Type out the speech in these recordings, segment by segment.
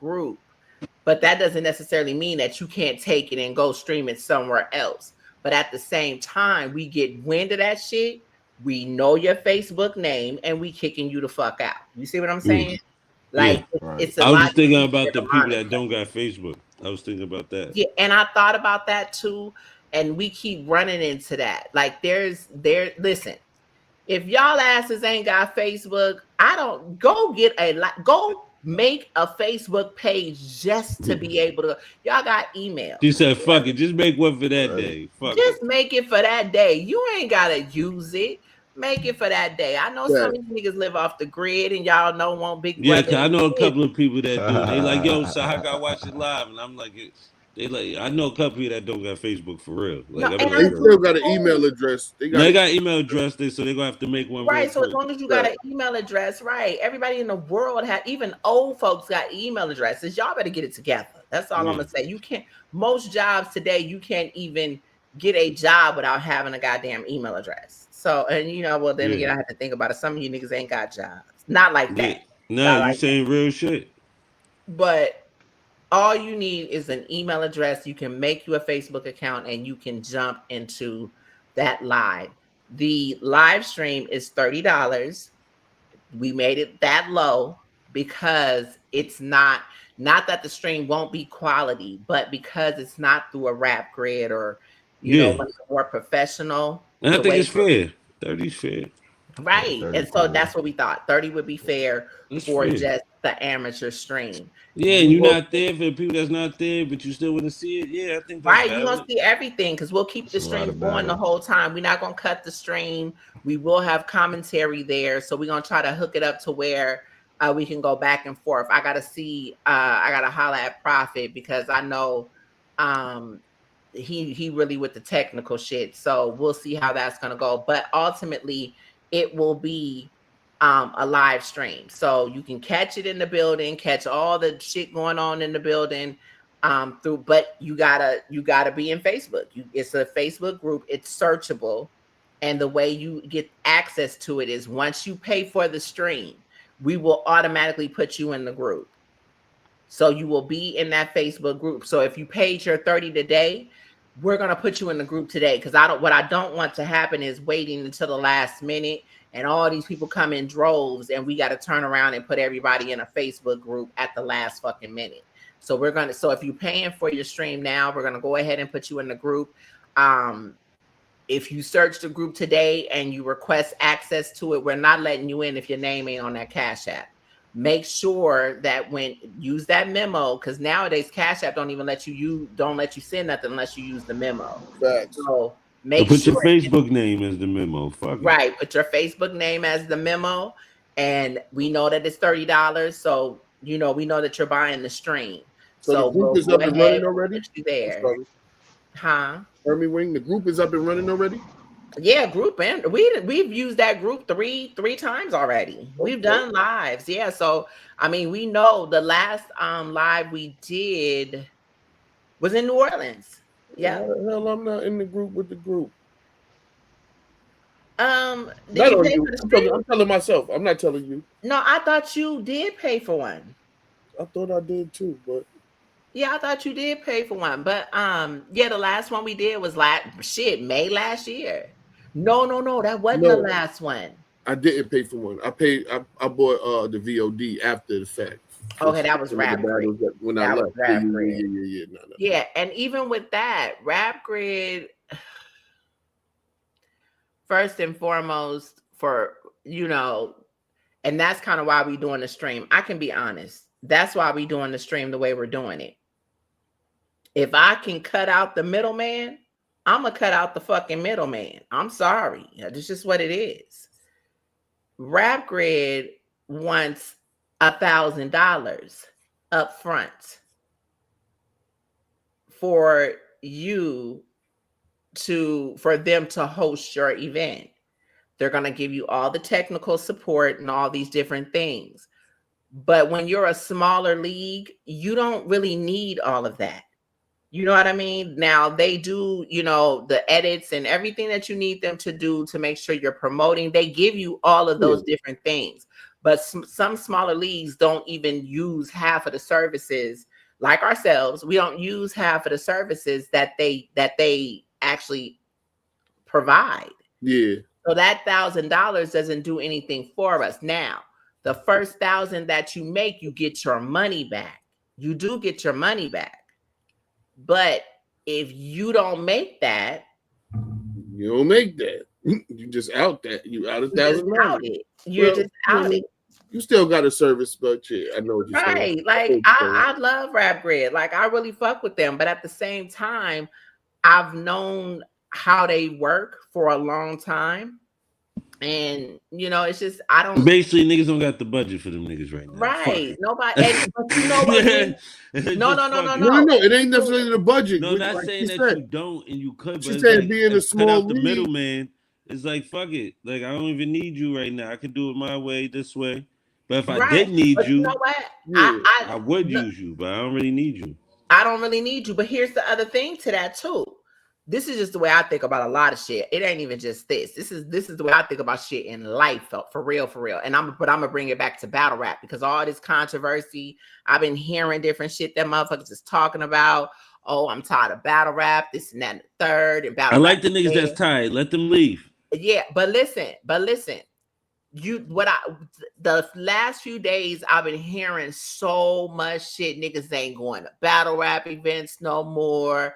group, but that doesn't necessarily mean that you can't take it and go stream it somewhere else. But at the same time, we get wind of that shit. We know your Facebook name and we kicking you the fuck out. You see what I'm saying? Like it's a I was lot just thinking easier about to the people that monitor. don't got Facebook. I was thinking about that. Yeah, and I thought about that too, and we keep running into that. Like listen, if y'all asses ain't got Facebook, I don't go get go make a Facebook page just to be able to. Y'all got email. She said, "Fuck it, just make one for that day. Fuck Just it." make it for that day. You ain't gotta use it. Make it for that day. I know some of these niggas live off the grid, and y'all know want Big Yeah, Brother. cause I know a couple of people that do. They like, yo, so how can I watch it live? And I'm like, they like, I know a couple of people that don't got Facebook for real. Like, No, I'm and like, I They still got an email address. they got email address, so they're gonna have to make one real right. So as quick. long as you got an email address, right? Everybody in the world have, even old folks got email addresses. Y'all better get it together. That's all I'm gonna say. You can't. Most jobs today, you can't even get a job without having a goddamn email address. So, and well, then again, I have to think about it. Some of you niggas ain't got jobs. Not like that. Nah, you saying real shit. But all you need is an email address. You can make you a Facebook account and you can jump into that live. The live stream is $30. We made it that low because it's not that the stream won't be quality, but because it's not through a rap grid or like more professional. And I think it's fair. 30 is fair. Right. And so that's what we thought. 30 would be fair for fair. just the amateur stream. Yeah, and you're not there for the people that's not there, but you still want to see it. Yeah, I think that's right. You're going to see everything because we'll keep the stream going the whole time. We're not going to cut the stream. We will have commentary there. So we're going to try to hook it up to where we can go back and forth. I got to see, I got to holler at Prophet because I know he really with the technical shit. So we'll see how that's going to go. But ultimately, it will be a live stream, so you can catch it in the building, catch all the shit going on in the building through. But you gotta be in Facebook. It's a Facebook group. It's searchable, and the way you get access to it is once you pay for the stream, we will automatically put you in the group. So you will be in that Facebook group. So if you paid your 30 today, we're going to put you in the group today because what I don't want to happen is waiting until the last minute and all these people come in droves and we got to turn around and put everybody in a Facebook group at the last fucking minute. So so if you're paying for your stream now, we're going to go ahead and put you in the group. If you search the group today and you request access to it, we're not letting you in if your name ain't on that Cash App. Make sure that use that memo, because nowadays Cash App don't even let you send nothing unless you use the memo. Facts. So put your Facebook name as the memo. Fuck right. Put your Facebook name as the memo, and we know that it's $30. So we know that you're buying the stream. So the group is up and running already. There, huh? Hermie Wing, the group is up and running already. Yeah, group, and we've used that group three times already. Okay. We've done lives, yeah. So I mean, we know the last live we did was in New Orleans. Yeah. How the hell I'm not in the group with the group? Did not you on pay you. for the stream? I'm telling myself. I'm not telling you. No, I thought you did pay for one. I thought I did too, but yeah, I thought you did pay for one. But yeah, the last one we did was May last year. No, that wasn't the last one. I didn't pay for one. I bought the VOD after the fact. Okay, that was Rap Grid. When I left. Yeah, and even with that, Rap Grid, first and foremost, and that's kind of why we doing the stream. I can be honest. That's why we doing the stream the way we're doing it. If I can cut out the middleman, I'm going to cut out the fucking middleman. I'm sorry. That's just what it is. Rap Grid wants $1,000 up front for them to host your event. They're going to give you all the technical support and all these different things. But when you're a smaller league, you don't really need all of that. You know what I mean? Now they do, the edits and everything that you need them to do to make sure you're promoting. They give you all of those different things. but some smaller leagues don't even use half of the services. Like ourselves, we don't use half of the services that they actually provide. Yeah. So that $1,000 doesn't do anything for us. Now, the first 1,000 that you make, you get your money back. You do get your money back. But if you don't make that, you don't make that. You just out that. You out $1,000. You're just out it. You still got a service, but yeah, I know what you're saying. Right. Like I love Rap Grid. Like I really fuck with them. But at the same time, I've known how they work for a long time. And you know, it's just I don't basically niggas don't got the budget for them niggas right now. Right. Nobody but you know what? No. It ain't necessarily the budget. No, not like saying that you don't and you could, she's saying like, being a small the middleman. It's like fuck it. Like I don't even need you right now. I can do it my way, this way. But if I did need you know what? I would use you, but I don't really need you. I don't really need you. But here's the other thing to that too. This is just the way I think about a lot of shit. It ain't even just this. This is the way I think about shit in life, for real. And I'm gonna bring it back to battle rap because all this controversy, I've been hearing different shit that motherfuckers is talking about. Oh, I'm tired of battle rap, this and that, and the third, and battle. I like the niggas that's tired. Let them leave. Yeah, but listen. The last few days I've been hearing so much shit. Niggas ain't going to battle rap events no more.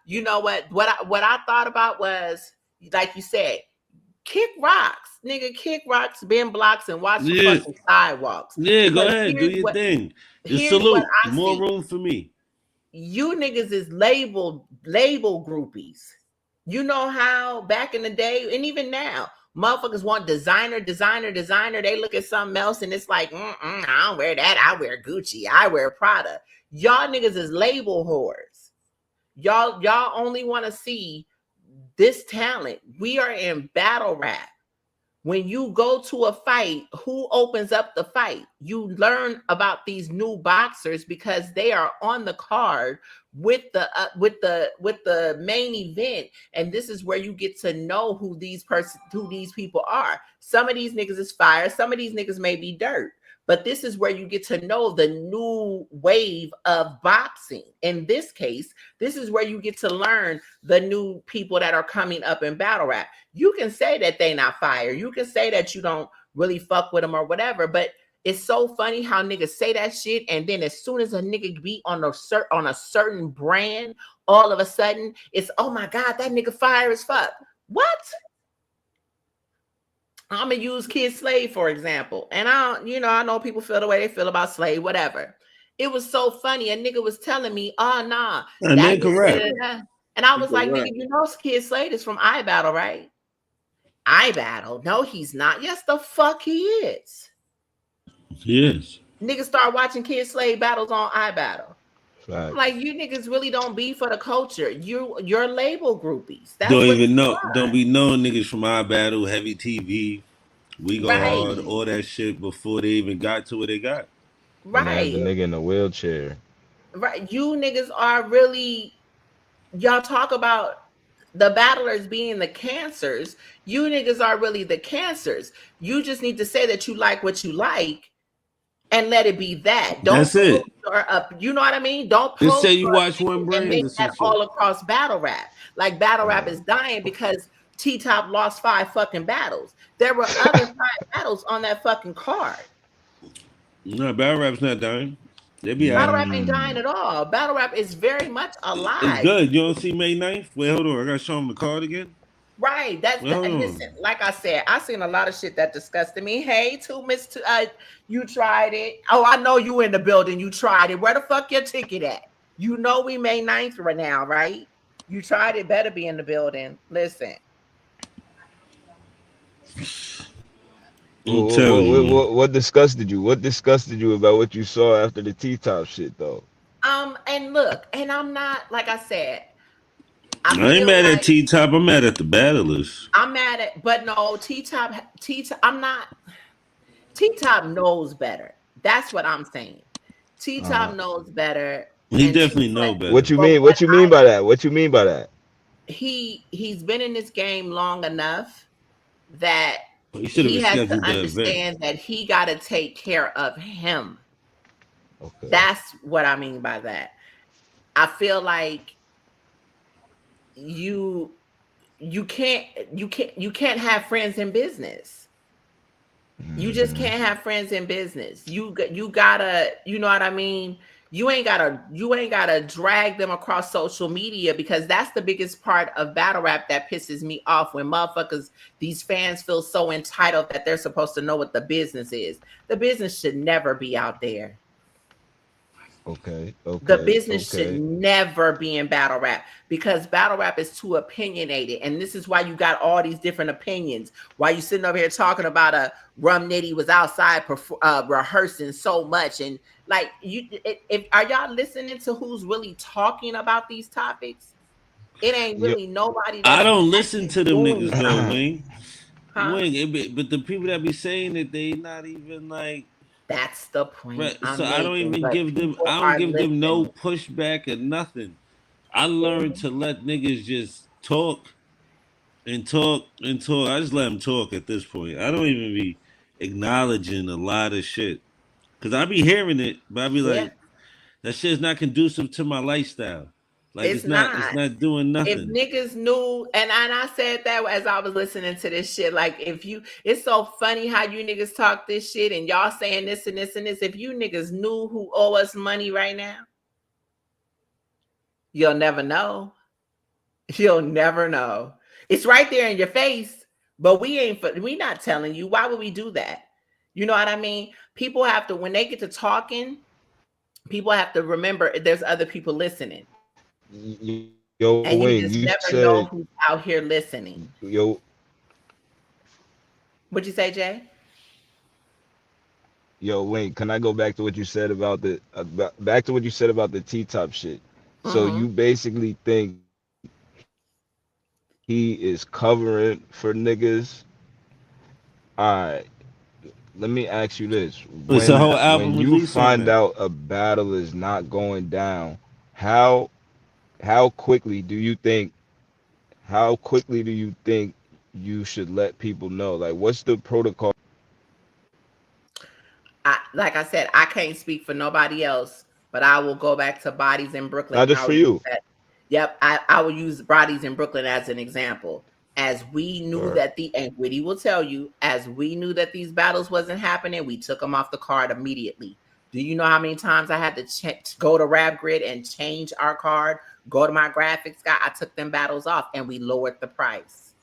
You know what I thought about was, like you said, kick rocks, nigga, kick rocks, bend blocks, and watch the fucking sidewalks. Yeah, go ahead, do your thing. Just salute. More room for me. You niggas is label groupies. You know how back in the day, and even now, motherfuckers want designer. They look at something else and it's like, I don't wear that. I wear Gucci. I wear Prada. Y'all niggas is label whores. Y'all only want to see this talent. We are in battle rap. When you go to a fight, who opens up the fight? You learn about these new boxers because they are on the card with the main event, and this is where you get to know who these people are. Some of these niggas is fire. Some of these niggas may be dirt. But this is where you get to know the new wave of boxing. In this case, this is where you get to learn the new people that are coming up in battle rap. You can say that they not fire. You can say that you don't really fuck with them or whatever. But it's so funny how niggas say that shit, and then as soon as a nigga be on a certain brand, all of a sudden it's, oh my God, that nigga fire as fuck. What? I'm gonna use Kid Slade for example, and I know people feel the way they feel about Slade, whatever. It was so funny. A nigga was telling me, "Oh nah," that's correct. And I was like, "Nigga, you know Kid Slade is from iBattle, right?" iBattle? No, he's not. Yes, the fuck he is. Yes. Niggas start watching Kid Slade battles on iBattle. Right. Like you niggas really don't be for the culture. You're label groupies. That's don't even know. Don't be knowing niggas from iBattle, Heavy TV. We go hard, all that shit before they even got to where they got. Right. The nigga in the wheelchair. Right. You niggas are really. Y'all talk about the battlers being the cancers. You niggas are really the cancers. You just need to say that you like what you like. And let it be that. That's it. You know what I mean? Don't just say you watch one brand and make that all across battle rap. Like battle rap is dying because T-Top lost 5 fucking battles. There were other 5 battles on that fucking card. No, battle rap's not dying. Battle rap ain't dying at all. Battle rap is very much alive. It's good. You don't see May 9th? Wait, hold on. I gotta show them the card again. Right. Listen, like I said, I seen a lot of shit that disgusted me. Hey, you tried it. Oh, I know you in the building. You tried it. Where the fuck your ticket at? You know we May 9th right now, right? You tried it. Better be in the building. Listen. What disgusted you? What disgusted you about what you saw after the T-Top shit, though? And look, and I'm not, like I said, I ain't mad at T-Top. I'm mad at the battlers. I'm mad at, but no, T-Top, I'm not. T-Top knows better. That's what I'm saying. T-Top knows better. He definitely knows better. What you mean? What you mean by that? What you mean by that? He's been in this game long enough that He should have he has to rescheduled the event. understand that he got to take care of him. Okay. That's what I mean by that. I feel like you can't have friends in business. You just can't have friends in business. You gotta, you know what I mean? You ain't gotta drag them across social media, because that's the biggest part of battle rap that pisses me off, when motherfuckers, these fans feel so entitled that they're supposed to know what the business is. The business should never be out there. Okay. The business should never be in battle rap, because battle rap is too opinionated. And this is why you got all these different opinions. Why you sitting over here talking about a Rum Nitty was outside rehearsing so much. And like, are y'all listening to who's really talking about these topics? It ain't really nobody I that's don't listen to them doing niggas though, Wing. Huh? Wing, but the people that be saying that they not even like. That's the point. Right, I'm so I don't making, even but give them. people I don't are give them no listening. pushback or nothing. I learned to let niggas just talk and talk and talk. I just let them talk at this point. I don't even be acknowledging a lot of shit, because I be hearing it, but I be Yeah, like, that shit's not conducive to my lifestyle. Like it's it's not. not doing If nothing. niggas knew, and I said that as I was listening to this shit, like, it's so funny how you niggas talk this shit and y'all saying this and this and this. If you niggas knew who owe us money right now, you'll never know. You'll never know. It's right there in your face, but we not telling you. Why would we do that? You know what I mean? People have to, when they get to talking, people have to remember there's other people listening. Yo, And you Wayne, just you never know said, who's out here listening. yo, What'd you say, Jay? Wayne, can I go back to what you said about back to what you said about the T-top shit? So you basically think he is covering for niggas? All right, let me ask you this: It's a whole album when you release on find that. out a battle is not going down, how quickly do you think? How quickly do you think you should let people know? Like, what's the protocol? Like I said, I can't speak for nobody else, but I will go back to Bodies in Brooklyn. Not And just for you. Yep, I will use Bodies in Brooklyn as an example. As we knew Or, that and Witty will tell you, as we knew that these battles wasn't happening, we took them off the card immediately. Do you know how many times I had to go to Rap Grid and change our card, go to my graphics guy? I took them battles off and we lowered the price.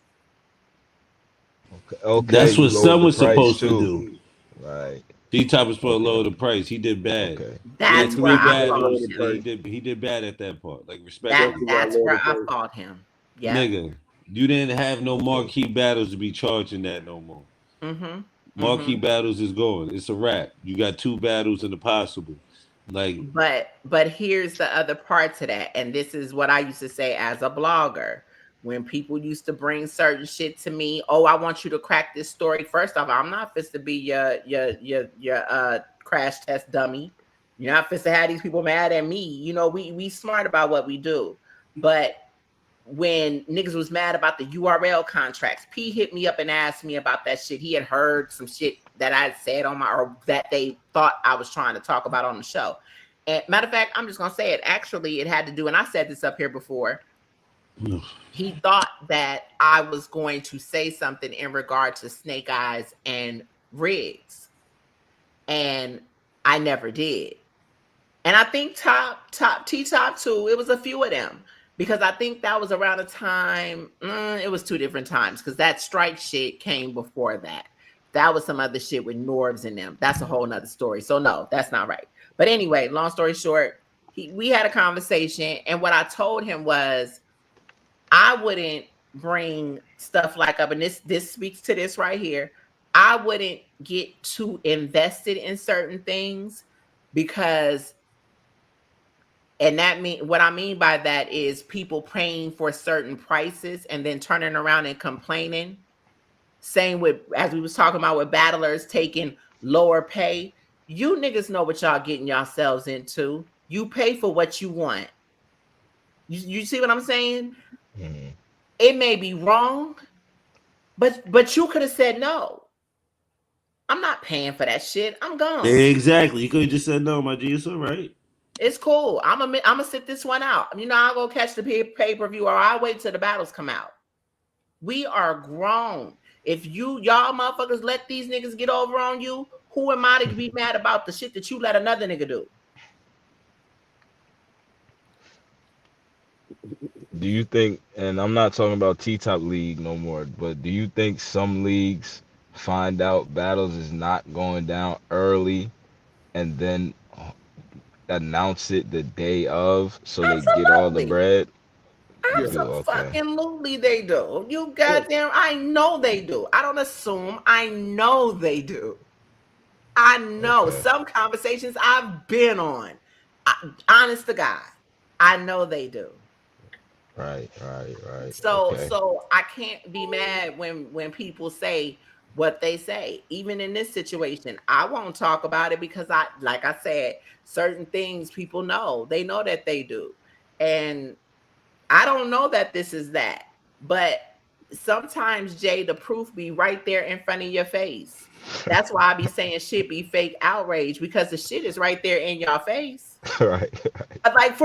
okay, That's you what lowered Sun the was price supposed to too. do. Right. D-Top was supposed to Okay. lower the price. He did bad. Okay. He had That's too where many I Definitely fault lower battles. the him. price. He did bad at that part. Like, respect That's him. where Lower the I price. fault him. Yeah. Nigga, you didn't have no marquee battles to be charging that no more. Marquee battles is going. It's a wrap. You got 2 battles in the possible. Like, But here's the other part to that, and this is what I used to say as a blogger. When people used to bring certain shit to me, oh, I want you to crack this story. First off, I'm not supposed to be your crash test dummy. You're not supposed to have these people mad at me. You know, we smart about what we do. But when niggas was mad about the URL contracts, P hit me up and asked me about that shit. He had heard some shit that I had said or that they thought I was trying to talk about on the show. And matter of fact, I'm just gonna say it. Actually, it had to do, and I said this up here before. He thought that I was going to say something in regard to Snake Eyes and Riggs, and I never did. And I think Top too. It was a few of them, because I think that was around the time. It was 2 different times, because that strike shit came before that. That was some other shit with Norbs in them. That's a whole nother story. So no, that's not right. But anyway, long story short, we had a conversation, and what I told him was I wouldn't bring stuff like up, and this speaks to this right here. I wouldn't get too invested in certain things, because, and what I mean by that is people paying for certain prices and then turning around and complaining. Same with, as we was talking about, with battlers taking lower pay. You niggas know what y'all getting yourselves into. You pay for what you want. You see what I'm saying? It may be wrong, But you could have said no. I'm not paying for that shit. I'm gone. Exactly. You could have just said no, my G. It's all right. It's cool. I'm gonna sit this one out. You know, I'll go catch the pay-per-view, or I'll wait till the battles come out. We are grown. If y'all motherfuckers let these niggas get over on you, who am I to be mad about the shit that you let another nigga do? Do you think, and I'm not talking about T-Top League no more, but do you think some leagues find out battles is not going down early and then announce it the day of so they get all the bread? Absolutely, they do. You goddamn, I know they do. I don't assume. I know they do. I know some conversations I've been on. Honest to God, I know they do. Right. So I can't be mad when people say what they say. Even in this situation, I won't talk about it because like I said, certain things people know. They know that they do. And I don't know that this is that. But sometimes, Jay, the proof be right there in front of your face. That's why I be saying shit be fake outrage, because the shit is right there in your face. Right. Like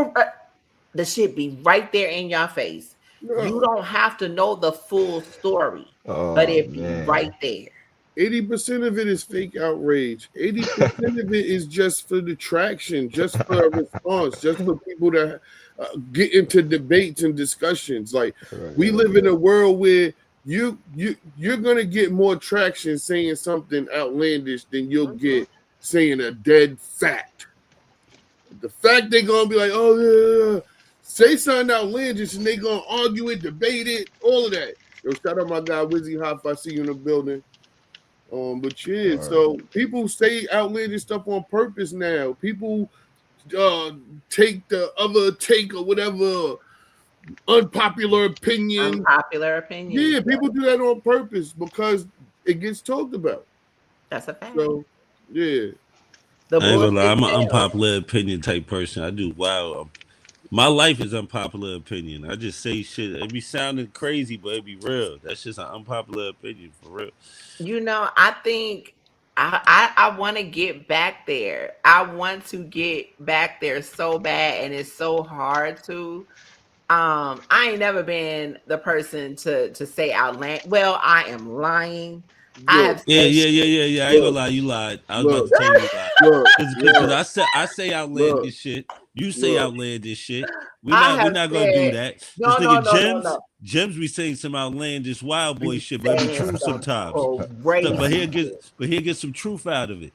the shit be right there in your face. You don't have to know the full story, but it be right there. 80% of it is fake outrage. 80% of it is just for the traction, just for a response, just for people to get into debates and discussions. Like we live in a world where you're gonna get more traction saying something outlandish than you'll get saying a dead fact. The fact they're gonna be like, oh yeah, say something outlandish and they gonna argue it, debate it, all of that. Yo, shout out my guy Wizzy Hoff. I see you in the building. But yeah, so people say outlandish stuff on purpose now. People take the other take or whatever unpopular opinion. Yeah, people do that on purpose because it gets talked about. That's a fact. So yeah. I ain't gonna lie, I'm an unpopular opinion type person. I do my life is unpopular opinion. I just say shit. It be sounding crazy, but it be real. That's just an unpopular opinion for real. You know, I think I want to get back there. I want to get back there so bad, and it's so hard to. I ain't never been the person to say outland. Well, I am lying. Yeah. I ain't gonna lie, you lied. I was about to tell you because I say outlandish shit. You say outlandish shit. We're not gonna do that. This nigga Gems be saying some outlandish wild boy shit, but it be true sometimes. But he'll get some truth out of it.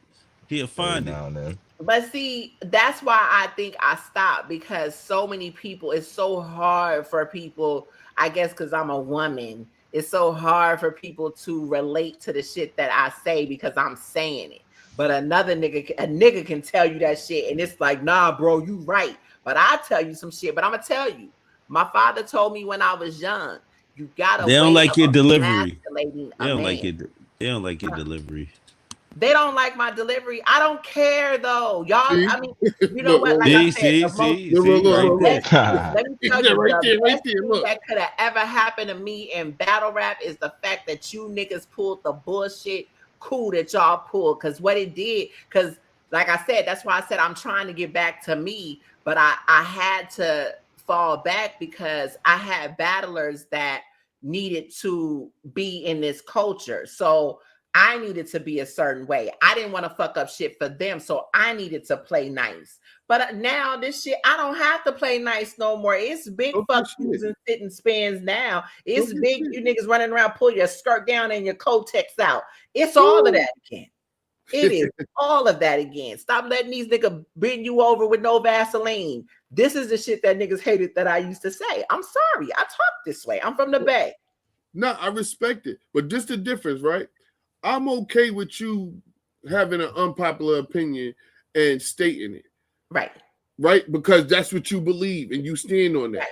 He'll find it. But see, that's why I think I stopped, because so many people, it's so hard for people, I guess because I'm a woman, it's so hard for people to relate to the shit that I say because I'm saying it. But a nigga can tell you that shit and it's like, nah, bro, you right. But I tell you some shit, but I'm gonna tell you. My father told me when I was young, you gotta. They don't like your delivery. They don't like your delivery. They don't like my delivery. I don't care though, y'all. I mean, you know what? Like I said, let me tell you, the best thing that could have ever happened to me in battle rap is the fact that you niggas pulled the bullshit coup that y'all pulled. Because what it did, because like I said, that's why I said I'm trying to get back to me, but I had to fall back because I had battlers that needed to be in this culture. So I needed to be a certain way. I didn't want to fuck up shit for them. So I needed to play nice. But now this shit, I don't have to play nice no more. It's big fuck yous and sitting spins now. It's big you niggas running around, pull your skirt down and your Kotex out. It's all of that again. It is all of that again. Stop letting these niggas bend you over with no Vaseline. This is the shit that niggas hated that I used to say. I'm sorry. I talk this way. I'm from the Bay. No, I respect it. But just the difference, right? I'm okay with you having an unpopular opinion and stating it. Right? Because that's what you believe and you stand on that. Right.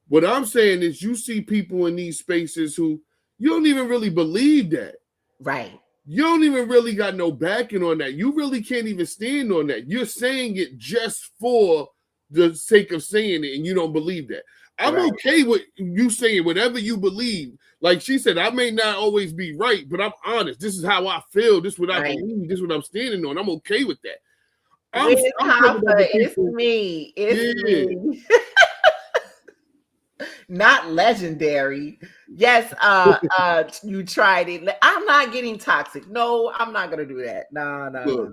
What I'm saying is you see people in these spaces who you don't even really believe that. Right. You don't even really got no backing on that. You really can't even stand on that. You're saying it just for the sake of saying it and you don't believe that. I'm Right. okay with you saying whatever you believe. Like she said, I may not always be right, but I'm honest. This is how I feel. This is what I Right. believe. This is what I'm standing on. I'm okay with that. Wiz I'm Khalifa, coming up with it's people. me. It's Yeah. me. Not legendary. Yes, you tried it. I'm not getting toxic. No, I'm not gonna do that. No. Look,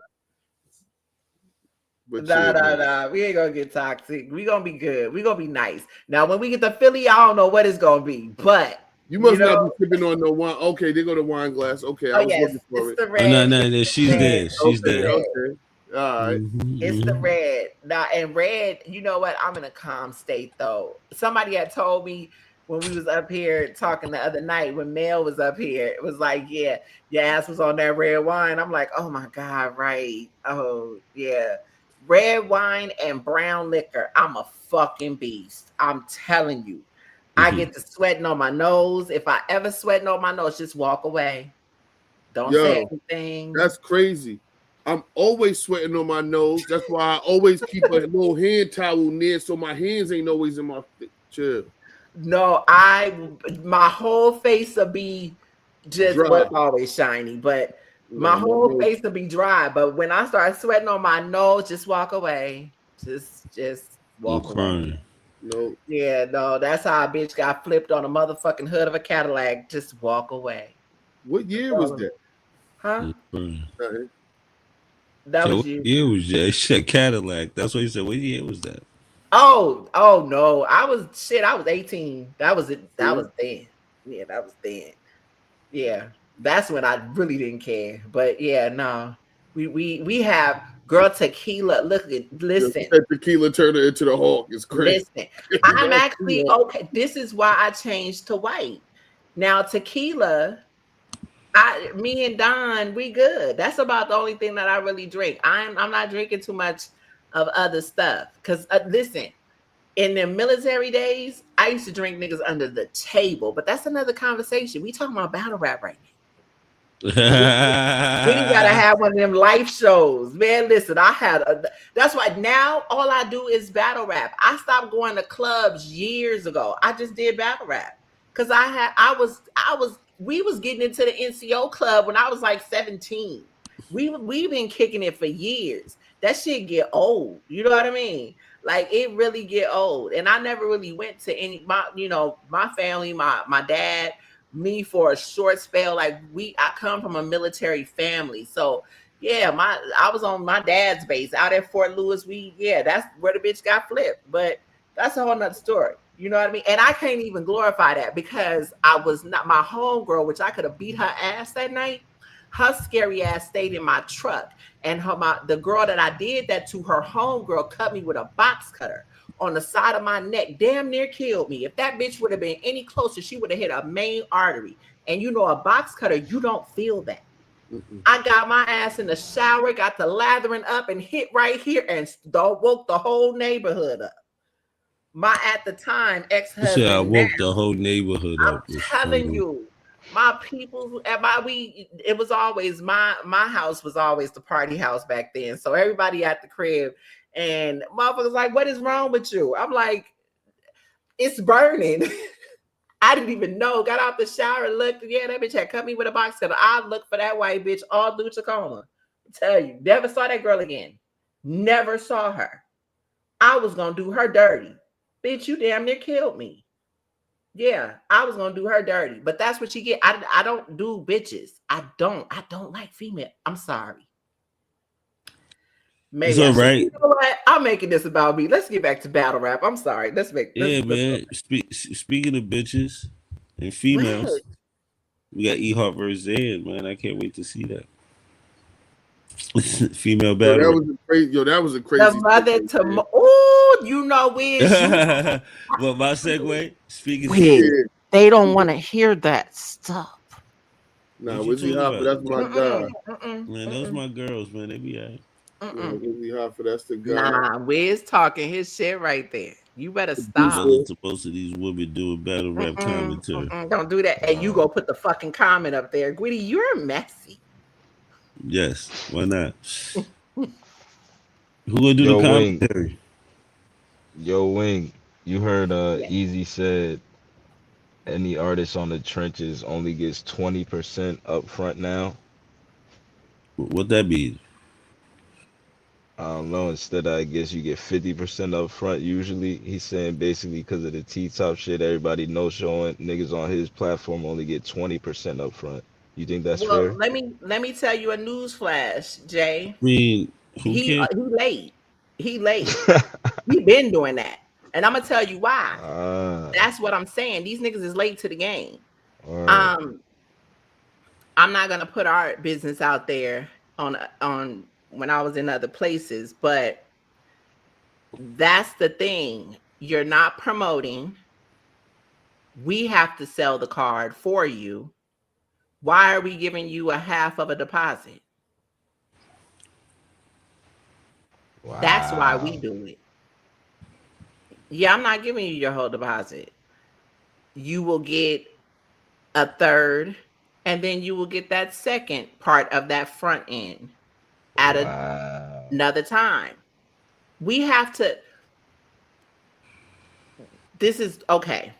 but Nah, yeah, nah, man. nah. We ain't gonna get toxic. We gonna be good. We gonna be nice. Now, when we get to Philly, I don't know what it's gonna be, but You must you not know, be sipping on no wine. Okay, they go to wine glass. Okay, I oh was yes, looking for it's it. the Oh, no, red. no, she's there. She's Okay, there. okay. All right. It's the red. Now, and red, you know what? I'm in a calm state though. Somebody had told me when we was up here talking the other night when Mel was up here, it was like, yeah, your ass was on that red wine. I'm like, oh my God, right. Oh, yeah. Red wine and brown liquor. I'm a fucking beast. I'm telling you. I get to sweating on my nose. If I ever sweating on my nose, just walk away. Don't say anything. That's crazy. I'm always sweating on my nose. That's why I always keep a little hand towel near so my hands ain't always in my chill. No, my whole face will be just Dry. what's always shiny, but my whole face will be dry. But when I start sweating on my nose, just walk away. Just walk away. Crying. No. Yeah, no, that's how a bitch got flipped on a motherfucking hood of a Cadillac. Just walk away. What year was that? Huh? Nothing. That So was what you. year was that? Shit, Cadillac. That's what he said. What year was that? Oh no. I was 18. That was it. That was then. Yeah, that was then. Yeah. That's when I really didn't care. But yeah, no. We have girl tequila. Listen. Tequila turned her into the Hawk. It's crazy. Listen. I'm actually okay. This is why I changed to white. Now tequila, me and Don, we good. That's about the only thing that I really drink. I'm not drinking too much of other stuff. Because listen, in the military days, I used to drink niggas under the table, but that's another conversation. We talking about battle rap right now. We gotta have one of them life shows, man. Listen, that's why now all I do is battle rap. I stopped going to clubs years ago. I just did battle rap because we was getting into the NCO club when I was like 17. We've been kicking it for years. That shit get old. You know what I mean? Like it really get old. And I never really went to my family, my dad, me for a short spell. Like I come from a military family. So yeah, I was on my dad's base out at Fort Lewis. That's where the bitch got flipped. But that's a whole nother story. You know what I mean? And I can't even glorify that because I was not my homegirl, which I could have beat her ass that night. Her scary ass stayed in my truck. And the girl that I did that to, her homegirl cut me with a box cutter on the side of my neck, damn near killed me. If that bitch would have been any closer, she would have hit a main artery. And you know, a box cutter, you don't feel that. I got my ass in the shower, got the lathering up and hit right here and woke the whole neighborhood up. My, at the time, ex-husband. I woke the whole neighborhood up. I'm telling you, my people it was always my house was always the party house back then. So everybody at the crib and motherfuckers like, what is wrong with you? I'm like, it's burning. I didn't even know. Got out the shower and looked. Yeah, that bitch had cut me with a box cutter. I looked for that white bitch all through Tacoma. I tell you, never saw that girl again. Never saw her. I was gonna do her dirty. Bitch, you damn near killed me. Yeah, I was gonna do her dirty, but that's what you get. I don't do bitches. I don't like female. I'm sorry. Maybe it's all right. You know what? I'm making this about me. Let's get back to battle rap. I'm sorry. Man. Speaking of bitches and females, we got E-Hart versus Zan, man. I can't wait to see that. Female battle. That was a crazy. The mother to you know, Wiz. Well, my segue. Speaking Wiz, they don't want to hear that stuff. Nah, Wizzy Hopper, that's my guy. Man, those my girls, man. They be alright. Wizzy Hopper, that's the guy. Nah, Wiz talking his shit right there. You better stop. Most of these women doing battle rap commentary. Don't do that. And you go put the fucking comment up there. Gwitty, you're messy. Yes, why not? Who gonna do the commentary? Yo, Wing. You heard Yeah. Easy said any artist on the trenches only gets 20% up front now. What that mean? I don't know. Instead, I guess you get 50% up front usually. He's saying basically because of the T-top shit, everybody no showing niggas on his platform only get 20% up front. You think that's Well, fair? let me tell you a news flash, Jay. I mean, who cares? He late. He late. He been doing that, and I'm gonna tell you why. Ah, That's what I'm saying. These niggas is late to the game. all right. Um, I'm not gonna put our business out there on when I was in other places, but that's the thing. You're not promoting. We have to sell the card for you. Why are we giving you a half of a deposit? That's why we Wow. do it. Yeah, I'm not giving you your whole deposit. You will get a third, and then you will get that second part of that front end at Wow. another time. We have to, this is okay.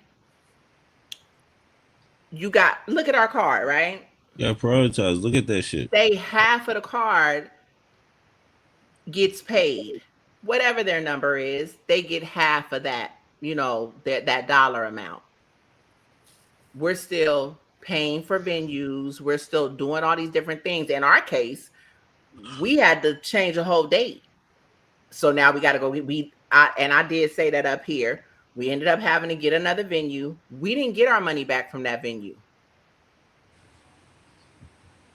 You got, look at our card, right? You gotta prioritize. Look at that shit. Say half of the card gets paid. Whatever their number is, they get half of that, that dollar amount. We're still paying for venues. We're still doing all these different things. In our case, we had to change the whole date. So now we got to go. I did say that up here. We ended up having to get another venue. We didn't get our money back from that venue.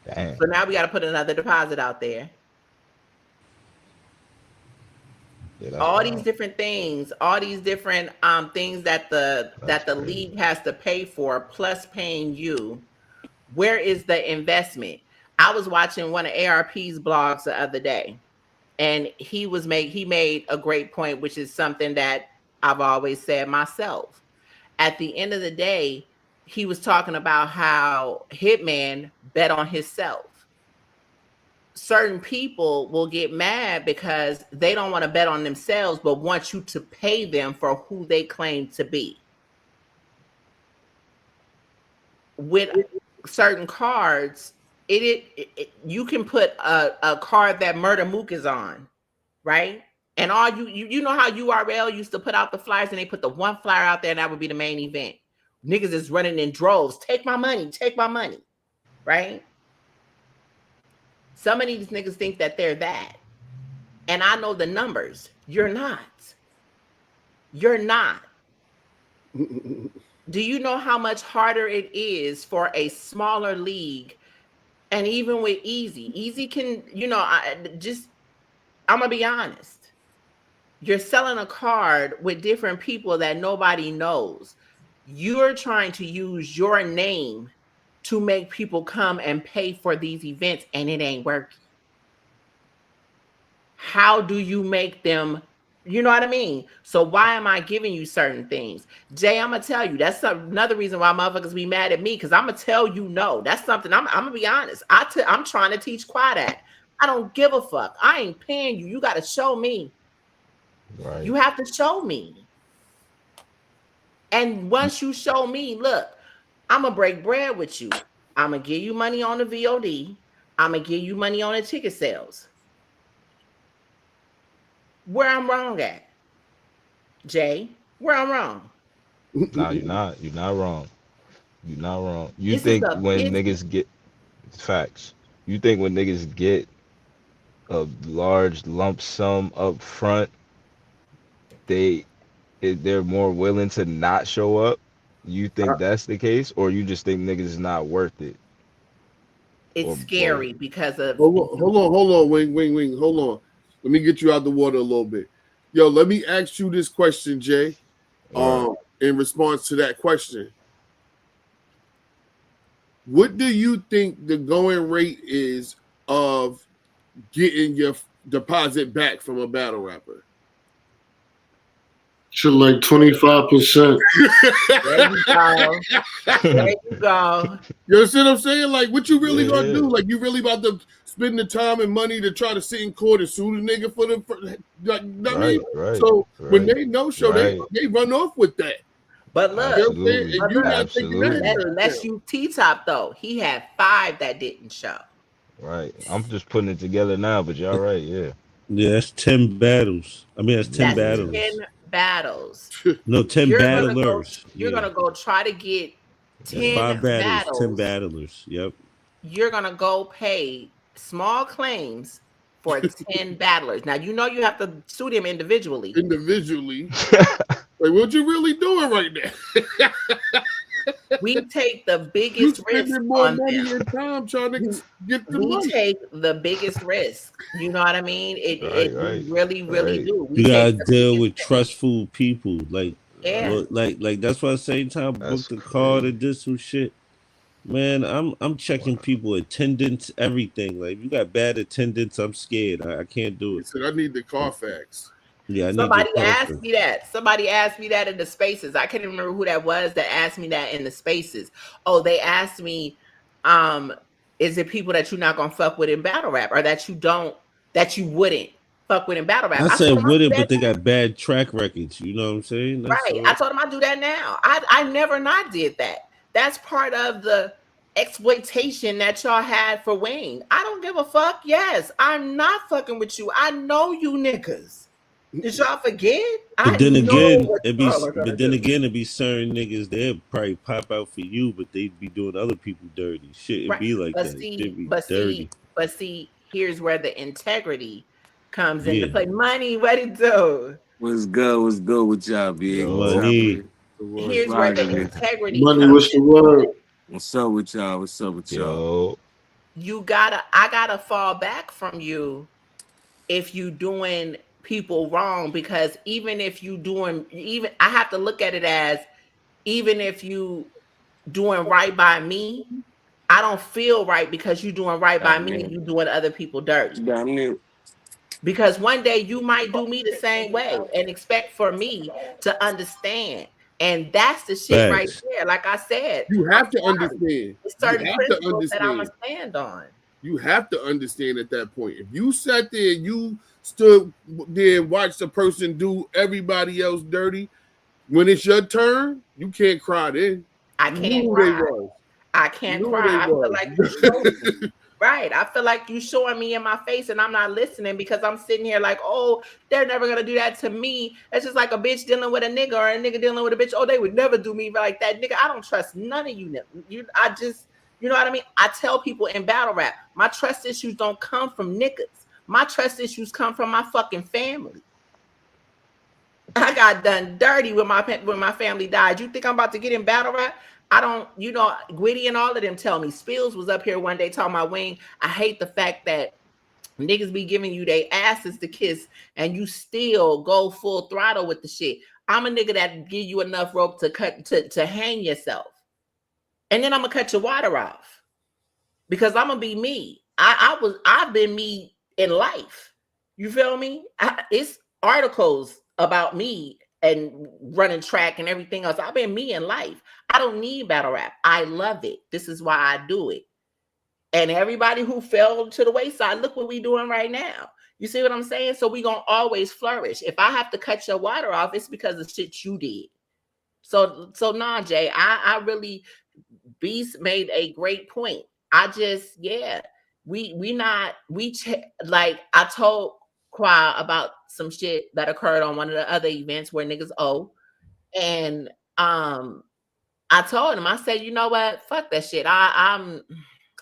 Damn. So now we got to put another deposit out there. Yeah, that's All these wild. different things, all these different things that That's the crazy. league has to pay for, plus paying you. Where is the investment? I was watching one of ARP's blogs the other day, and he made a great point, which is something that I've always said myself. At the end of the day, he was talking about how Hitman bet on himself. Certain people will get mad because they don't want to bet on themselves, but want you to pay them for who they claim to be. With certain cards, you can put a card that Murder Mook is on, right? And all you know how URL used to put out the flyers, and they put the one flyer out there, and that would be the main event. Niggas is running in droves. Take my money, right? Some of these niggas think that they're that. And I know the numbers. You're not. You're not. Do you know how much harder it is for a smaller league? And even with Easy can, I'm going to be honest. You're selling a card with different people that nobody knows. You're trying to use your name to make people come and pay for these events, and it ain't working. How do you make them, you know what I mean? So why am I giving you certain things? Jay, I'm going to tell you, that's another reason why motherfuckers be mad at me, because I'm going to tell you no. That's something, I'm going to be honest. I'm trying to teach Quad that. I don't give a fuck. I ain't paying you. You got to show me. Right. You have to show me. And once you show me, look, I'm going to break bread with you. I'm going to give you money on the VOD. I'm going to give you money on the ticket sales. Where I'm wrong at, Jay? Where I'm wrong? No, you're not. You're not wrong. You're not wrong. You This is think a when business. niggas get facts, you think when niggas get a large lump sum up front, they they're more willing to not show up? You think that's the case, or you just think niggas is not worth it, It's or both? scary because of Hold on, wing, hold on. Let me get you out the water a little bit. Yo, let me ask you this question, Jay. Right. In response to that question, what do you think the going rate is of getting your deposit back from a battle rapper? Shit like 25%. There you go. There you go. You see what I'm saying? Like, what you really gonna Yeah. do? Like, you really about to spend the time and money to try to sit in court and sue the nigga for like, I mean? Right. So when right, they no show, right. they run off with that. But look, You know what I'm saying? Absolutely. And you not taking that Absolutely. into unless account. you T-top though, he had 5 that didn't show. Right. I'm just putting it together now, but y'all right, yeah. Yeah, that's 10 battles. I mean, that's 10 That's battles. 10 battles. No, 10 You're gonna go, battlers. you're gonna go try to get 10 5 battles, battles. 10 battlers. Yep. You're gonna go pay small claims for 10 battlers. Now you know you have to sue them individually. Individually. Like, what you really doing right now? We take the You biggest risk spending more on money them. and time trying to get the We money. take the biggest risk. You know what I mean? Right. We really Right. do. We You gotta take the deal biggest with risk. trustful people. Like, Yeah. well, like that's why I say time That's book the card crazy. and do some shit. Man, I'm checking people attendance, everything. Like, if you got bad attendance, I'm scared. I can't do He it. said, I need the Carfax. Yeah, I need Somebody your asked comfort. me that. Somebody asked me that in the spaces. I can't even remember who that was that asked me that in the spaces. Oh, they asked me, is it people that you're not gonna fuck with in battle rap, or that you wouldn't fuck with in battle rap? I I said told them I with do it, that but they now. got bad track records. You know what I'm saying? That's Right. all. I told them I do that now. I never not did that. That's part of the exploitation that y'all had for Wayne. I don't give a fuck. Yes, I'm not fucking with you. I know you niggas. Did y'all forget? I But then know again, what it be. y'all are gonna But then do. again, it be certain niggas they'll probably pop out for you, but they be doing other people dirty. Shit, it Right. be like But that. see, Shit be but dirty. see, here's where the integrity comes into Yeah. play. Money, what it do? What's good? What's good with y'all, big? Yo. What's Money. happening? Here's where the Rocking it. integrity Money, comes what's the into word? play. What's up with y'all? What's up with y'all? Yo. I gotta fall back from you if you doing people wrong, because even if you doing, even I have to look at it as, even if you doing right by me, I don't feel right because you doing right by me and you doing other people dirty. Damn near. Because one day you might do me the same way and expect for me to understand. And that's the shit right Facts. there. Like I said, You have to sorry. understand. There's You certain have to principles that I'm understand. gonna stand on. You have to understand at that point. If you sat there and you stood there and watched a person do everybody else dirty, when it's your turn, you can't cry then. I You can't knew who they cry. was. I You can't knew who cry. they I feel was. like you showing me. Right. I feel like you showing me in my face and I'm not listening because I'm sitting here like, oh, they're never gonna do that to me. That's just like a bitch dealing with a nigga or a nigga dealing with a bitch. Oh, they would never do me like that. Nigga, I don't trust none of you. I just, you know what I mean? I tell people in battle rap, my trust issues don't come from niggas. My trust issues come from my fucking family. I got done dirty when my family died. You think I'm about to get in battle rap? I don't, you know, Gwitty and all of them tell me. Spills was up here one day talking about Wayne. I hate the fact that niggas be giving you their asses to kiss and you still go full throttle with the shit. I'm a nigga that give you enough rope to hang yourself. And then I'm gonna cut your water off. Because I'm gonna be me. I've been me in life. You feel me? It's articles about me and running track and everything else. I've been me in life. I don't need battle rap. I love it. This is why I do it. And everybody who fell to the wayside, look what we doing right now. You see what I'm saying? So we gonna always flourish. If I have to cut your water off, it's because of shit you did. So nah, Jay, I really, Beast made a great point. I just, yeah, like I told Qua about some shit that occurred on one of the other events where niggas owe. And I told him, I said, you know what? Fuck that shit. I'm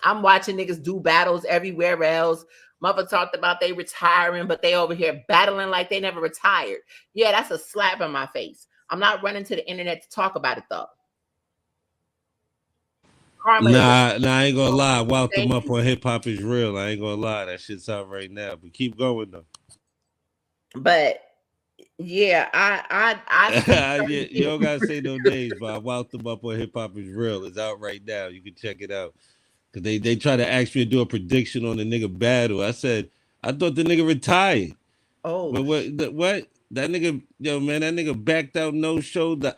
watching niggas do battles everywhere else. Mother talked about they retiring, but they over here battling like they never retired. Yeah, that's a slap in my face. I'm not running to the internet to talk about it though. Karma Nah, I ain't gonna lie. Wild them Thank up on Hip Hop is Real. I ain't gonna lie. That shit's out right now. But keep going though. But yeah, I Yeah, you don't gotta say no names, but I wild them up on Hip Hop is Real. It's out right now. You can check it out. Cause they try to ask me to do a prediction on the nigga battle. I said I thought the nigga retired. oh But what? That nigga, yo, man, that nigga backed out, no showed the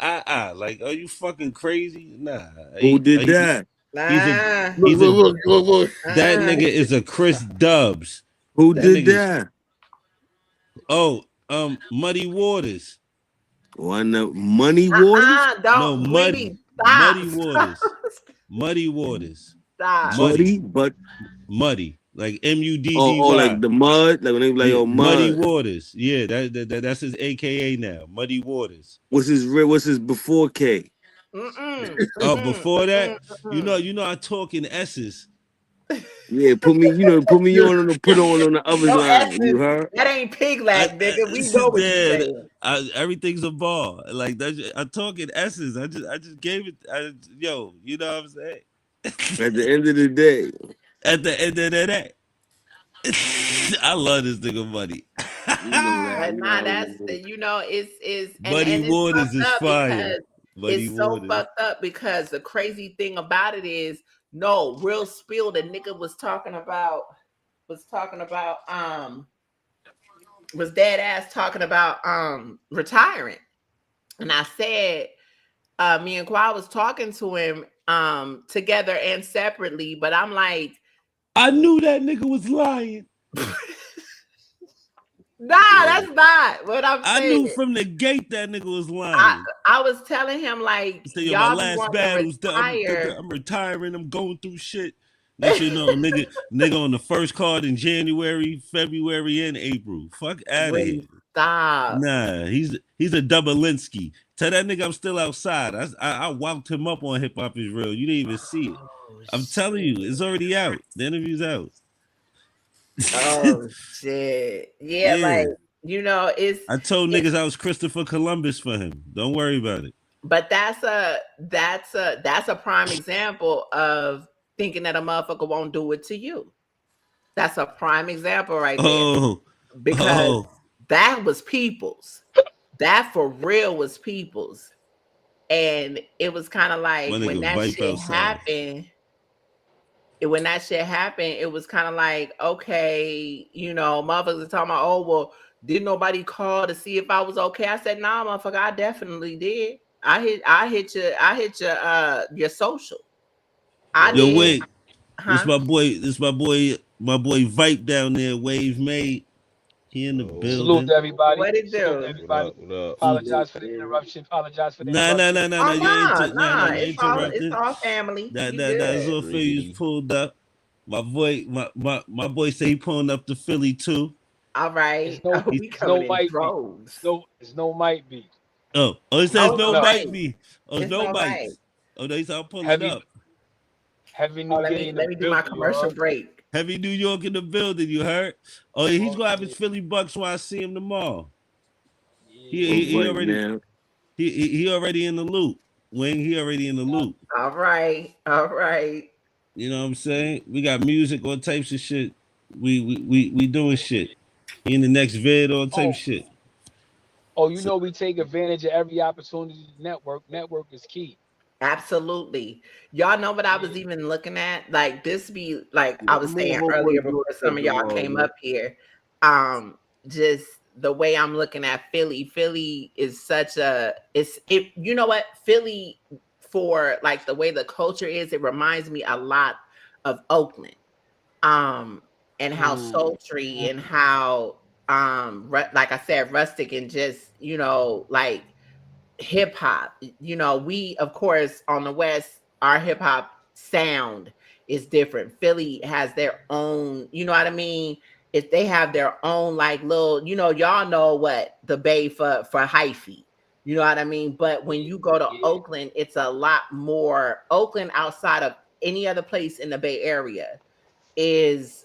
Like, are you fucking crazy? Nah. Who did that? He's a Nah, he's a Look. that nigga is a Chris Dubs. Who That did nigga. that? Oh, Muddy Waters. Why not Money Waters? No, don't Muddy really stop. Waters. Muddy Waters. Stop. Muddy, like Oh, like MUDDY. the mud, like when they be like, Yeah, oh, Muddy mud. Waters. Yeah, that's his AKA now. Muddy Waters. What's his before K? Before that, you Mm-mm. know, I talk in S's. Yeah, put me on the other No line. You S's. heard? That ain't pig lag, nigga. We know what you There, saying. everything's a ball. Like that. I talk in S's. I just gave it. Yo, you know what I'm saying? At the end of the day. At the end of the day. I love this nigga Muddy. You know that. But nah, that's Muddy and it's Waters fucked is up fire. because Muddy it's so Waters. fucked up because the crazy thing about it is no real spill. The nigga was talking about was dead ass talking about retiring, and I said me and Kwa was talking to him together and separately, but I'm like, I knew that nigga was lying. nah, that's not what I'm I saying. knew from the gate that nigga was lying. I was telling him like, He said, yo, y'all my be last wanting battle's to done. retire. I'm retiring. I'm going through shit. Next you know, nigga on the first card in January, February, and April. Fuck out of here. Stop. Nah, he's a Double-Linsky. Tell that nigga I'm still outside. I walked him up on Hip Hop Is Real. You didn't even see it. I'm telling you, it's already out. The interview's out. Oh shit. Yeah, like you know, I told niggas I was Christopher Columbus for him. Don't worry about it. But that's a prime example of thinking that a motherfucker won't do it to you. That's a prime example right there. Because that was people's. That for real was people's. And it was kind of like when that shit happened. When that shit happened, it was kind of like, okay, you know, motherfuckers are talking about, oh, well, didn't nobody call to see if I was okay? I said, nah, motherfucker, I definitely did. I hit your social. Yo, wait. This my boy Vipe down there, Wave Made. He in the building. Salute to everybody. What it do? Everybody. What up? Apologize for the interruption. Nah. It's all family. That's all Philly's pulled up. My boy say he pulling up to Philly too. All right. It's no might be. Oh, it says no might be. Oh, no might. Oh, no, he's all pulling up. Heavy New York. Let me do my commercial break. Heavy New York in the building, you heard? Oh, yeah, he's gonna have his Philly Bucks when I see him tomorrow. He already in the loop. Wing, he already in the loop. All right. You know what I'm saying? We got music, all types of shit. We doing shit. He in the next vid, all type of shit. Oh, you know we take advantage of every opportunity to network. Network is key. Absolutely. Y'all know what I was even looking at? Like this be like I was saying earlier before some of y'all came up here. Just the way I'm looking at Philly. Philly is such a you know what? Philly, for like the way the culture is, it reminds me a lot of Oakland. And how sultry and how like I said, rustic and just, you know, like hip hop. You know, we of course on the West, our hip hop sound is different. Philly has their own, you know what I mean? If they have their own like little, you know, y'all know what the Bay for hyphy, you know what I mean? But when you go to Oakland, it's a lot more. Oakland outside of any other place in the Bay Area is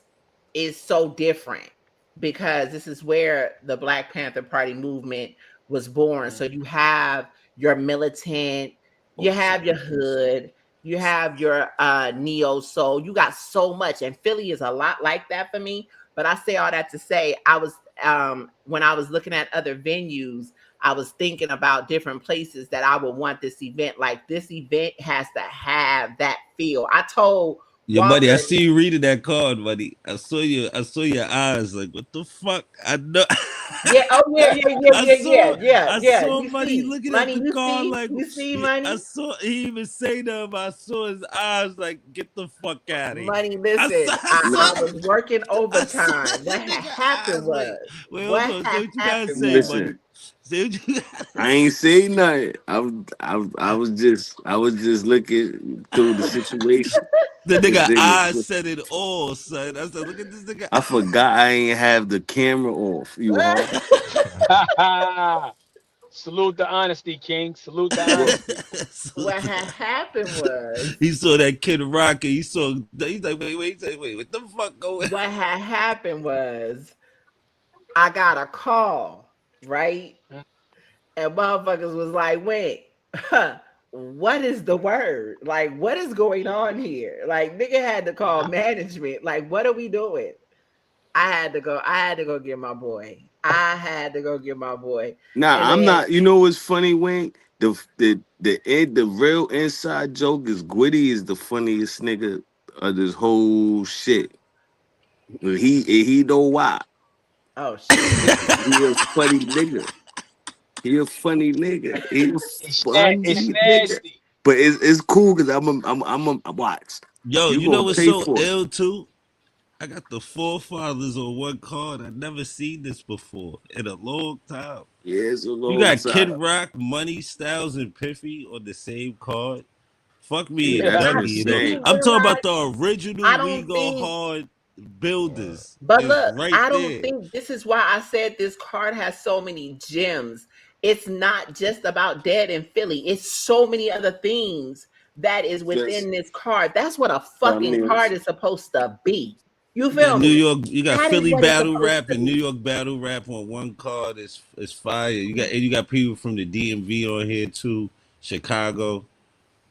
so different because this is where the Black Panther Party movement was born. So you have your militant, you have your hood, you have your neo soul. You got so much, and Philly is a lot like that for me. But I say all that to say, I was when I was looking at other venues, I was thinking about different places that I would want this event. Like this event has to have that feel. I told Your buddy, I Walker, see you reading that card, buddy. I saw your eyes. Like, what the fuck? I know. yeah, oh yeah, yeah, yeah, I yeah, yeah, saw, yeah, I yeah. saw You buddy see, looking at money. the card like You see, I money. saw. He even say to him, I saw his eyes like, get the fuck out of here. Money, listen, I saw, I was working I saw overtime. What that had nigga happened eyes like, was, wait, hold what on. Say had what you gotta happened say, was, buddy. Listen, Say what you I ain't say nothing. I was just looking through the situation. The This nigga eyes nigga, said it all, son. I said, look at this nigga. I forgot I ain't have the camera off. You heard? Salute the honesty, King. Salute the What? honesty. what had happened was, He saw that Kid Rock and he's like, wait, what the fuck going? what had happened was, I got a call, right? And motherfuckers was like, wait, what is the word? Like, what is going on here? Like, nigga had to call management. Like, what are we doing? I had to go get my boy. Nah, And I'm then, not. You know what's funny, Wayne? The real inside joke is Gwitty is the funniest nigga of this whole shit. He know why. oh shit. He a funny nigga. He a funny nigga. He a It's funny nigga. nasty. But it's cool because I'm a watch. Yo, you know gonna what's pay so for it. ill too? I got the forefathers on one card. I never seen this before in a long time. Yeah, it's a You long got Kid time. Rock, Money, Styles, and Piffy on the same card. Fuck me and That's Dougie. You know, insane. I'm talking about Realize the original I We don't Go think, Hard builders. but It's look, right I don't there. think this is why I said this card has so many gems. It's not just about Dead in Philly. It's so many other things that is Just within this card. That's what a I fucking mean, card is supposed to be. You You got feel New me? York, you got That is Philly what it's battle supposed rap to and New be. York battle rap on one card. It's fire. You got people from the DMV on here too. Chicago.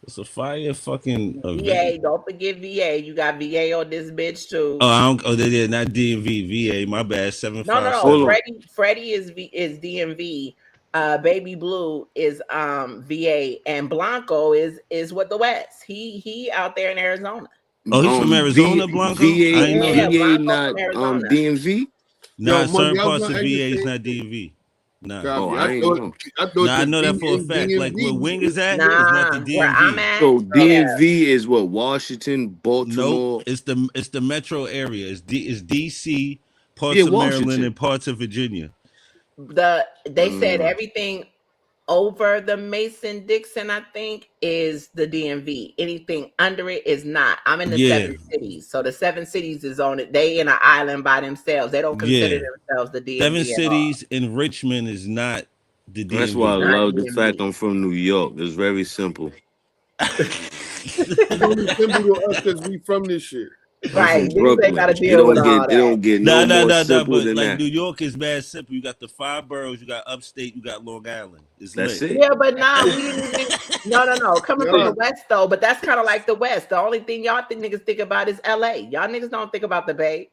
It's a fire fucking event. VA, don't forget VA. You got VA on this bitch too. Oh, I don't. Oh, they did not DMV. VA. My bad. No. hold 757. on. Freddie is DMV. Baby Blue is VA, and Blanco is what the West. He out there in Arizona. Oh, he's from Arizona, Blanco. I didn't know Yeah, that. VA Blanco not from Arizona. DMV. Nah, Yo, money. certain I was parts of gonna ask VA the is same not thing. DMV. Nah. Oh, Copy. I ain't know. I thought Nah, I the know that D for a and fact. Like where DMV Wing was is at yeah. is not the Nah, where I'm DMV. at. So Yeah. DMV is what? Washington, Nope. Baltimore. It's the metro area. It's DC, parts Yeah, of Maryland, Washington. and parts of Virginia. They said Mm. everything over the Mason Dixon, I think, is the DMV. Anything under it is not. I'm in the Yeah. 7 cities. So the 7 cities is on it. They in an island by themselves. They don't consider Yeah. themselves the DMV 7 at all. cities in Richmond is not the That's why I DMV. Not love the fact DMV. I'm from New York. It's very simple. It's only simple to us because we from this shit. I'm Right. from Niggas ain't gotta Brooklyn. It deal with don't all get it that. don't get no more simple But than like that. New York is mad simple. You got the 5 boroughs, you got upstate, you got Long Island. It's That's lit. it. Yeah, but nah, we didn't even no. Coming from Yeah. the West though, but that's kind of like the West. The only thing y'all niggas think about is LA. Y'all niggas don't think about the Bay.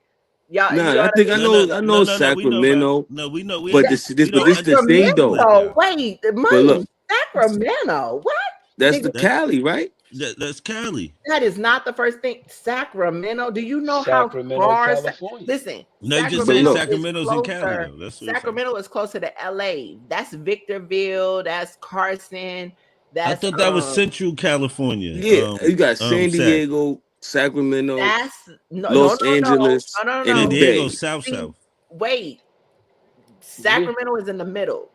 Y'all, you know Nah, I what I think I mean? know No, I know we know about Sacramento. no, we know we But don't this we this don't but this the thing understand though. like Sacramento, that. wait, But money, look, Sacramento. What? that's Nigga, the Cali, right? That's Cali. that is not the first thing. Sacramento. Do you know how Sacramento, far? California. Listen, No, you just But saying look, Sacramento's in Cali though. That's what you're saying. Sacramento is closer to LA. That's Victorville. That's Carson. I That's thought that was Central California. yeah, you got San Sac. Diego, Sacramento, that's no Los Angeles, no. San and the Diego, Bay. South. See, wait, Sacramento is in the middle.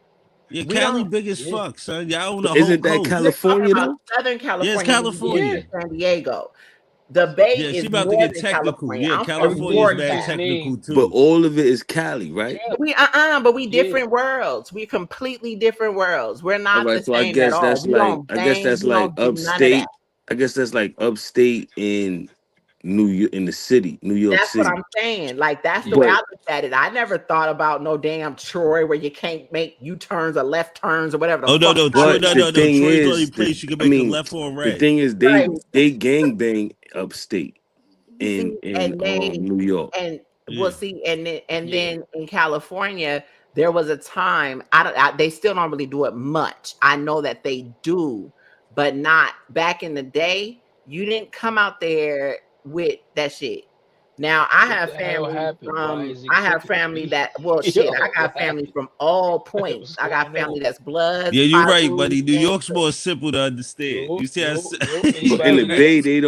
Yeah, We Cali don't. big as Yeah. fuck, son. Y'all own But the whole isn't that coast. We're talking California about though? Southern Yeah, it's California. We California. get San Diego. The Bay Yeah, she is about to get Northern technical. California. Yeah, I'm from California is Everything you bad just Northern. technical named. But too. all of it is Cali, right? Yeah. But we Yeah. different worlds. We completely different worlds. We're All not right, the so I same at guess all. that's We like don't bang. We don't do none of that. upstate. I guess that's like upstate in New York, in the city, New York That's what City. I'm saying. Like that's the Yeah. way I But looked at it. I never thought about no damn Troy where you can't make U-turns or left turns or whatever the Oh no, fuck. no, y'all Troy, but do. the thing Troy's the only is, place you can I make a mean, left on the red. thing is, Right. they gang bang upstate See, in and they New York. and Yeah. we'll see, and Yeah. then in California, there was a time they still don't really do it much. I know that they do, but not back in the day. You didn't come out there with that shit. Now I What have the hell family happened? Why from is it I have clicking for family me? that well shit, Yo, I got what family happened? from all points. What's I got going family on? that's Bloods, Yeah, you're right, Pyros, buddy. New York's gangsters. more simple to understand. Yo, You see, yo, yo. But in the Anybody Bay, there?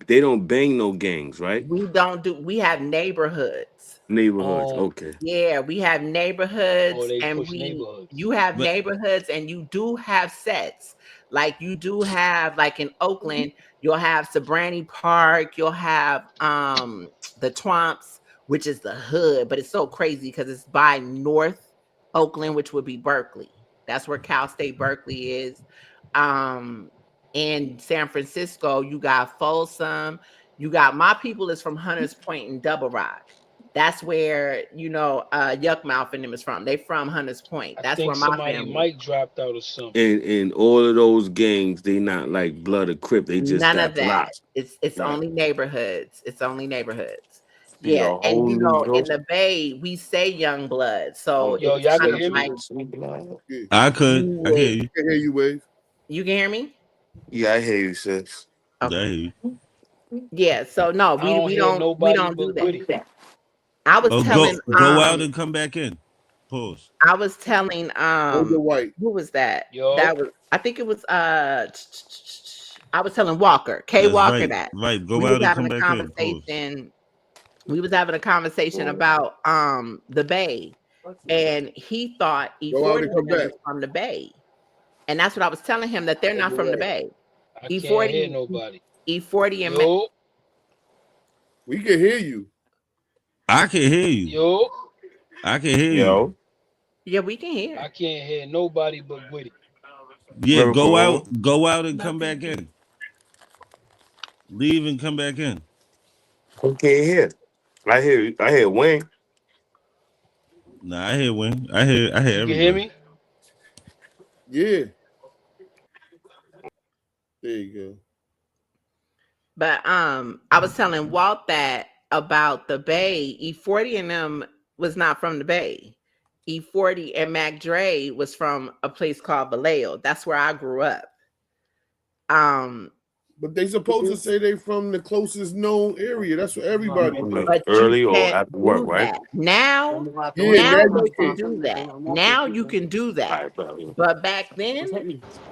they don't bang no gangs, right? We have neighborhoods. Neighborhoods. Um, Okay. Yeah, we have oh, neighborhoods they and push neighborhoods. you have but neighborhoods and you do have sets. Like you do have like in Oakland, you'll have Sabrani Park, you'll have the Twomps, which is the hood, but it's so crazy because it's by North Oakland, which would be Berkeley. That's where Cal State Berkeley is. Um in San Francisco, you got Folsom, you got my people is from Hunters Point and Double Rock. That's where Yuck Mouth and them is from. They from Hunters Point. I That's think where my somebody family is. mic dropped out or something. And all of those gangs, they not like Blood or Crip. They just None of got that. blocks. It's Right. only neighborhoods. It's only neighborhoods. See a Yeah, and whole New York. in the Bay we say young blood, so Yo, it's y'all kind can of hear me? like Yeah, I you can hear would. you. I can hear you, Wave. You can hear me? Yeah, I hear you, sis. I Okay. hear you. Yeah. So no, I don't hear we nobody don't do but Goody. that. I was Oh, telling go out and come back in. Pause. I was telling Older White. who was that? Yo, That was I think it was I was telling Walker, K That's Walker right. that Right. we Go was out and having come a back in. Pause. conversation. We was having a conversation about the Bay, and he thought Go out E40 and come was back. from the Bay. And that's what I was telling him, that they're not Older from the White. Bay. I can't hear E40 nobody. E40 and Yo, We can hear you. I can hear you. yo, I can hear you. Yo, yeah, we can hear. I can't hear nobody but Goody. Yeah, Lyrical. go out and come back in. Leave and come back in. Who can't hear? I hear Wayne. Nah, I hear Wayne. I hear You can hear everybody. me? Yeah. There you go. But I was telling Walt that about the Bay. E40 and them was not from the Bay. E40 and Mac Dre was from a place called Vallejo. That's where I grew up. But they supposed to say they from the closest known area. That's what everybody thinks. But Early you or can't after work, do right? that. Now Yeah, now you you can can. do that. Now you can do All that. right, bro. But back then,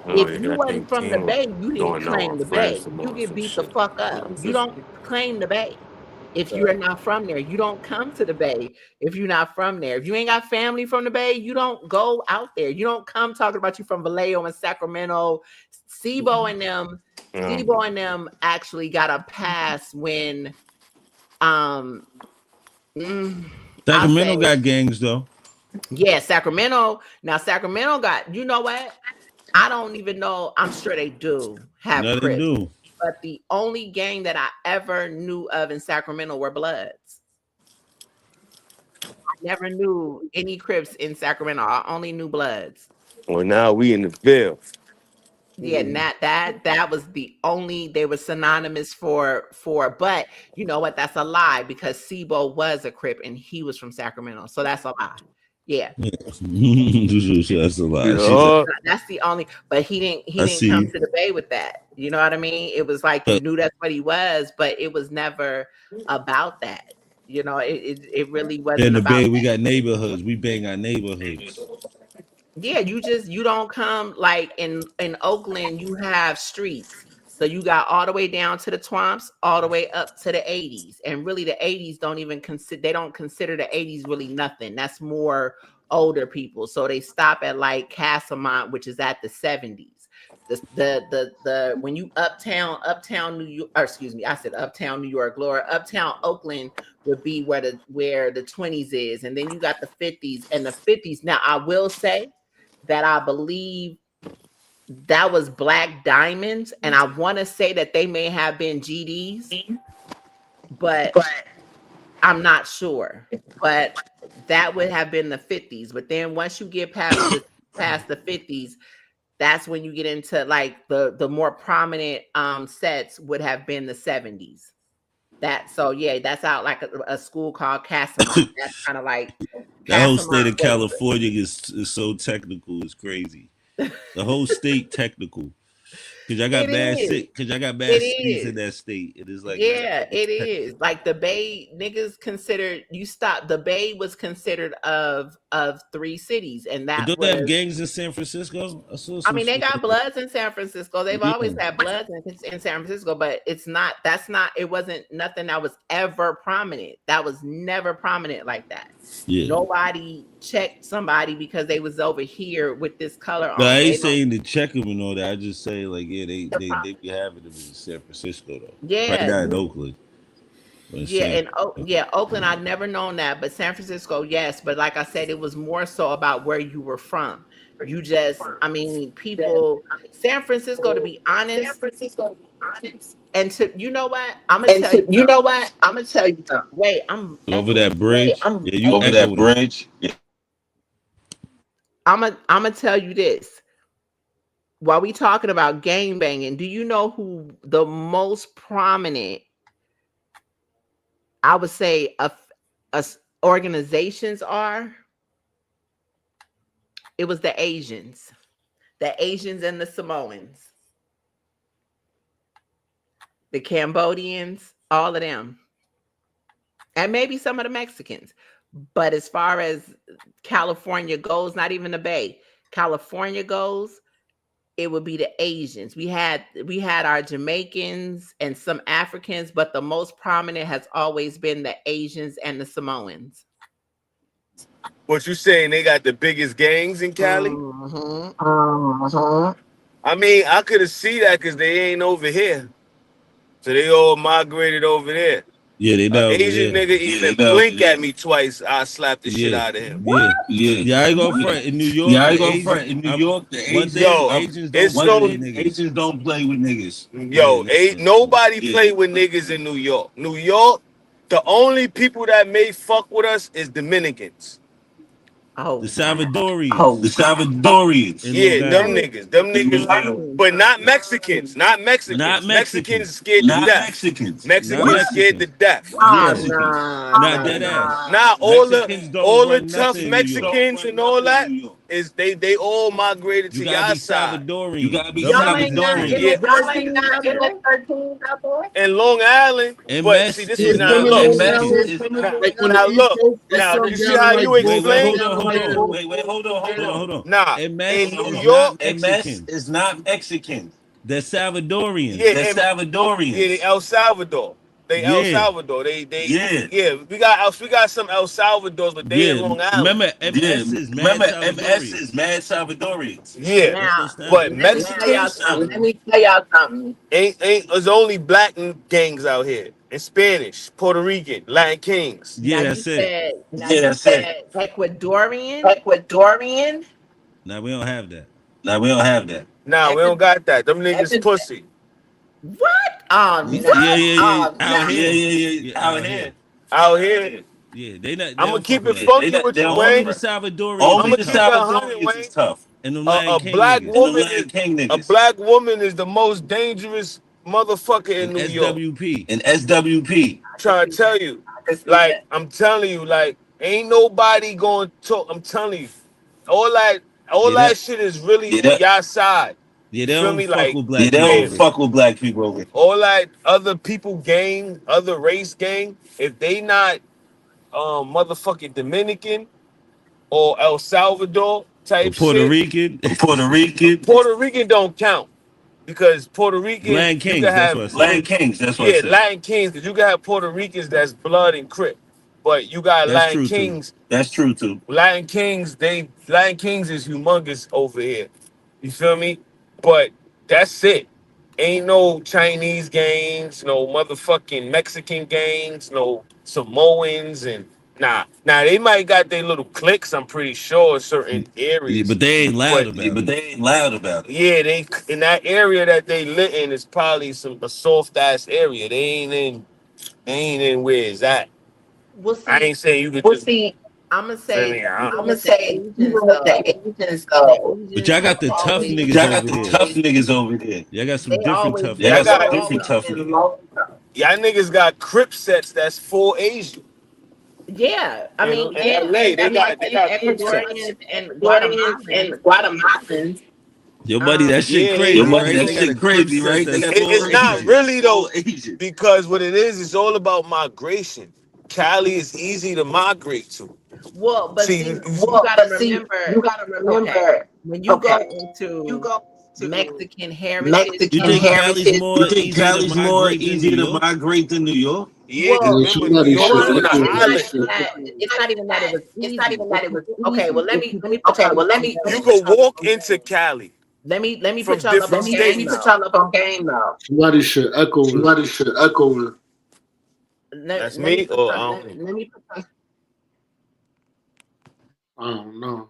Oh, if yeah, you I wasn't think from the King was Bay, you didn't doing no claim the friends Bay. some You more get some beat the shit. fuck up. You don't claim the Bay. If you're not from there, you don't come to the Bay. If you're not from there, if you ain't got family from the Bay, you don't go out there. You don't come talking about you from Vallejo and Sacramento. Sebo and them actually got a pass when I'll Sacramento say, got gangs though. yeah, Sacramento. Now Sacramento got, you know what? I don't even know. I'm sure they do have No, they Crips. do. But the only gang that I ever knew of in Sacramento were Bloods. I never knew any Crips in Sacramento. I only knew Bloods. Well, now we in the field. Yeah, and that was the only, they were synonymous for, but you know what? That's a lie, because Sebo was a Crip and he was from Sacramento. So that's a lie. Yeah. That's a lie. Yeah. That's the only, but he I didn't come see. to the Bay with that. You know what I mean? It was like you knew that's what he was, but it was never about that. You know, it really wasn't In the about Bay, that. we got neighborhoods. We bang our neighborhoods. Yeah, you don't come like in Oakland, you have streets. So you got all the way down to the Twomps, all the way up to the 80s. And really the 80s don't consider the 80s really nothing. That's more older people. So they stop at like Castlemont, which is at the 70s. The when you uptown New York, or excuse me, I said uptown New York, Laura, uptown Oakland would be where the 20s is, and then you got the 50s and the 50s. Now I will say that I believe that was Black Diamonds, and I want to say that they may have been GDs, but I'm not sure. But that would have been the 50s. But then once you get past the 50s, that's when you get into like the more prominent sets would have been the 70s. That's out like a school called Castlemont. That's kind of like the whole state of Castlemont. California is so technical. It's crazy. The whole state technical. Cause y'all got It bad is. sick. Cause y'all got bad It cities in is. that state. It is like Yeah, it is. Like the Bay, niggas considered the Bay was considered of 3 cities, and But that don't they have was. gangs in San Francisco? I saw I some mean, they shit got like that. Bloods in San Francisco. They've Yeah. always had Bloods in San Francisco, but it wasn't nothing that was ever prominent. That was never prominent like that. Yeah. Nobody checked somebody because they was over here with this color But I on. ain't saying to check them and all that. I just say like, yeah, they be having them in San Francisco though. Right Yeah, now in Oakland. Oakland, I'd never known that, but San Francisco, yes. But like I said, it was more so about where you were from. People, San Francisco, to be honest, and you know what? I'm gonna tell you something. Wait, I'm over that bridge. I'm Yeah, you over that bridge. Yeah. I'm gonna tell you this. While we talking about gang banging, do you know who the most prominent, I would say, organizations are? It was the Asians and the Samoans, the Cambodians, all of them, and maybe some of the Mexicans. But as far as California goes, not even the Bay, California goes, it would be the Asians. We had our Jamaicans and some Africans, but the most prominent has always been the Asians and the Samoans. What you saying? They got the biggest gangs in Cali? I mean, I could have seen that because they ain't over here, so they all migrated over there. Yeah, they know. Asian nigga even blink at me twice, I slap the shit out of him. Yeah, I ain't gonna front in New York. Yeah, I ain't gonna front in New York. The Asians, Asians don't play with niggas. Yo, nobody play with niggas in New York. New York, the only people that may fuck with us is Dominicans. Oh, the Salvadorians. Yeah, them niggas, but not Mexicans. Mexicans scared to death. Mexicans scared to death. Not that ass. Now all the tough Mexicans and all that is they all migrated to your side. You gotta be Salvadorian. And Long Island, but see, this is not look. Now look. Now you see how you explain? Hold on. Nah, in New York, MS is not Mexican. They're Salvadorians. Yeah, the El Salvador. El Salvador. We got some El Salvadors, but they in Long Island. MS is mad Salvadorians. Yeah, but Mexicans. Let me tell y'all something. Ain't there's only black gangs out here. In Spanish, Puerto Rican, Latin Kings. Yeah, that's it. Ecuadorian. Now we don't have that. Nah, we don't got that. Them niggas pussy. What? Out here. Yeah, they not. I'm gonna keep it funky with you, Wayne. The Salvadorians. Only the Salvadorians is tough. And a black woman is the most dangerous motherfucker in New York. SWP. Trying to tell you, like I'm telling you, like ain't nobody going to talk. I'm telling you, all that shit is really y'all side. Yeah, they don't fuck with black people. They don't fuck with black people over here. All that other people gang, other race gang, if they not motherfucking Dominican or El Salvador type Puerto shit. Rican. Puerto Rican don't count. Because Puerto Rican, Latin Kings, that's what I said. Latin Kings, because you can have Puerto Ricans that's blood and Crip, but you got Latin Kings. That's true too. Latin Kings is humongous over here. You feel me? But that's it. Ain't no Chinese gangs, no motherfucking Mexican gangs, no Samoans, and nah, they might got their little cliques. I'm pretty sure in certain areas. Yeah, but they ain't loud about it. Yeah, they in that area that they lit in is probably a soft ass area. They ain't in where is that? We'll see. I ain't saying you could. We'll see. I'm gonna say Asians though. But y'all got the tough niggas over there. Y'all got some different tough. Y'all niggas got Crip sets that's full Asian. Yeah, I mean, in LA, they got Ecuadorians and Guatemalans. Yo, buddy, that shit Yeah, crazy, they- right? They got a crazy, right? They got it's not Asian. really though, because what it is, it's all about migration. Cali is easy to migrate to. Well, but See, see, you gotta remember. Okay, when you go into Mexican heritage, You think Cali's more easier to migrate than New York? than New York? Yeah, because well, Yeah, remember, New somebody York should is on echo an that island. shit. it's not even that it was easy. Okay, well let me put y'all up on game. You could walk into Cali Let me from put y'all up different on game states. though. Somebody should echo it. That's Let me me, put or y'all, I don't know.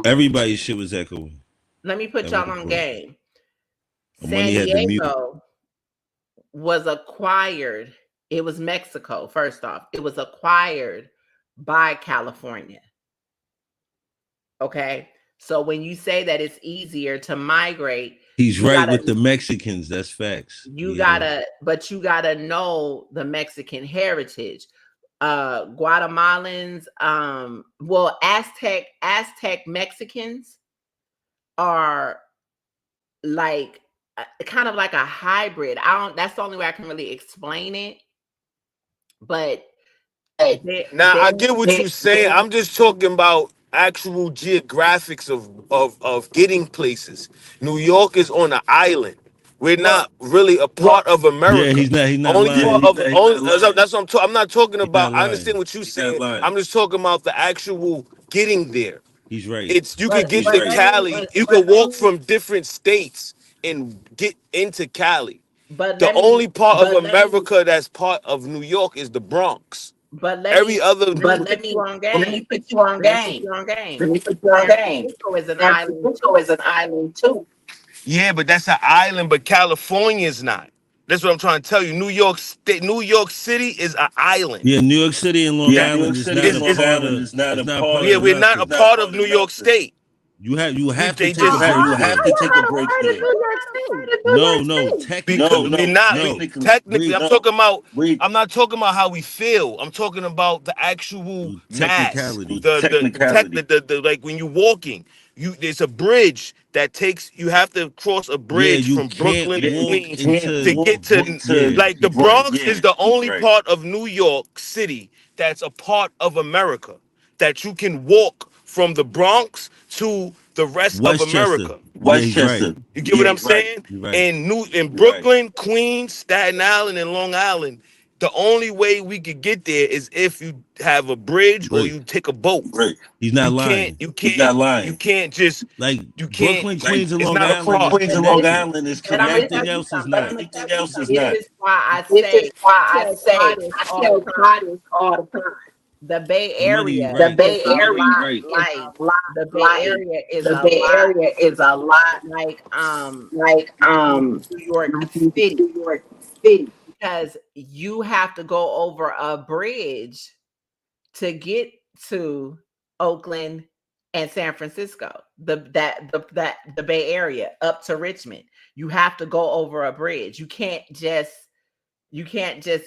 Everybody's shit was echoing. let me put That y'all was on cool. game. San Money had to mute. Diego was acquired. It was Mexico. First off, it was acquired by California. Okay, so when you say that it's easier to migrate, He's you right gotta with the Mexicans. That's facts. you Yeah. gotta know the Mexican heritage. Guatemalans, well, Aztec Mexicans are like kind of like a hybrid. That's the only way I can really explain it. But now I get what you're saying. I'm just talking about actual geographics of getting places. New York is on an island. We're not really a part of Yeah, America. he's not Only lying. part of only, that's what I'm talking. I'm not talking He's not about. I lying. understand what you're saying. I'm just talking about the actual getting there. He's right. It's you could get but to let me- Cali. You could walk from different states and get into Cali. but The let me only part of America that's part of New York is the Bronx. but let Every me other let me put you on game. Let me put you on game. San Francisco is an island too. Yeah, but that's an island, but California's not. That's what I'm trying to tell you. New York State, New York City is an island. Yeah, New York City and Long Island is not a part of. It's not part Yeah, of we're not a nothing. part of New York State. You have to They take a just break. How there. y'all not a part of New York State? No, technically, Because we're not. no. Technically, Wait, I'm talking about. I'm not talking about how we feel. I'm talking about the actual mass, technicality. the like when you're walking. There's a bridge that takes. You have to cross a Yeah, bridge you from can't Brooklyn to walk Queens into. to get to Yeah, like the Bronx is the only part of New York City that's a part of America that you can walk from the Bronx to the rest of Westchester. America. Yeah, he's right. You get what I'm saying? You're right. In Brooklyn, Queens, Staten Island, and Long Island, the only way we could get there is if you have a bridge or Right. you take a boat. He's not lying. You can't just Like you can't. Brooklyn, Queens, and It's Long not a Island part. is connected. But I'm gonna tell Everything you else is something. not. This is why I say I tell Carter all the time. The Bay Money, Area right? is a lot like the Bay Area is a lot like New York City, because you have to go over a bridge to get to Oakland and San Francisco, the Bay Area up to Richmond. You have to go over a bridge. You can't just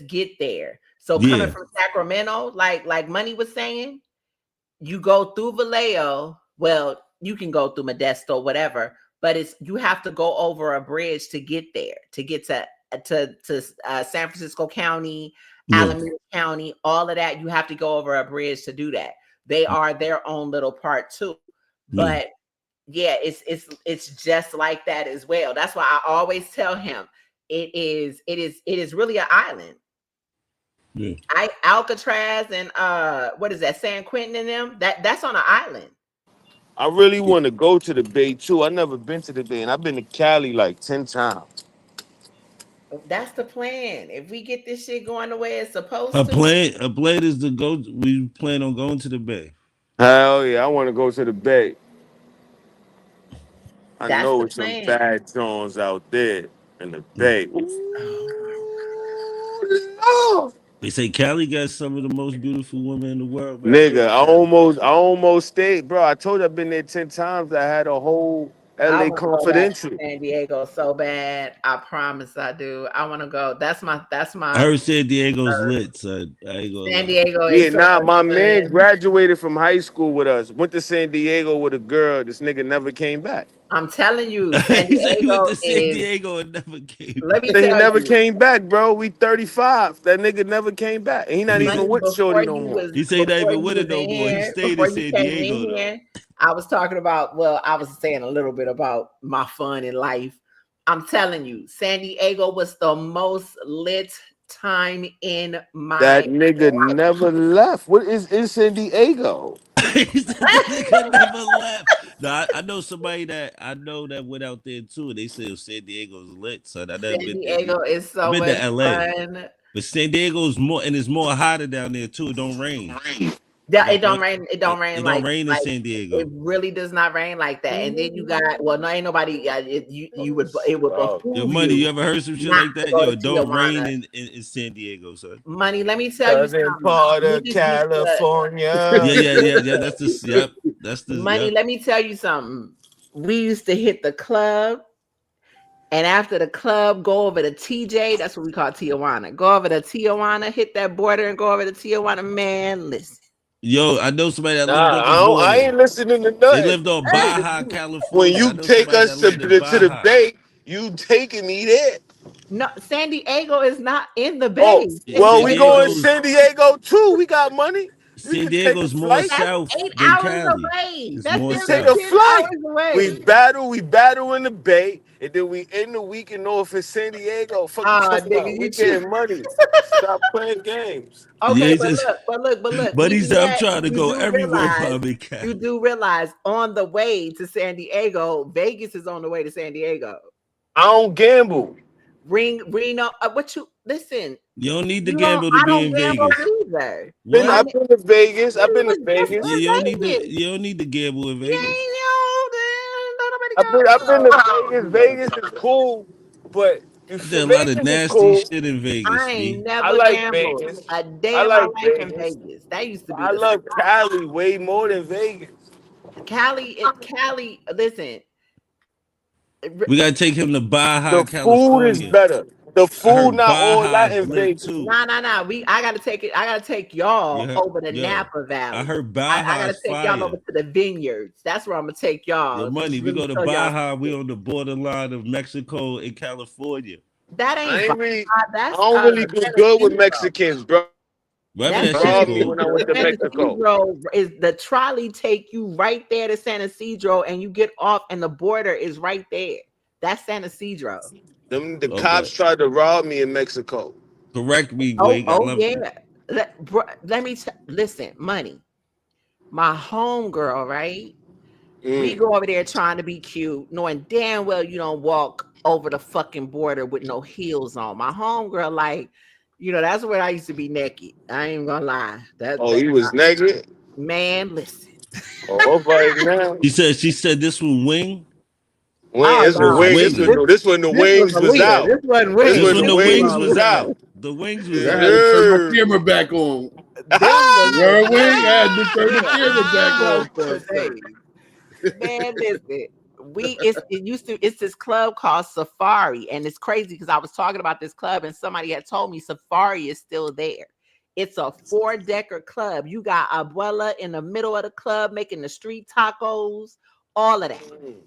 get there. So coming Yeah. from Sacramento, like Money was saying, you go through Vallejo. Well, you can go through Modesto, whatever, but you have to go over a bridge to get there, to get to San Francisco County, Yeah. Alameda County, all of that. You have to go over a bridge to do that. They are their own little part too. But yeah, it's just like that as well. That's why I always tell him it is really an island. Yeah. Alcatraz and what is that, San Quentin and them, that's on an island. I really want to go to the Bay too. I've never been to the Bay, and I've been to Cali like 10 times. That's the plan. If we get this shit going the way it's supposed A to. plan is to go. We plan on going to the Bay. Hell yeah, I want to go to the Bay. I That's know the it's some plan. bad zones out there in the Bay. Ooh, They say Cali got some of the most beautiful women in the world. Man. nigga, I almost stayed, bro. I told you I've been there 10 times. I had a whole I LA want to go back to Confidential. San Diego so bad. I promise I do. I want to go. That's I my heard San Diego's lit, son. I ain't gonna San lie. Diego Yeah, is so nah, my man good. graduated from high school with us. Went to San Diego with a girl. This nigga never came back. I'm telling you, San He said he went Diego to San is. Diego and never came Let me back. Said he tell never you, came back, bro. We 35. That nigga never came back. And he not He even money said with Shorty before no you more. was he said he not before even you with was it no in more. He here, stayed in before you San came in Diego though. here. I was talking about. Well, I was saying a little bit about my fun in life. I'm telling you, San Diego was the most lit time in That my nigga never left. What is in San Diego? He said that nigga never left. No, I know somebody that I know that went out there too. And they said San Diego's lit, son. I never San been there Diego either. is I've so been much to LA, fun. but San Diego's more and it's more hotter down there too. It don't rain. Yeah, it But don't rain. It don't it rain don't like rain in San it Diego. really does not rain like that. And then you got no ain't nobody. You would it would Oh, Yo, behoove money, you you ever heard some shit not like to that? go Yo, to it don't rain Tijuana. in San Diego, son. Money. Let me tell you southern something. part of Niggas used to Yeah, California. yeah. That's the yep. That's the money. yep. Let me tell you something. We used to hit the club, and after the club, go over to TJ. That's what we call Tijuana. Go over to Tijuana, hit that border, and go over to Tijuana. Man, listen. Yo, I know somebody that Nah, lived on the I border. ain't listening to They nothing. lived on Hey, Baja, When California. I you know take somebody us that lived in to the Baja. bay, you taking me there. no, San Diego is not in the Oh, bay. Yeah, well, San we going to Diego's San Diego too. We got money. You San could take a Diego's more flight. That's south eight than hours Cali. away. It's That's more You damn take near a south. 10 flight. hours We away. battle in the bay, and then we end the weekend off in San Diego. Fuck you talking Nigga, about? We you too. getting money. Stop playing games. Yeah, Okay, he but says, look. but he Even said, I'm that, trying to go everywhere while I'm in you Cali. do realize on the way to San Diego, Vegas is on the way to San Diego. I don't gamble. Reno, what you listen? You don't need to You don't. gamble to I be don't in gamble Vegas. either. What? I've been to Vegas. I've You been to was just Vegas. Yeah, in Vegas. you don't need to gamble in You Vegas. ain't know. I've been to Nobody Vegas. gamble. Vegas is cool, but you I did feel a lot of Vegas is nasty cool. shit in Vegas, I ain't B. I never like gambled Vegas. a day I in my like life in Vegas. Vegas. That used to be I the love Cali way more than Vegas. Cali. Listen, We gotta take him to Baja, The food is California. better. The I food heard not all Baja that is in lit Vegas. too. nah. I gotta take it. I gotta take y'all You heard, over to yo, Napa I Valley. heard I Baja gotta is take y'all over fire. to the vineyards. That's where I'm gonna take Your y'all to money. We really go to show y'all Baja. We shit. on the borderline of Mexico and California. That I ain't ain't Baja. really, I That's don't really do San good with Isidro. Mexicans, bro. Whatever That's that San shit's Robbed me called. when I Isidro. went to San Mexico. Isidro is the trolley take you right there to San Isidro, and you get off, and the border is right there. That's San Isidro. The Okay. cops tried to rob me in Mexico. Correct me, Wig. I love you. Yeah. Let me listen, money. My homegirl, right? We Mm. go over there trying to be cute, knowing damn well you don't walk over the fucking border with no heels on. My homegirl, like, that's where I used to be naked. I ain't gonna lie. Oh, he was naked. Man, listen. Oh, right now. She said this one wing. Oh This This when was no, wing. winging. This when the this was wings was Aaliyah. out. This wasn't This This wings. when when the This the was wings wings was was Aaliyah. out. out. The wings was Yes, Yeah, I out. had to turn my sir. camera back on. Them was You the heard Wing? I had to turn the yeah, camera back them was on for a the second. days. Man, listen. It's this club called Safari, and it's crazy because I was talking about this club and somebody had told me Safari is still there. It's a 4-decker club. You got Abuela in the middle of the club making the street tacos, all of that.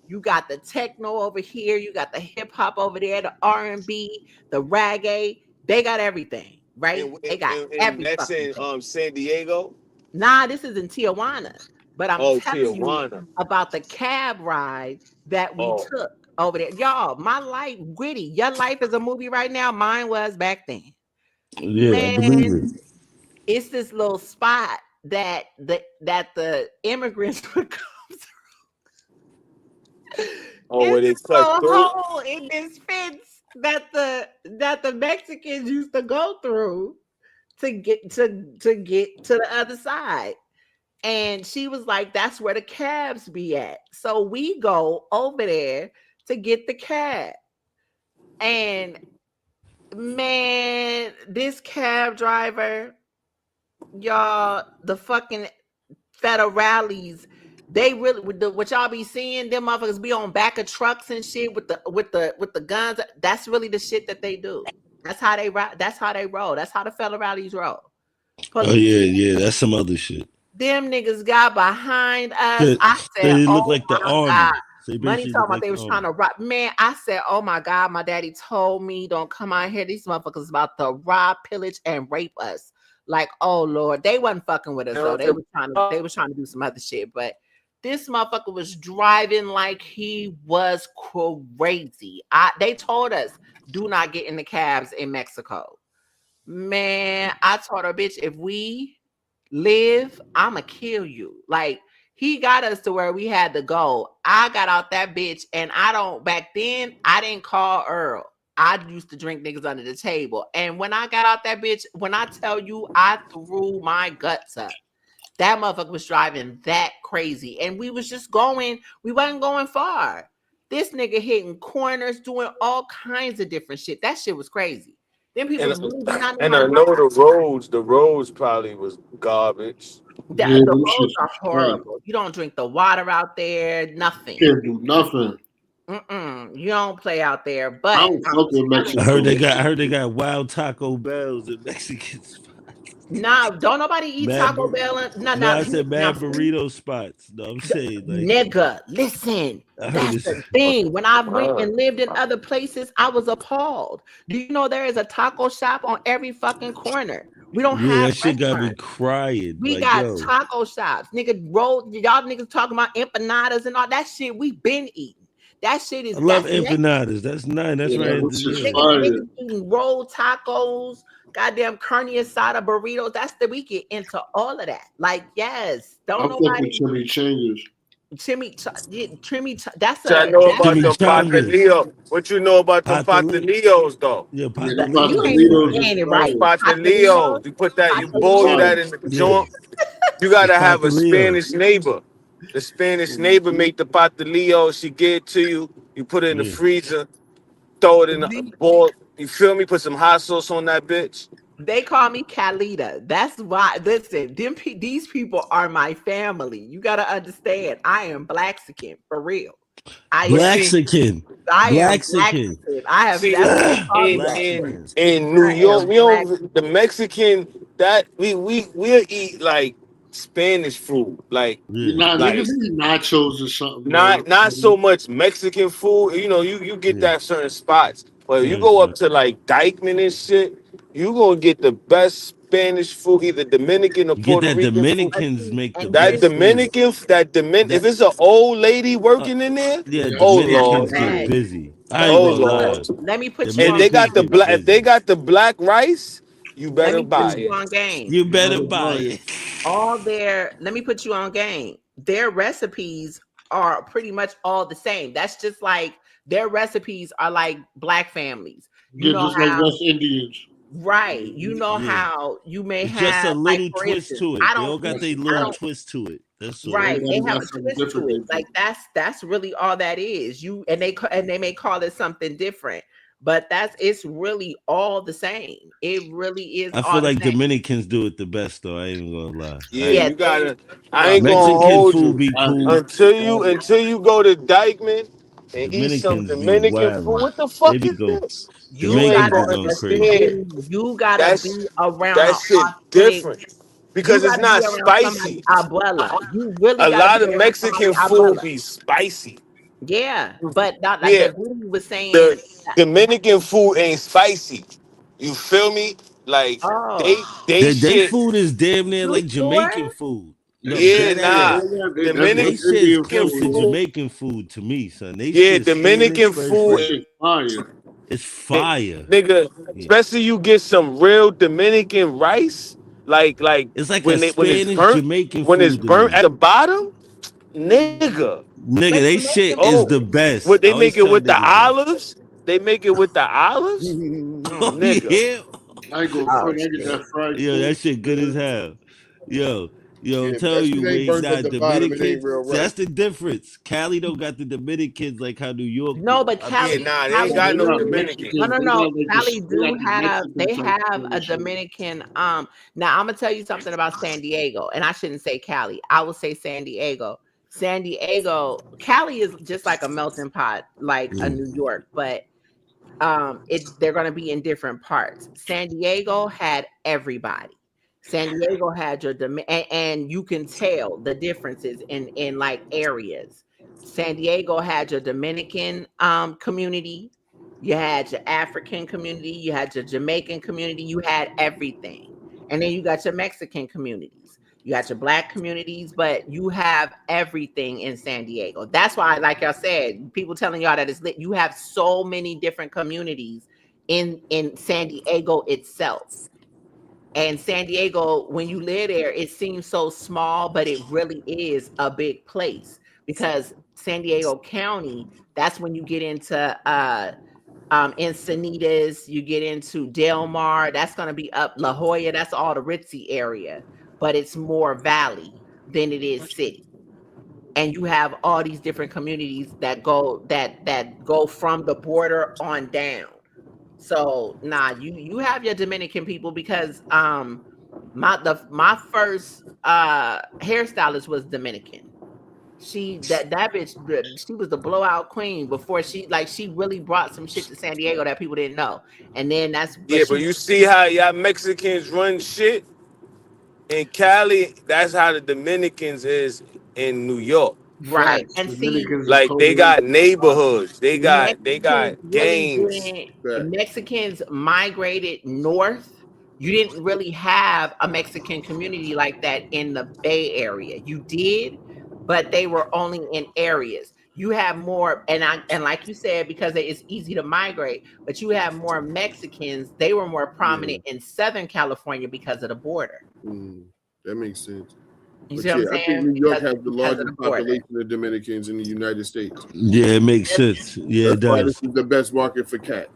You got the techno over here, you got the hip hop over there, the R&B, the reggae. They got everything, right? They got And every that's fucking in thing. San Diego. Nah, this is in Tijuana. But I'm Oh, telling you Tijuana. about the cab ride that we Oh, took over there. Y'all, my life, Gritty, your life is a movie right now. Mine was back then. Yeah, I believe Man, it. it's this little spot that the immigrants would come through. oh, where It's they this cut little through. hole in this fence that the Mexicans used to go through to get to the other side. And she was like, that's where the cabs be at. So we go over there to get the cab. And man, this cab driver, y'all, the fucking federales They really what y'all be seeing them motherfuckers be on back of trucks and shit with the guns. That's really the shit that they do. That's how they roll. That's how they roll. That's how the fella rallies roll. Oh yeah, that's some other shit. Them niggas got behind us. So I said, they look "Oh like the my army. god!" So they Money basically talking look about like they the was army. trying to rob. Man, I said, "Oh my god!" My daddy told me, "Don't come out here. These motherfuckers about to rob, pillage, and rape us." Like, oh Lord, they wasn't fucking with us though. They was trying to do some other shit. But this motherfucker was driving like he was crazy. They told us, "Do not get in the cabs in Mexico." Man, I told her, bitch, if we live, I'ma kill you. Like, he got us to where we had to go. I got out that bitch, and back then, I didn't call Earl. I used to drink niggas under the table. And when I got out that bitch, when I tell you I threw my guts up, that motherfucker was driving that crazy. And we was just going, we wasn't going far. This nigga hitting corners, doing all kinds of different shit. That shit was crazy. Them people really do not know And how I to know ride. the roads probably was garbage. The Yeah, them roads shits are was crazy. horrible. You don't drink the water out there, nothing. Can't do nothing. You don't play out there. I But don't fuck with Mexico. I heard they got wild Taco Bells in Mexican spots. nah, don't nobody eat Taco Bell. No, I said Now, mad burrito spots. No, I'm saying like nigga, listen. I heard That's this. the thing. When I went and lived in other places, I was appalled. Do you know there is a taco shop on every fucking corner? We don't Yeah, have that shit got me restaurants. crying. We Like, got yo, taco shops. Nigga, y'all niggas talking about empanadas and all that shit. We been eating. That shit I love that's Mexican. empanadas. That's nice. That's Yeah, right. them shits Yeah. fire. Niggas eating rolled tacos, goddamn carne asada burritos. We get into all of that. Like, yes, I don't fuck with nobody chimichangas. that's What I a know about them Chimichangas. patilillos. What you know about them patilillos though? Yeah, Yeah, them you ain't even pastelitos fire. is saying it Those right. fire. patilillos. You put that, you boil Pastelillo. that Fire. in the Yeah, joint. You the gotta have a patilillos. Spanish neighbor. The Spanish neighbor make the patilillo. She get it to you. You put it in the Yeah. freezer. Throw it in a bowl. You feel me? Put some hot sauce on that bitch. They call me Calita. That's why. Listen, these people are my family. You gotta understand. I am Blaxican for real. I But am. see, Blaxican. I am Blaxican. Blaxican. I have. see, That's what they call me. Blaxican. in New I York, am we Black. don't the Mexican that we'll eat like Spanish food, You Yeah. know, like niggas eat nachos or something, not so much Mexican food. You know, you get Yeah. that certain spots, but you Certain go up shit. to like Dykeman and shit, you gonna get the best Spanish food, either Dominican or You get Puerto that Rican food. Dominicans make the And here's best food. If That it's an old lady uh, working in there, yeah, Yeah, that oh shit is Dominicans lord, get fire. busy. I but ain't oh gonna listen. lie. lord. Let me put you And on they Dominicans got game. the get black. If they busy. got the black rice, you Let better me put buy you it. on game. You You better better buy buy it. it. Let me put you on game. Their recipes are pretty much all the same. That's just like their recipes are like black families. You Get know just like how, West Indians. right? You know Yeah. how you may It's just a have, like, little for twist instance, to it. They all got their I little don't, twist to it. That's all. right? They Everybody have got a something twist to different it. they Like do. that's really all that is. And they may call it something different, but it's really all the same. It really is I feel all the like same. Dominicans do it the best though. I ain't even gonna lie. Yeah, Yeah, you gotta. I Nah, ain't gonna Mexican hold food you be cool. until you go to Dykeman and eat some Dominicans be Dominican food. wilding. What the They fuck be is go. this? you You ain't Dominicans be gotta gonna going crazy. understand. you gotta be That's around that an shit authentic. different You because it's got to be not around somebody spicy. abuela. You really A got to lot be of around somebody Mexican food abuela. be spicy. Yeah, but not like Yeah, the Goody was saying. the Dominican food ain't spicy. You feel me? Like Oh, they They shit. food is damn near you like Jamaican sure? food. No, They Yeah, dead yeah, nah. ass. that's Dominican They West shit is Indian close to food. food. Jamaican food to me, son. They Yeah, shit Spanish, Dominican French, That food. French. shit fire. It's fire. Nigga, Yeah. especially you get some real Dominican rice, like It's like a when it's Spanish burnt, Jamaican food to at me. the bottom, nigga. Nigga, But they shit Jamaican is Oh, the food. best. what I they make always it tell with the niggas that. olives? They make it with the olives, Oh nigga. yeah. I ain't gonna Oh front. I get shit. that fried Yo, food. that shit good as hell. Yo, I'm Yeah, telling that shit you, ain't man, burnt nah, at the bottom. It ain't Dominicans, real see, that's rice. the difference. Cali don't got the Dominicans like how New York do. No, but Yeah, nah, they ain't Yeah, got they no got Dominican. No, Mexicans. no, They no. got like Cali they do got the have Mexican they type have a Spanish shit. Dominican. Now I'm gonna tell you something about San Diego, and I shouldn't say Cali. I will say San Diego. San Diego, Cali is just like a melting pot, like a New York, but they're going to be in different parts. San Diego had everybody. San Diego had your and you can tell the differences in like areas. San Diego had your Dominican community, you had your African community, you had your Jamaican community, you had everything. And then you got your Mexican communities. You got your black communities, but you have everything in San Diego. That's why, like y'all said, people telling y'all that it's lit. You have so many different communities in San Diego itself. And San Diego, when you live there, it seems so small, but it really is a big place because San Diego County, that's when you get into Encinitas, you get into Del Mar, that's going to be up La Jolla, that's all the ritzy area, but it's more valley than it is city. And you have all these different communities that go from the border on down. So you have your Dominican people because my first hairstylist was Dominican. That bitch, she was the blowout queen before she really brought some shit to San Diego that people didn't know. And then but you see how y'all Mexicans run shit in Cali. That's how the Dominicans is in New York. Right. Facts. And see, Like they got neighborhoods, they got gangs. Mexicans migrated north. You didn't really have a Mexican community like that in the Bay Area. You did, but they were only in areas. You have more, and like you said, because it's easy to migrate, but you have more Mexicans. They were more prominent in Southern California because of the border. That makes sense. You But see what I'm I saying? think New York has the Because largest of the border. population of Dominicans in the United States. Yeah, it makes sense. Yeah, it That's why does. this is the best market for cat.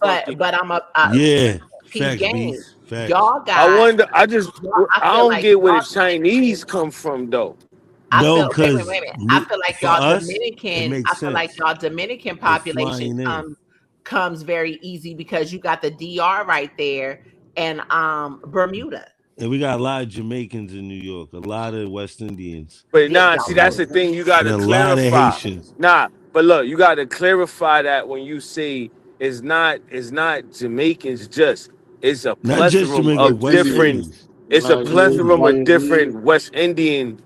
But I'm a Yeah, P facts, game. beats, facts. Y'all got. I wonder. I feel don't like get where y'all- the Chinese come from though. I No, feel wait a because minute. I feel like for y'all us, it Dominican. makes I feel like sense. y'all Dominican They're population flying in. comes very easy because you got the DR right there and Bermuda. And we got a lot of Jamaicans in New York, a lot of West Indians, But Yeah, nah, y'all see got that's the thing you got and to a lot of clarify. Haitians. Nah, but look, you got to clarify that when you say it's not Jamaicans just. It's a Not just plethora Jamaican, of West different. Indians. It's a plethora of different Guyanese, West Indian.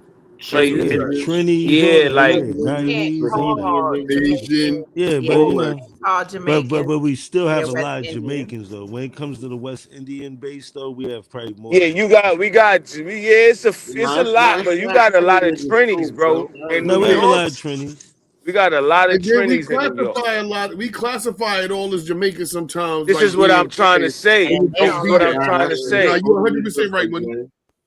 Like, Yeah, Trinidadians, Trinis, all yeah, that. like Yeah, Guyanese, all that. Asian, Yeah, but all you that. know, all but Jamaicans. we still Yeah, have a West lot of Indian. Jamaicans though. When it comes to the West Indian base though, we have probably more. yeah, it's a lot, but you got a lot of Trinis, bro, in No, New we have a York. lot of Trinis. We got a lot of And then we Trinis in New York. classify a lot. We classify it all as Jamaican sometimes. This Like, is what I'm trying to say. And they This don't is what know I'm that. trying to Nah, say. you're 100% right, Money.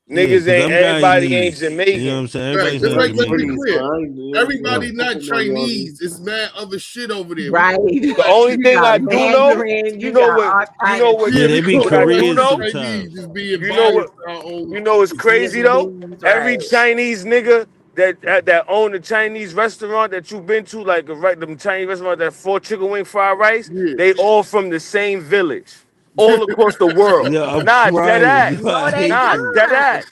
Yeah, Niggas because ain't I'm everybody ain't Guyanese. You know what Jamaican. I'm saying? Right. Everybody's Just not like, let's be Jamaican. clear. Everybody not Chinese. It's mad other shit over there. Right. The only You thing got I do know, Mandarin, you you know got what, all you kind know of what, Yeah, they be call what I do Korean us know. Chinese, sometimes. just being You know biased what, to our own. you know what's crazy though? Every right. Chinese nigga that own a Chinese restaurant that you've been to, like them Chinese restaurant that 4 chicken wing fried rice, Yeah. they all from the same village, all across the world. Yo, I'm Nah, dead crying. ass. Yo, I No, they hate Nah, you. dead not. ass.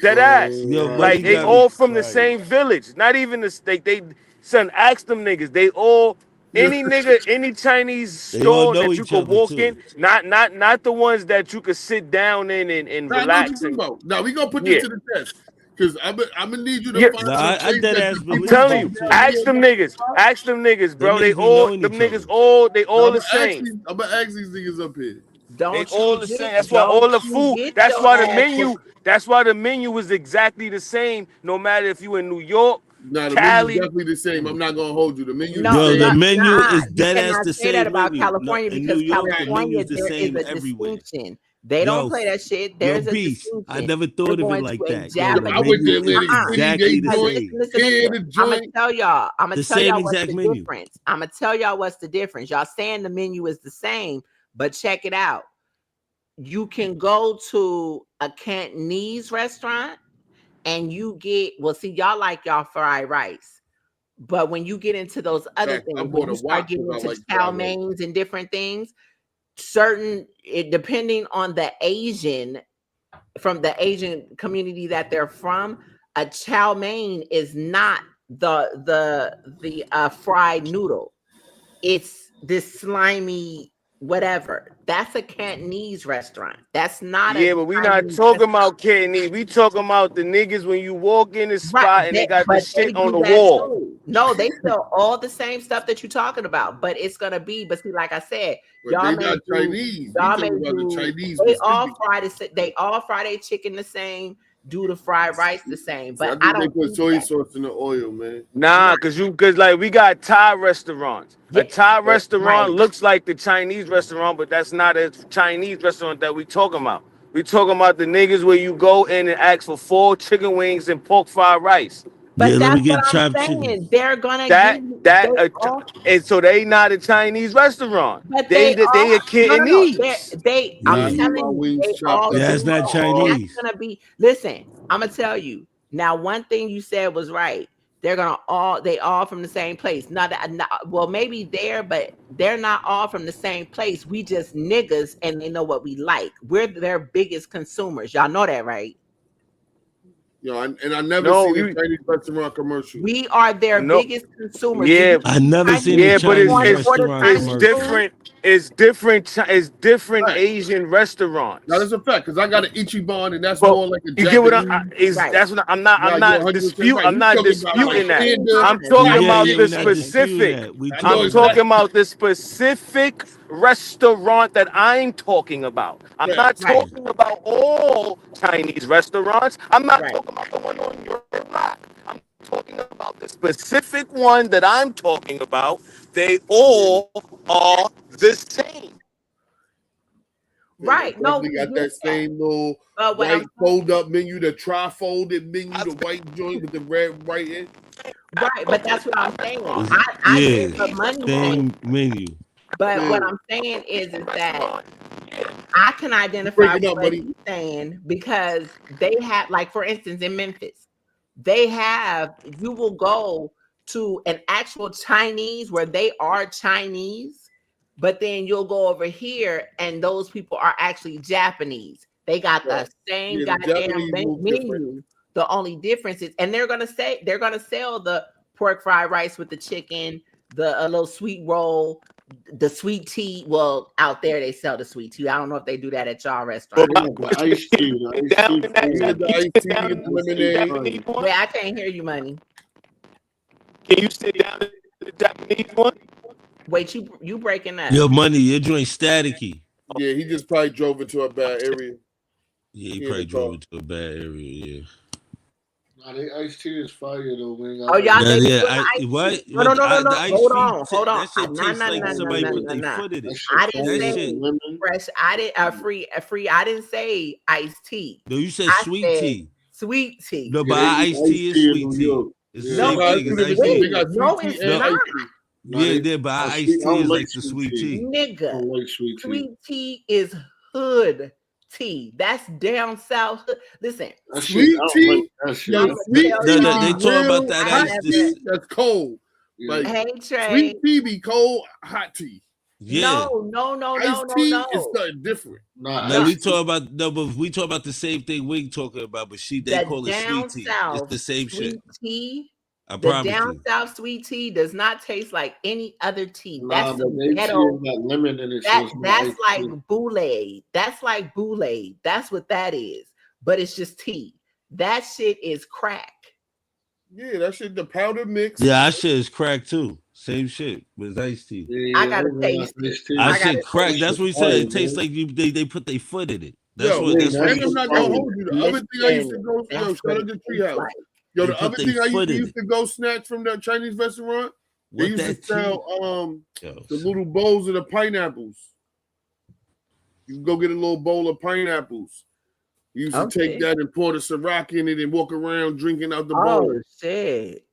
Dead ass. Yo, Right. buddy Like they got me all from the crying. same village. Not even the state. They son, ask them niggas. They all any nigga, any Chinese They all store know that you each could other walk too. in, not the ones that you could sit down in and Nah, I know what you're relax talking and about. Now we gonna put yeah. this to the test because I'm gonna need you to Yeah. find No, some I place dead that ass the I'm people believe telling you go you, down too. ask them niggas. there. Ask them niggas, Them bro. They niggas be all knowing them each other. niggas all they all the same. I'm gonna ask these niggas up here. They Don't all you the same. get don't you get That's your why the ass menu. That's why the menu is exactly the same. No matter if you in New York, Nah, the menu's Cali. definitely the same. I'm not gonna hold you. The menu's the no, Yo, the no, same. menu nah. is You dead ass cannot the say that same about menu. No, California in New because York, the California menu's the there is same a everywhere. distinction. They don't Yo, play that shit. yo, There's a peace. I distinction. never You're thought of it going like to a that. Yo, the I Japanese. went to menu is Atlantic City. exactly They the joint, same. here the I'm gonna joint. tell y'all. I'm gonna The tell same y'all what's exact the menu. difference. I'm gonna tell y'all what's the difference. Y'all saying the menu is the same, but check it out. You can go to a Cantonese restaurant and you get see y'all like y'all fried rice. But when you get into those other I things, when bought you a start wok getting because I into like chow fried rice. mains and different things, depending on the Asian from the Asian community that they're from, a chow mein is not the fried noodle. It's this slimy whatever. That's a Cantonese restaurant. That's not Yeah, a but we not Chinese talking restaurant. about Cantonese. We talking about the niggas when you walk in the Right, spot and they got the but they shit on do the that wall. too. No, they sell all the same stuff that you're talking about, but it's gonna be. But see, like I said, But y'all they may not do. Chinese. We Y'all may talking about the do. Chinese They all specifically. They all fry their chicken the same. Do the fried rice the same, I but I think they don't put eat soy that. sauce in the oil, man. Nah, cause like we got Thai restaurants. Yeah, A Thai Yeah. restaurant right. looks like the Chinese restaurant, but that's not a Chinese restaurant that we talking about. We talking about the niggas where you go in and ask for 4 chicken wings and pork fried rice. But Yeah, let that's me what get I'm chopped chicken. saying. They're gonna give That you. that They all, and so they not a Chinese restaurant. but They all. a No. They. Cantonese. Nah, I I'm Yeah. need my telling you, wings they chopped all up Yeah, and it's do not that. hard. That's Chinese. gonna be. Listen, I'm gonna tell you now. One thing you said was right. They're gonna all. They all from the same place. Well, maybe but they're not all from the same place. We just niggas, and they know what we like. We're their biggest consumers. Y'all know that, right? Yo, and I never No, seen a you Chinese restaurant commercial. We are their no. biggest consumers. Do Yeah, you I eat never seen Chinese a yeah, food? but You Chinese want to order restaurant it's Chinese commercial. food? different. It's different Fact. Asian Now restaurants. that's a fact because I got an Ichiban and that's But more like a you get what Japanese. is Right. that's what Nah, I'm you're not 100% right. I'm You not talking about like disputing that. panda, I'm Fine. talking Yeah, about yeah, the we're not Cajun. disputing specific. that. We I know I'm talking about talking exactly. about the specific restaurant that I'm talking about. I'm Fact. not Right. talking about all Chinese restaurants. I'm not Right. talking about the one on your block. I'm talking about the specific one that I'm talking about. They Yeah. all are the same. And they Right. No, definitely we got get that that. same little But what I'm white fold up menu, the tri-folded menu, the white joint with the red white in. right, but that's what I'm saying. is I yeah, get the money thing, same menu. but what Yeah. I'm saying is that I can You identify breaking with up, what buddy. he's saying because they have, like, for instance, in Memphis, you will go to an actual Chinese where they are Chinese, but then you'll go over here and those people are actually Japanese. They got Yeah, the same yeah, the goddamn Japanese move different. menu. The only difference is, and they're gonna sell the pork fried rice with the chicken, the a little sweet roll, the sweet tea. Well, out there they sell the sweet tea. I don't know if they do that at y'all restaurant. They got the iced tea. The iced Down tea in that You flavor. get the iced tea, you get the Iced tea lemonade. Japanese fire. one. Wait, I can't hear you, money. Can you sit down in the Japanese one? Wait, you breaking up? Your money, your joint staticky. Yeah, he just probably drove into a bad area. Yeah, he Yeah, probably the drove car. into a bad area. Yeah. Nah, they iced tea is fire though, man. Oh, y'all, Yeah, they be yeah. doing the ice What? tea. No. The Hold ice tea? on, hold on. That shit No, tastes no, like no, no, somebody no, put no, their no. foot in That it. shit I didn't That fire. say shit. Lemon. fresh. I didn't free. I didn't say iced tea. No, you said I sweet said tea. sweet tea. No, Yeah, but they our eat iced iced tea is tea in sweet New tea. York. It's the Yeah. No, same Nah, it's it's thing two as different iced things. They tea. got no, sweet tea it's and not, iced tea. Nah, Yeah, they, there, but our sweet. iced I tea don't is like like the sweet sweet tea. tea. I nigga. don't like sweet tea. Sweet tea is hood tea. That's down south. Listen, That shit, Sweet I don't like tea? that shit. Yo, I'm That, gonna sweet tell tea They be y'all. talking about real that I hot ice. never. tea that's cold. yeah. Like Hey sweet Trey. tea be cold, hot tea. Yeah. Iced tea is something different. Nah, Now No, we iced tea. talk about but we talk about the same thing we talking about, but they the call it down sweet tea. It's south the same shit. sweet tea. I The promise down you. south sweet tea does not taste like any other tea. Nah, That's but some they tea ghetto. has got lemon in it, so it's not That's iced like tea. boule. That's like boule. That's what that is. But it's just tea. That shit is crack. Yeah, that shit, the powder mix. Yeah, our shit is crack too. Same shit, but it's iced tea. Yeah, I yeah, gotta I taste got it. iced tea. I I shit gotta crack. That taste That's shit what he it. said. fire, It tastes man. like they put their foot in it. That's Yo, what Yeah, that's what that and he I'm shit not said. gonna fire. hold you. The other thing I used to Listen, go, yo, that's shout what out it to tastes Treehouse. like. Yo, They the put other their thing I foot in used it. to go snatch from that Chinese restaurant, they What used to that tea? sell Yo, the little bowls of the pineapples. You can go get a little bowl of pineapples. You used to take Okay. that and pour the Ciroc in it and walk around drinking out the bowl. Oh shit.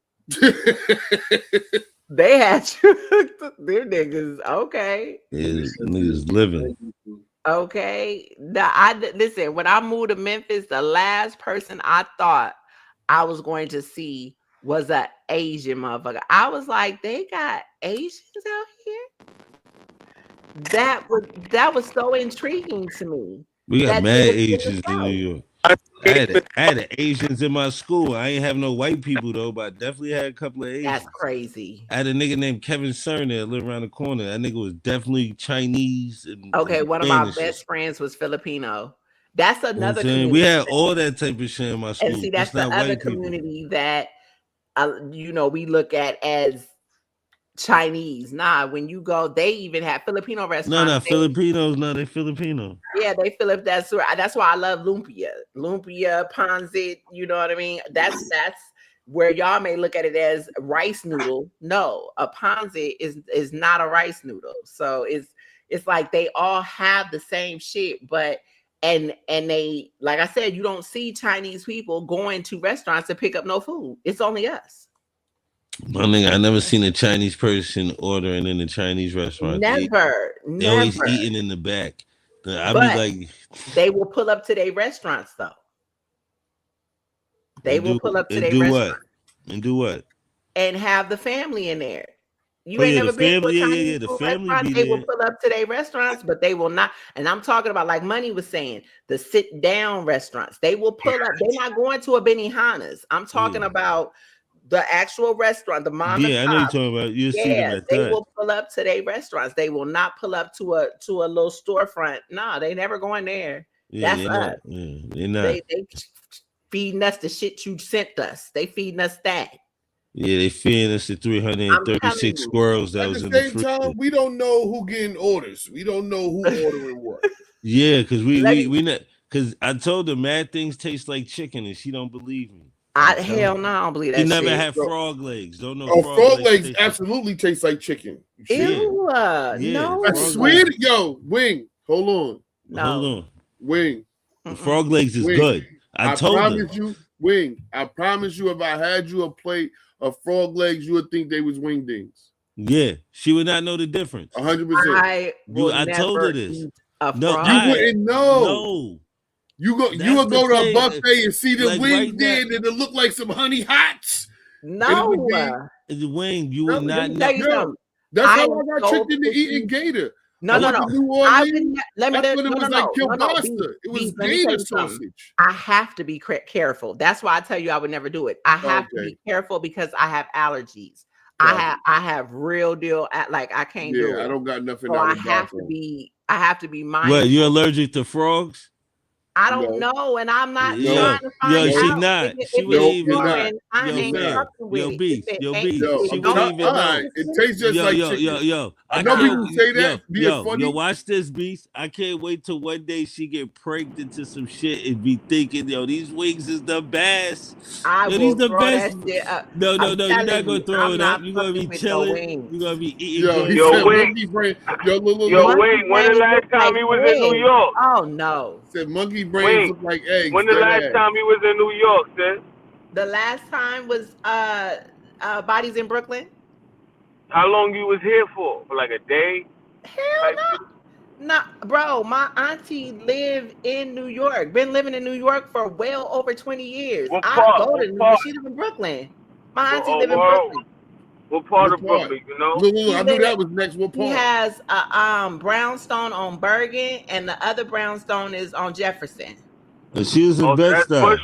They had you hooked up. Them niggas. Okay. yeah, niggas living. Okay. Now listen, when I moved to Memphis, the last person I thought I was going to see was an Asian motherfucker. I was like, they got Asians out here? That was so intriguing to me. We got That mad it was in the Asians in New South. York. I had Asians in my school. I ain't have no white people though, but I definitely had a couple of Asians. That's crazy. I had a nigga named Kevin Cerner that lived around the corner. That nigga was definitely Chinese. Okay, and one of my Spanish. best friends was Filipino. That's You know what another I'm saying? community. We had all that type of shit in my school. And see, that's Just the not other white people. community that we look at as Chinese. Nah, when you go, they even have Filipino restaurants. No, Filipinos. No, they Filipino. Yeah, they Philip. That's why I love lumpia, pancit. You know what I mean? That's where y'all may look at it as rice noodle. No, a pancit is not a rice noodle. So it's like they all have the same shit, but and they, like I said, you don't see Chinese people going to restaurants to pick up no food. It's only us. My nigga, I never seen a Chinese person ordering in a Chinese restaurant. Never. They always eating in the back. I'd be like, they will pull up to their restaurants though. They will pull up to their restaurants. And do what? And have the family in there. You Oh, ain't yeah, never the been family, to a Chinese the food family restaurant. be They will there. pull up to their restaurants, but they will not. And I'm talking about, like Money was saying, the sit down restaurants. They will pull up. They're not going to a Benihana's. I'm talking about the actual restaurant, the mom. Yeah, I know you're talking about. You see them at they that. will pull up to their restaurants. They will not pull up to a little storefront. No, they never going there. Yeah, That's us. They're not. They feeding us the shit you sent us. They feeding us that. Yeah, they feeding us the 336 squirrels that was in the fridge. At the same time, we don't know who getting orders. We don't know who ordering what. Yeah, because we not, because I told her mad things taste like chicken and she don't believe me. Hell no, I don't believe that. You never shit. had frog legs. Don't know. Oh, frog legs absolutely taste like chicken. Ew, yeah. no. I swear, yo, Wing, hold on. No. Hold on. Wing. The frog legs is Wing. good. I told promise her. you, Wing, I promise you, if I had you a plate of frog legs, you would think they was wingdings. Yeah, she would not know the difference. 100%. I told her this. No, you wouldn't know. No. You would go to a buffet and see the wings there, and it'll look like some honey hots. No, the wing. You would not know. That's how I got tricked into eating gator. No. Let me it was like kielbasa. It was gator sausage. I have to be careful. That's why I tell you I would never do it. I have to be careful because I have allergies. I have real deal like I can't do it. I don't got nothing. So I have to be mindful. What, you're allergic to frogs? I don't know, and I'm not trying to find out. She not. She wouldn't even know. I ain't fucking with Yo, beast. She wouldn't even know. It tastes just like chicken. I know people say that. Yo, watch this, beast. I can't wait till one day she get pranked into some shit and be thinking, yo, these wings is the best. These the best. No, you're not gonna throw it up. You're gonna be chilling. You're gonna be eating. Yo, Wing. Yo, Wing. When the last time he was in New York? Oh no. Said monkey brains look like eggs. When the last time he was in New York, sis? The last time was Bodies in Brooklyn. How long you was here for? For like a day? Hell no. No, bro, my auntie lived in New York. Been living in New York for well over 20 years. I go to New York. She live in Brooklyn. My auntie live in Brooklyn. What part of Brooklyn, you know? I knew that was next. What part? He has a brownstone on Bergen, and the other brownstone is on Jefferson. And she was in Bed-Stuy.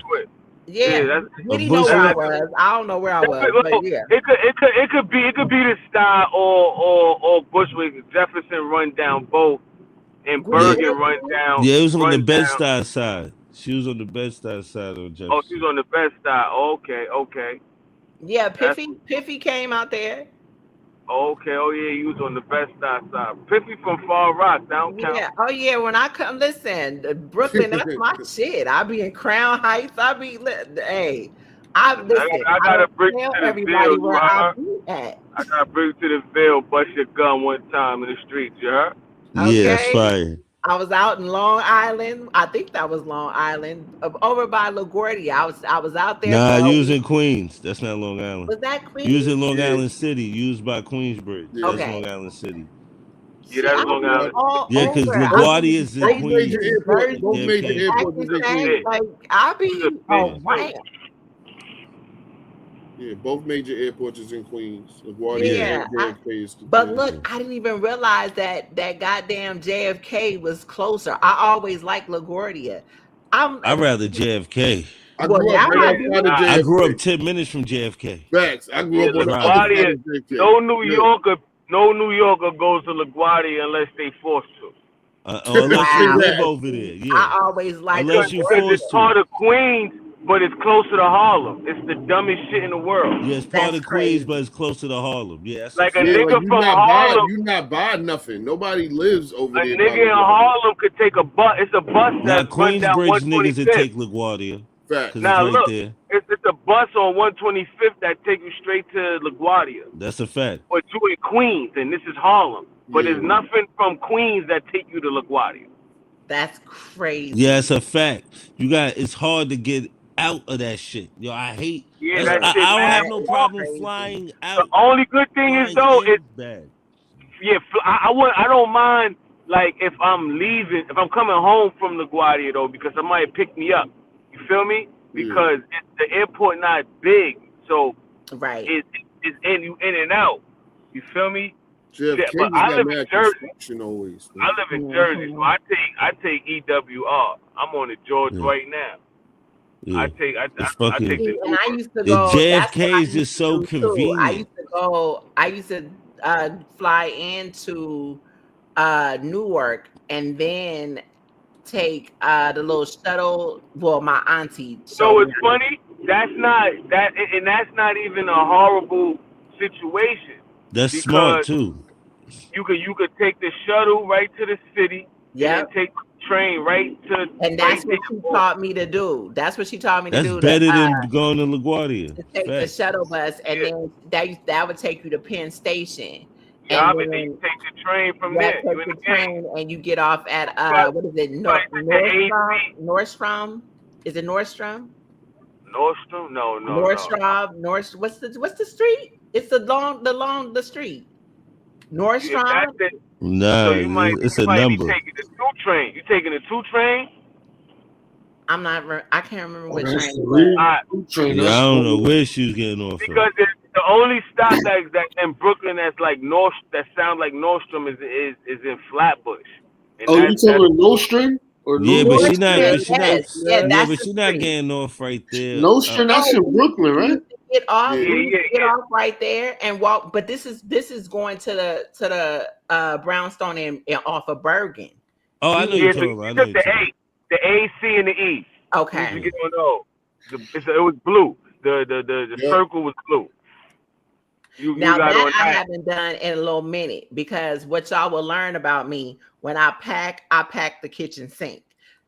Yeah, what do you know where I was? I don't know where I was, but yeah. It could be the Style or Bushwick. Jefferson run down both, and Bergen run down. Yeah, it was on the Bed-Stuy side. She was on the Bed-Stuy side of Jefferson. Oh, she's on the Bed-Stuy. Okay. Yeah, Piffy came out there. Okay, oh yeah, you was on the Bed-Stuy side. Piffy from Far Rock, downtown. Yeah, oh yeah, when I come, listen, Brooklyn, that's my shit. I be in Crown Heights. I gotta bring you to the Ville, I gotta bring you to the Ville, bust your gun one time in the streets, you heard? Yeah, that's fire. I was out in Long Island. I think that was Long Island, over by LaGuardia. I was out there. Nah, you was in Queens. That's not Long Island. Was that Queens? You was in Long Island City. You was by Queensbridge. Yeah. That's Long Island City. Yeah, that's Long Island. Yeah, because LaGuardia is in Queens. Both major airports is in Queens. Like I be right. Yeah, both major airports is in Queens. LaGuardia and JFK is but look, I didn't even realize that goddamn JFK was closer. I always liked LaGuardia. I'd rather JFK. I Well, grew up now right I outside do. of I grew up JFK. 10 minutes from JFK. Facts. I grew up on the other Driving. side LaGuardia, of JFK. no New Yorker goes to LaGuardia unless they forced to. Unless you Wow. live over there, yeah. I always like Unless you Because it's forced part to. of Queens, but it's closer to Harlem. It's the dumbest shit in the world. Yeah, it's part That's of Queens, crazy. but it's closer to Harlem. Yeah, that's a Like a Yeah, fact. like nigga from Harlem, you not buy nothing. Nobody lives over a there by nigga in LaGuardia. Harlem could take a bus. It's a bus Now, that runs down Queensbridge niggas that 125th. take LaGuardia because Facts. it's Now right look, there. it's a bus on 125th that takes you straight to LaGuardia. That's a fact. But you in Queens, and this is Harlem. But Yeah. there's nothing from Queens that take you to LaGuardia. That's crazy. Yeah, it's a fact. It's hard to get out of that shit. Yo, I hate. Yeah, that shit I don't mad. have no That is problem crazy. flying The out. only good thing is Flying though, in it's bad. yeah. I don't mind like if I'm leaving, if I'm coming home from LaGuardia though, because somebody pick me up. You feel me? Because the airport not big, so Right. it's you in and out. You feel me? JFK Yeah, but just I got live in mad Jersey. construction always. I live in Jersey, so I take EWR. I'm on the George Yeah. right now. Yeah. I take It's fucking. the See, and I Uber. used to The go. That's what I JFK is used just to so do too. convenient. I used to fly into Newark and then take the little shuttle. Well, my auntie So showed it's me. funny. That's not even a horrible situation That's smart because too. you could take the shuttle right to the city and Yep. then take the train right And that's to what she taught me to do. That's what she taught me to That's do. better than going to LaGuardia. To take the Fact. shuttle bus, and then that would take you to Penn Station, Yeah, and but then you then take the train from that there. takes You in the the game. train, and you get off at But- what is it? but it's the AC. Nordstrom? Is it Nordstrom? Nordstrom? No. Nordstrom? What's the street? It's the street. If Nordstrom. that's it, Nah, so you might it's be a number. taking the 2 train. You taking the 2 train? I'm not. I can't remember what That's train the it was. real train. Yeah, That's I don't know cool. where she was getting off Because from. the only stop that in Brooklyn that's like that sounds like Nordstrom is in Flatbush. And Oh, you talking no string or Yeah, no? but Nordstrom, she not. But she not. yes, yeah, Yeah, that's but the she not street. getting off right there. No string. That's in Brooklyn, We right? used to get off. Yeah. We used to get Yeah. off right there and walk. But this is going to the Brownstone and off of Bergen. Oh, I know you're Yeah, so talking you about. I know took you're the talking. A, C, and the E. You used to Okay. get on those. It was blue. The Yep. circle was blue. You Now got on that I that. haven't done in a little minute, because what y'all will learn about me when I pack the kitchen sink.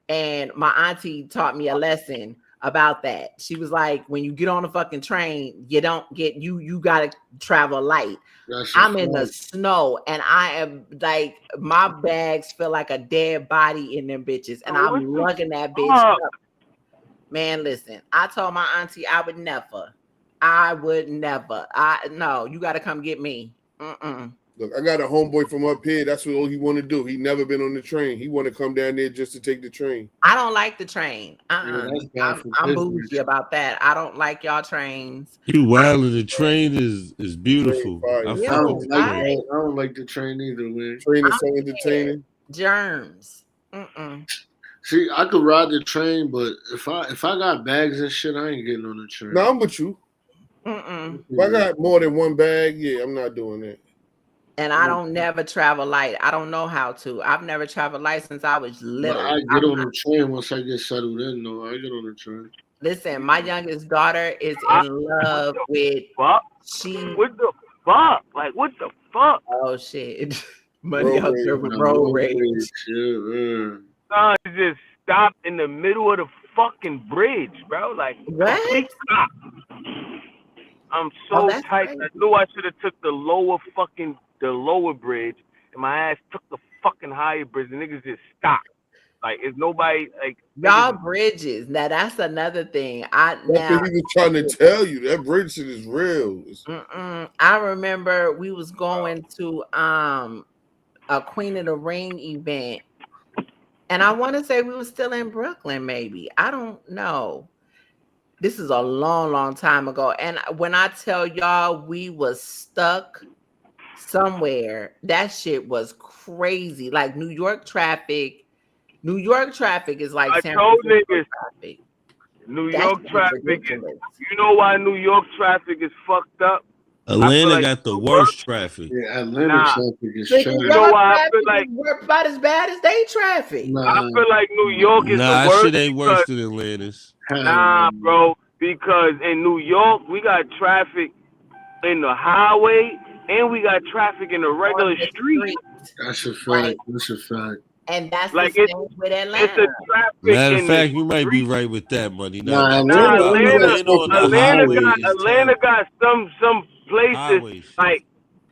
And my auntie taught me a lesson about that. She was like, when you get on a fucking train, you don't get you gotta travel light. That's I'm in the snow and I am like, my bags feel like a dead body in them bitches, and Oh, I'm what lugging that bitch fuck? up. Man, listen, I told my auntie I would never. No, you got to come get me. Look, I got a homeboy from up here. That's what all he want to do. He never been on the train. He want to come down there just to take the train. I don't like the train. that's bad for I'm business. bougie about that. I don't like y'all trains. You wild. The train is beautiful. Train I fire. Yeah, fuck I with don't the like train. that. I don't like the train either, man. Train is I'm so scared. entertaining. Germs. See, I could ride the train, but if I got bags and shit, I ain't getting on the train. No, I'm with you. If I got more than one bag, yeah, I'm not doing that. And I don't never travel light. I don't know how to. I've never traveled light since I was But little. I get on the train once I get settled in. No, I get on the train. Listen, my youngest daughter is in love with Fuck. she. What the fuck? Like what the fuck? Oh shit. Money Road out rage. there with No, road rage. shit, man. Son, it just stopped in the middle of the fucking bridge, bro. Like What? complete stop. I'm Oh, so that's tight. crazy. I knew I should have took the lower bridge, and my ass took the fucking higher bridge. The niggas just stopped. Like, is nobody like Y'all niggas- bridges. Now that's another thing. That's what he was trying to tell you. That bridge shit is real. I remember we was going to a Queen of the Ring event, and I want to say we were still in Brooklyn. Maybe, I don't know. This is a long time ago. And when I tell y'all we was stuck somewhere, that shit was crazy. Like New York traffic New York traffic is like I San told Francisco niggas, traffic. New That York shit is traffic is. ridiculous. You know why New York traffic is fucked up? I feel Atlanta like got the New worst traffic. Yeah, Atlanta Nah. traffic is But trash. New You know York why I traffic feel like is about as bad as they traffic. I Nah, feel like New York is the Nah, that worst shit ain't worse because than Atlanta's. hell nah, no. bro. Because in New York we got traffic in the highway and we got traffic in the regular On the street. That's a fact. Right. That's a fact. And that's Like the it's same with it's Atlanta. a traffic Matter of in the fact, you might be street. right with that, Money. Nah, Nah, Atlanta Nah, only got Atlanta on stuff the on the highway. is Atlanta terrible. got some places Highway shit.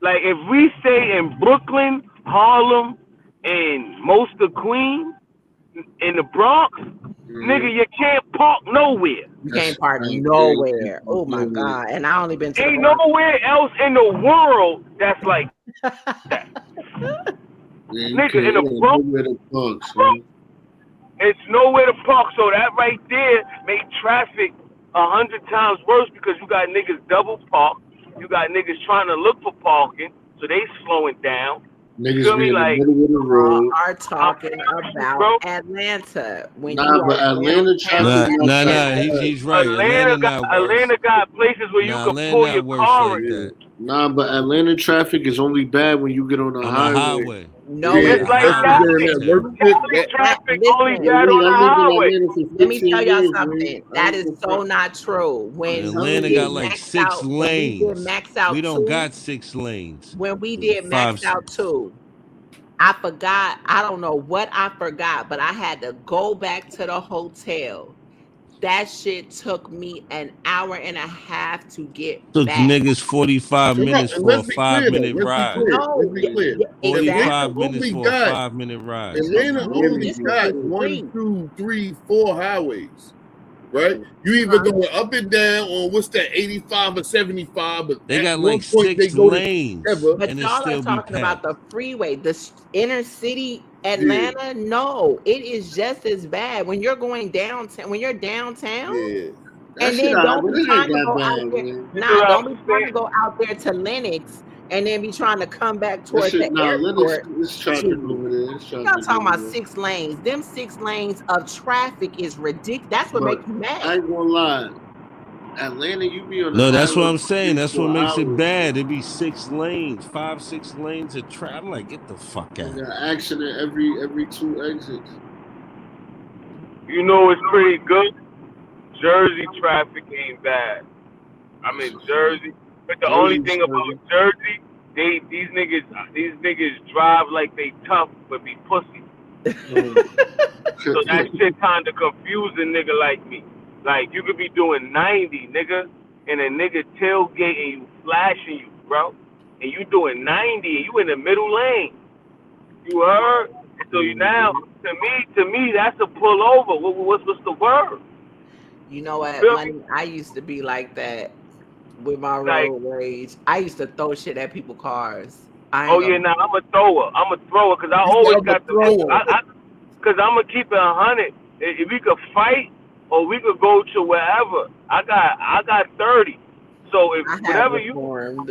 like if we stay in Brooklyn, Harlem, and most of Queens, in the Bronx, nigga, you can't park nowhere. You can't park That's nowhere. crazy. Oh my God. And I only been to the Ain't Bronx. nowhere else in the world that's like that. Yeah, you Nigga, can't. in the You Bronx, nowhere to park, son. it's nowhere to park. So that right there made traffic 100 times worse because you got niggas double park. You got niggas trying to look for parking, so they slowing down. Niggas Feel be me? in the Like, middle of the road. Are talking bro. about Atlanta. When Nah, you but are Atlanta downtown traffic Nah, not nah, that nah. bad. He's right. Atlanta not worse. Atlanta got places where you Nah, can Atlanta pull not your worse car like in. that. Nah, but Atlanta traffic is only bad when you get on the On the highway. highway. No, Yeah, It's like especially that. during that work Terrible. shift. Cali traffic only listen, bad on the I lived in highway. Atlanta for let me 15 tell y'all years, something. man. That is so not true. When Atlanta we did got like max 6 out, when we did lanes. max out We don't 2, got 6 lanes. when we did 5, max out 6. 2, I forgot. I don't know what I forgot, but I had to go back to the hotel. That shit took me an hour and a half to get Took back. niggas 45 So no, minutes and for a let's be clear though. 5-minute Let's be ride. clear. No, Let's be clear. exactly. 45 minutes only for a got 5-minute ride. Atlanta only This is got the 1, street. 2, 3, 4 highways. Right? You either going up and down on what's that 85 or 75, but They at got one like point they 6 go lanes, together. But and it y'all are still be talking about packed. the freeway, the inner city Yeah. Atlanta. No, it is just as bad when you're going downtown. When you're downtown, Yeah. That and shit then out, don't but be it trying ain't to that go out bad, there. man. Nah, don't be trying to go out there to Lennox and then be trying to come back That towards shit, the nah, airport. it's traffic over there. It's Y'all traffic talking over about there. 6 lanes. Them 6 lanes of traffic is ridiculous. That's what But makes you mad. I ain't gonna lie. Atlanta, you be on the No, that's what highway I'm for saying. 3, That's what 4 makes it hours. bad. It be 6 lanes, 5, 6 lanes of traffic. I'm like, get the fuck You out. got accident every 2 exits. You know it's pretty good. Jersey traffic ain't bad. I'm in Jersey, but the only Jersey's thing about Jersey, these niggas drive like they tough but be pussy. So that shit kind of confusing nigga like me. Like you could be doing 90, nigga, and a nigga tailgating you, flashing you, bro, and you doing 90 and you in the middle lane. You heard? So you now, to me, that's a pull over. What's the word? You know what, Feel Money? me? I used to be like that with my Like, road rage. I used to throw shit at people's cars. oh yeah, nah, I'm a thrower. I'm a thrower because I always got the. Because I'm gonna keep it 100. If we could fight or we could go to wherever, I got 30. So if I have whatever you reformed.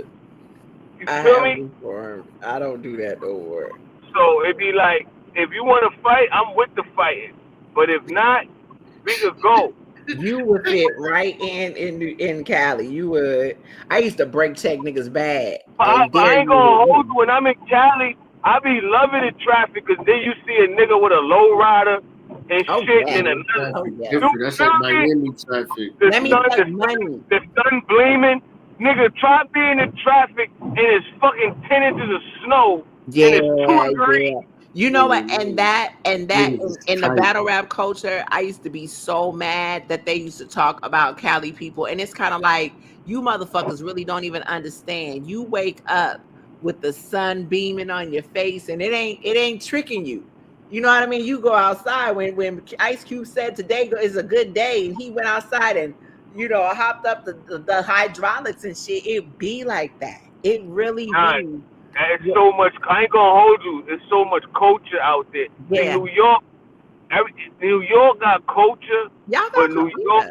feel I me, don't do that no more. so it'd be like if you want to fight, I'm with the fighting. But if not, we could go. You would fit right in Cali. You would. I used to break check niggas bad. I And dare ain't you gonna to- hold you. When I'm in Cali, I be loving the traffic because then you see a nigga with a low rider and Oh, shit yeah. in another. Oh, yeah. Different. That's like Miami traffic. The Let me sun, tell you, Money. the sun gleaming. Nigga, try being in traffic and it's fucking 10 inches of snow and it's 2 degrees. Yeah. You know what? And that Niggas is in the tight. battle rap culture, I used to be so mad that they used to talk about Cali people. And it's kind of like, you motherfuckers really don't even understand. You wake up with the sun beaming on your face and it ain't tricking you. You know what I mean? You go outside when Ice Cube said today is a good day and he went outside and hopped up the hydraulics and shit. It be like that. It really Right. be. It's so much. I ain't gonna hold you. There's so much culture out there. Yeah. In New York, New York got culture, Y'all got but New York,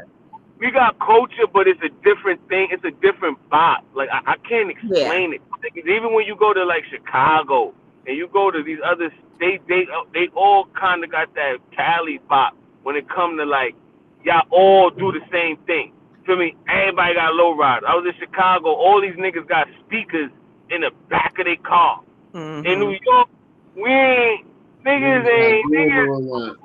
we got culture, but it's a different thing. It's a different vibe. Like I can't explain it. Like, even when you go to like Chicago and you go to these other they all kind of got that Cali bop when it come to like y'all all do the same thing. Feel me? Everybody got low riders. I was in Chicago. All these niggas got speakers in the back of their car. In New York, we ain't niggas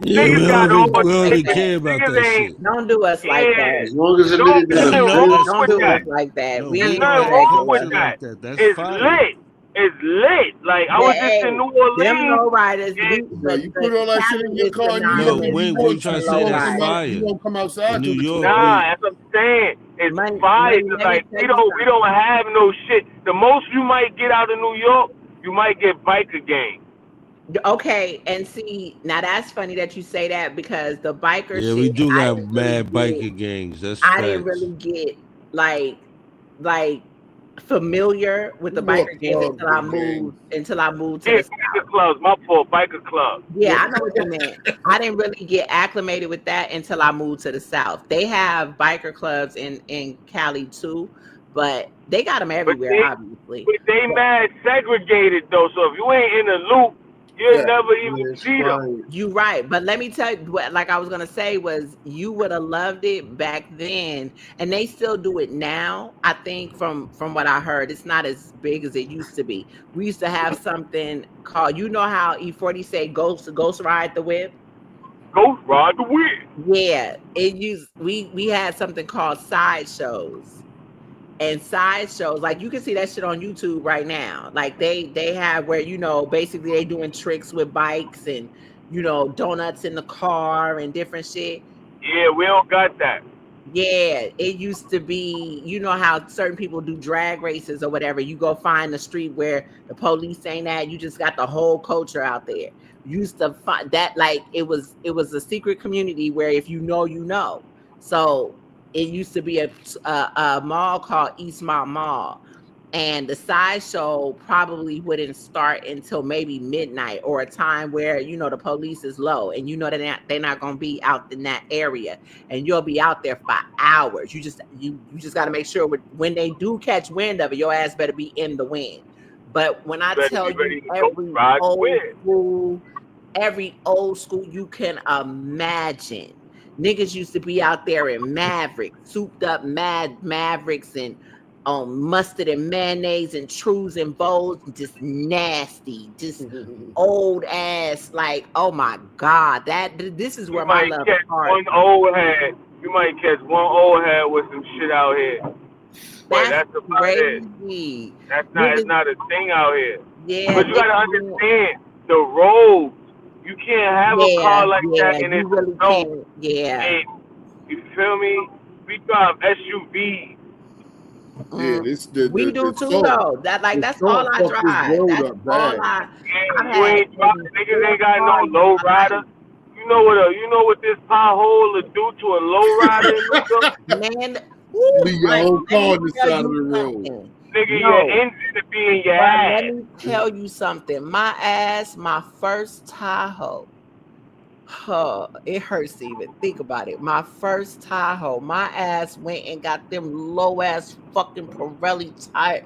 Yeah, we got don't all even niggas, care about niggas that ain't shit. Don't do us like that. As long as a Don't nigga nothing got No, wrong that's with Don't do cool. that. us like that. No, We There's we ain't got nothing on a that wrong with culture good. that. like that. That's It's fire. lit. It's lit. Like I was just in New Them Orleans. low riders, and Bro, you put all that shit in your car in New No, York, synonymous when with you try to some say low that's come riders. out, you fire. won't come In outside New till the York, 12. Nah, that's what I'm saying. It's Money, fire. let me Like tell we you don't have no shit. The most you might get out of New York, you might get biker gang. Okay, and see, now that's funny that you say that because the biker yeah, we shit, do I got didn't really mad biker gangs. That's I didn't facts. really get like familiar with the More biker gangs clubs than gangs. until I moved to Yeah, the biker clubs. My fault. Biker club. Yeah, I know what you meant. I didn't really get acclimated with that until I moved to the South. They have biker clubs in Cali too, but they got them But everywhere, obviously. they But mad segregated though. So if you ain't in the loop, you'll Yeah, never even yeah, it's see them. fine. you right. But let me tell you what, like I was gonna say was you would have loved it back then, and they still do it now. I think from what I heard, it's not as big as it used to be. We used to have something called, you know how E40 say ghost ride the whip? Ghost ride the wind. Yeah, we had something called sideshows. And sideshows, like you can see that shit on YouTube right now. Like they have where basically they doing tricks with bikes and donuts in the car and different shit. Yeah, we don't got that. Yeah, it used to be, how certain people do drag races or whatever. You go find the street where the police ain't at. You just got the whole culture out there. Used to find that like it was a secret community where if you know, you know. So it used to be a mall called East Mall. And the sideshow probably wouldn't start until maybe midnight or a time where the police is low and that they're not gonna be out in that area, and you'll be out there for hours. You just got to make sure when they do catch wind of it, your ass better be in the wind. But when I You better tell be you ready to go ride the wind. every old school you can imagine. Niggas used to be out there in Mavericks, souped up Mavericks and mustard and mayonnaise and trues and bowls, just nasty, just old ass. Like, oh my God, this is You where my might love of catch cars one comes. old head. You might catch one old head with some shit out here. But That's that's about it. crazy. It's Niggas, not a thing out here. yeah, But you gotta niggas, understand the roads. You can't have a car like that and you it's really snow. can't. Yeah. And you feel me? We drive SUVs. Yeah, this the We the, do the too salt. though. The That's all salt I fucked this drive. road That's up all bad. I've And you had ain't driving. maybe Niggas 4 ain't got no cars in low my rider. life. You know what this pothole will do to a low rider in New York? Man, Leave your but whole let car me on the tell side of you the road. something. Nigga, your No, engine will be in your but let ass. me tell you something. My ass, my first Tahoe. It hurts to even think about it. My first Tahoe, my ass went and got them low ass fucking Pirelli tire,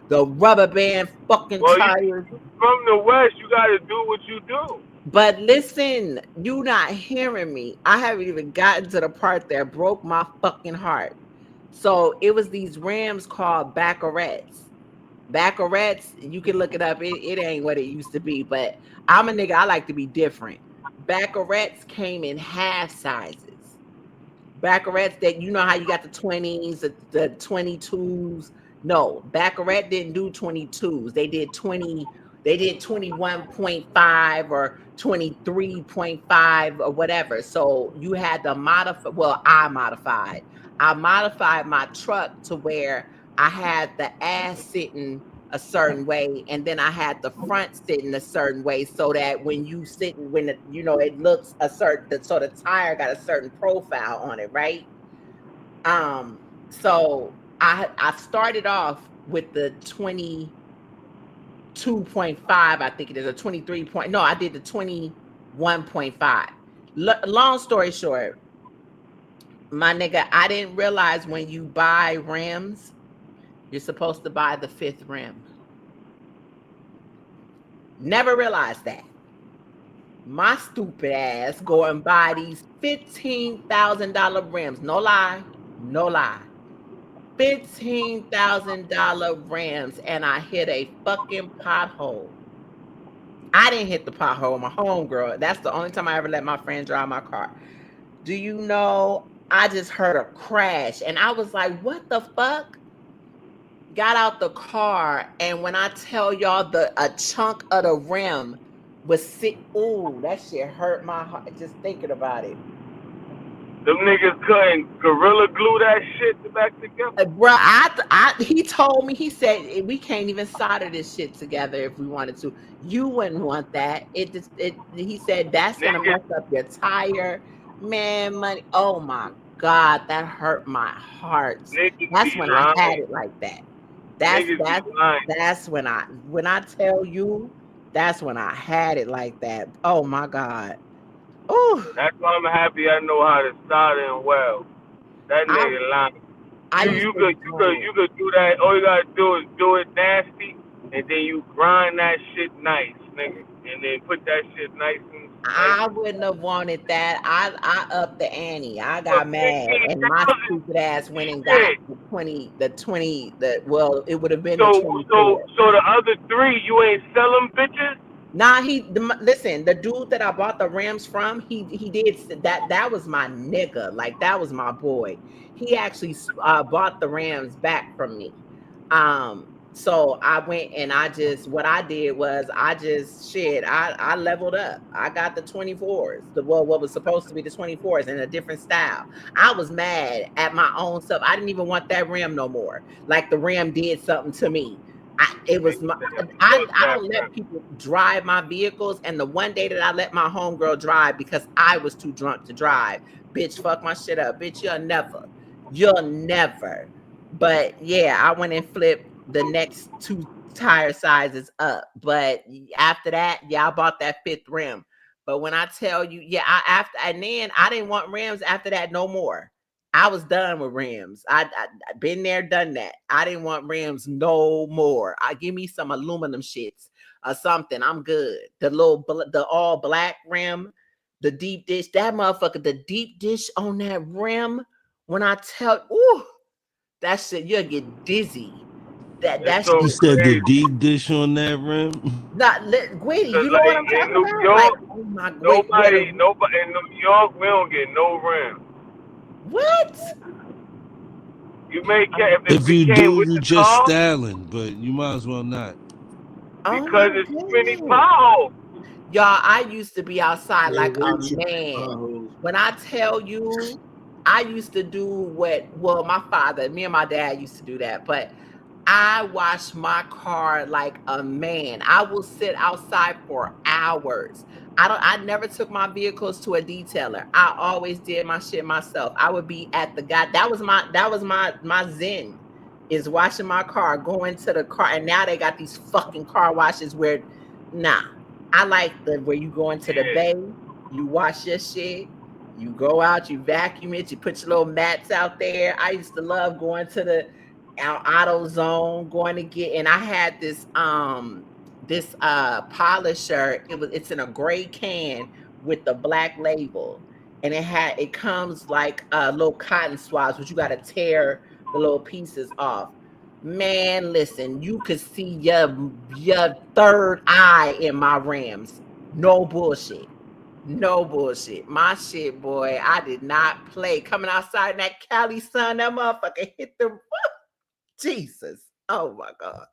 the rubber band fucking Well, tires. from the West, you gotta do what you do. But listen, you not hearing me. I haven't even gotten to the part that broke my fucking heart. So it was these Rams called Baccarets. Baccarets, you can look it up. It ain't what it used to be, but I'm a nigga. I like to be different. Baccarets came in half sizes. Baccarets that how you got the 20s, the 22s. No, Baccarat didn't do 22s. They did 21.5 or 23.5 or whatever. So you had to modify. Well, I modified my truck to where I had the ass sitting a certain way, and then I had the front sitting a certain way, so that when you sitting, when it looks a certain, so the tire got a certain profile on it, right? So I started off with the 22.5, I think it is, a 23 point. No, I did the 21.5. Long story short, my nigga, I didn't realize when you buy rims, you're supposed to buy the 5th rim. Never realized that. my stupid ass go and buy these $15,000 rims. No lie, no lie. $15,000 rims, and I hit a fucking pothole. I didn't hit the pothole, my homegirl. That's the only time I ever let my friend drive my car. Do you know? I just heard a crash, and I was like, "What the fuck?" Got out the car, and when I tell y'all, a chunk of the rim was ooh, that shit hurt my heart just thinking about it. Them niggas couldn't gorilla glue that shit back together. Bruh, he told me, he said we can't even solder this shit together if we wanted to. You wouldn't want that. He said that's gonna mess up your tire, man. Money. Oh my God, that hurt my heart. That's when I had it like that. That's when I tell you, that's when I had it like that. Oh my God. Oh, that's why I'm happy I know how to start it well. That nigga lying. You could do that. All you gotta do is do it nasty, and then you grind that shit nice, nigga, and then put that shit nice. I wouldn't have wanted that. I upped the ante. I got mad, and my stupid ass went and got the 20. Well, it would have been the 24. So the other 3, you ain't sell them bitches? Nah, listen, the dude that I bought the rims from, he did that. That was my nigga. Like, that was my boy. He actually bought the rims back from me. So I went and what I did was I leveled up. I got the 24s, what was supposed to be the 24s in a different style. I was mad at my own self. I didn't even want that rim no more. Like, the rim did something to me. I don't let people drive my vehicles, and the one day that I let my homegirl drive because I was too drunk to drive, bitch, fuck my shit up, bitch, you'll never. But yeah, I went and flipped the next 2 tire sizes up. But after that, I bought that 5th rim. But when I tell you, and then I didn't want rims after that no more. I was done with rims. I been there, done that. I didn't want rims no more. Give me some aluminum shits or something. I'm good. The all black rim, the deep dish, that motherfucker, the deep dish on that rim. When I tell, ooh, that shit, you'll get dizzy. That's so you said the deep dish on that rim. Gwitty, you know what I'm talking about? York, like, oh my nobody in New York, we don't get no rim. What? You may if you do, you just styling, but you might as well not. Because it's too many potholes. Y'all, I used to be outside like a man. When I tell you, I used to do my father, me and my dad used to do that, but I wash my car like a man. I will sit outside for hours. I never took my vehicles to a detailer. I always did my shit myself. I would be at the guy. That was my zen, is washing my car, going to the car. And now they got these fucking car washes where, I like where you go into the bay, you wash your shit, you go out, you vacuum it, you put your little mats out there. I used to love going to the AutoZone, going to get, and I had this polisher. It's in a gray can with the black label, and it comes like little cotton swabs, but you got to tear the little pieces off. Man, listen, you could see your third eye in my rims. No bullshit. My shit, boy, I did not play. Coming outside in that Cali sun, that motherfucker hit the Jesus. Oh my God.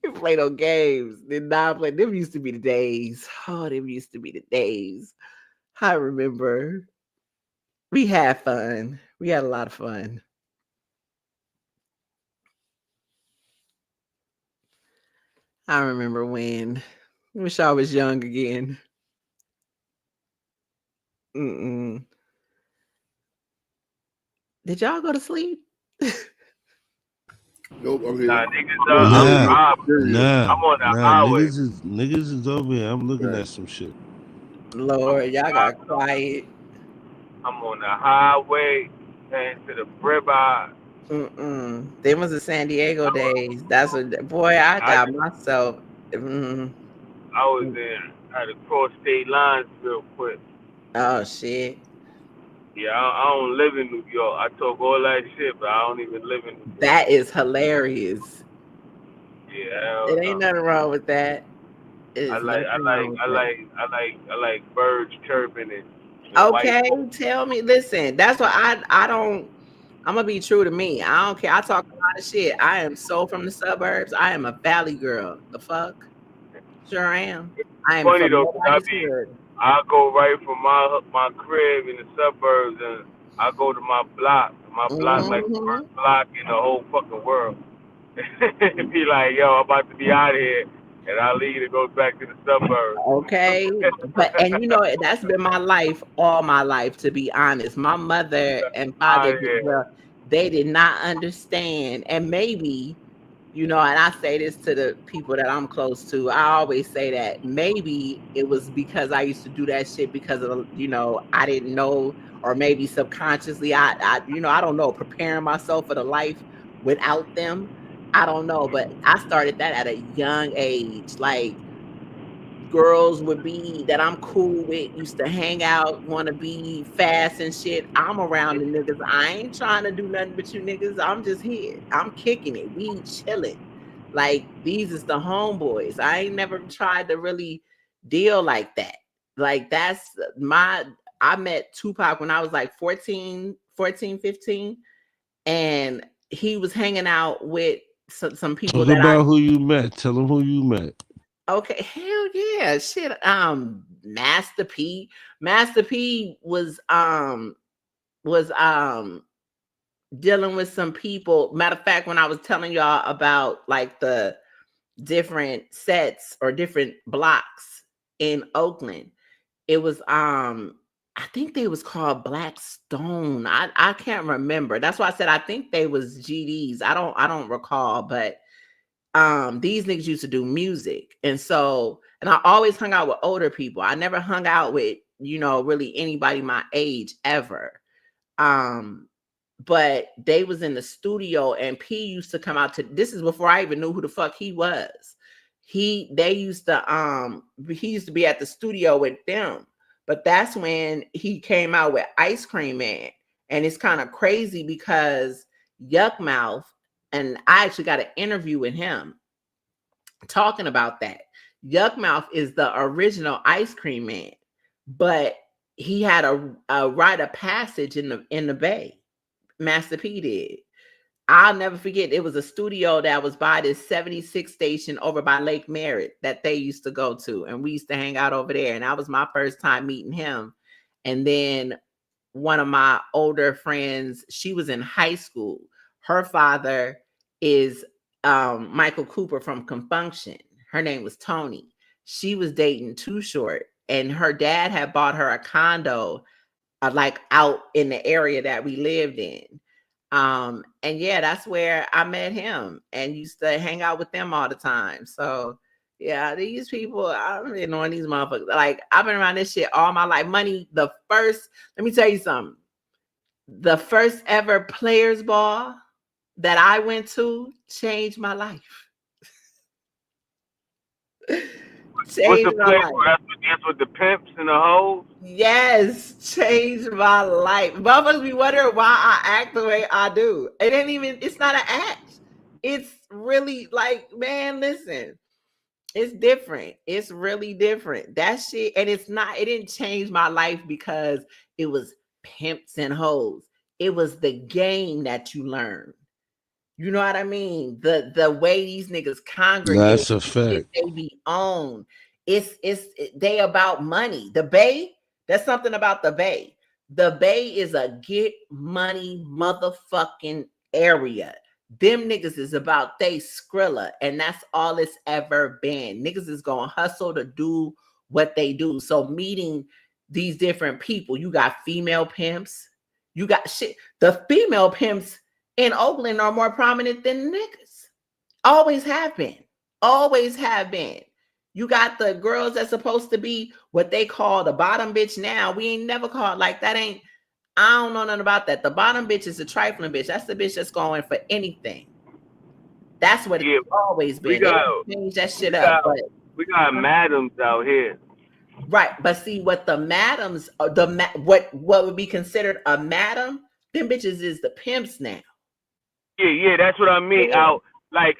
You play no games. Did not play. Them used to be the days. Oh, them used to be the days. I remember. We had fun. We had a lot of fun. I remember when. I wish I was young again. Did y'all go to sleep? Nope, I'm here. Nah, I'm on the highway. Niggas is over here. I'm looking at some shit. Lord, y'all got quiet. I'm on the highway heading to the ribeye. Them was the San Diego days. That's what, boy, I got myself. I was in I had to cross state lines real quick. Oh shit. Yeah, I don't live in New York. I talk all that shit, but I don't even live in New York. That is hilarious. Yeah, hell It ain't no. nothing wrong with that. I There's like, I nothing wrong like, with I that. like, I like, I like birds chirping and white Okay, folks. tell me. Listen, that's why I don't. I'm gonna be true to me. I don't care. I talk a lot of shit. I am so from the suburbs. I am a valley girl. The fuck, sure am. I am Funny from though, 'cause nobody's hood. I go right from my crib in the suburbs, and I go to my block. My block like the Hmm. first block in the whole fucking world. And be like, yo, I'm about to be out of here, and I leave to go back to the suburbs. Okay, but and you know that's been my life all my life. To be honest, my mother and Out father, of here. well, they did not understand, and maybe. And I say this to the people that I'm close to. I always say that maybe it was because I used to do that shit because of, I didn't know, or maybe subconsciously, I don't know, preparing myself for the life without them. I don't know, but I started that at a young age. Like, girls would be that I'm cool with used to hang out, want to be fast and shit. I'm around the niggas. I ain't trying to do nothing but you niggas. I'm just here. I'm kicking it. We chilling. Like, these is the homeboys. I ain't never tried to really deal like that. Like, I met Tupac when I was like 15, and he was hanging out with some people Talk that I. about who you met. Tell them who you met. Okay, hell yeah. Shit. Master P. Master P was dealing with some people. Matter of fact, when I was telling y'all about like the different sets or different blocks in Oakland, it was I think they was called Black Stone. I can't remember. That's why I said I think they was GDs. I don't recall, but these niggas used to do music. And I always hung out with older people. I never hung out with, really anybody my age ever. Um, but they was in the studio, and P used to come out to, this is before I even knew who the fuck he was. They used to he used to be at the studio with them. But that's when he came out with Ice Cream Man. And it's kind of crazy because Yuck Mouth, and I actually got an interview with him talking about that. Yuck Mouth is the original Ice Cream Man, but he had a rite of passage in the Bay. Master P did. I'll never forget. It was a studio that was by this 76 station over by Lake Merritt that they used to go to, and we used to hang out over there. And that was my first time meeting him. And then one of my older friends, she was in high school. Her father is Michael Cooper from Compunction. Her name was Tony. She was dating Too Short, and her dad had bought her a condo like out in the area that we lived in. And yeah, that's where I met him and used to hang out with them all the time. So yeah, these people, I've been on these motherfuckers. Like, I've been around this shit all my life. Money, let me tell you something. The first ever players ball that I went to changed my life. What's the Changed my place? life. That's with the pimps and the hoes. Yes, changed my life. Motherfuckers be wondering why I act the way I do. It's not an act. It's really like, man, listen, it's different. It's really different. That shit, and it didn't change my life because it was pimps and hoes. It was the game that you learn. You know what I mean? The way these niggas congregate, That's a shit fact. they be on. They about money. The Bay, that's something about the Bay. The Bay is a get money motherfucking area. Them niggas is about they Skrilla, and that's all it's ever been. Niggas is gonna hustle to do what they do. So meeting these different people, you got female pimps, you got shit. The female pimps in Oakland are more prominent than niggas. Always have been. Always have been. You got the girls that's supposed to be what they call the bottom bitch now. We ain't never called like that. I don't know nothing about that. The bottom bitch is a trifling bitch. That's the bitch that's going for anything. That's what Yeah, it's always we been. They got change that we shit up. got But we got madams out here. Right, but see what the madams, what would be considered a madam, them bitches is the pimps now. Yeah, that's what I mean. Yeah.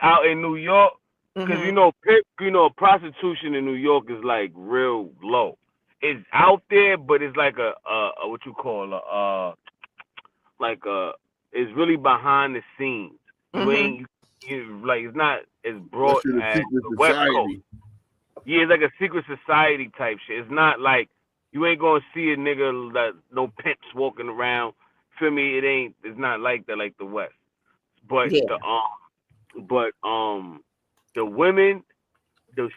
Out in New York, because Mhm. prostitution in New York is like real low. It's out there, but it's like a what you call like it's really behind the scenes. You Mhm. ain't like it's not as That's broad in a as secret the West Coast. society. Yeah, it's like a secret society type shit. It's not like you ain't gonna see a nigga that no pimps walking around. Feel me? It ain't. It's not like that like the West. But Yeah. the women,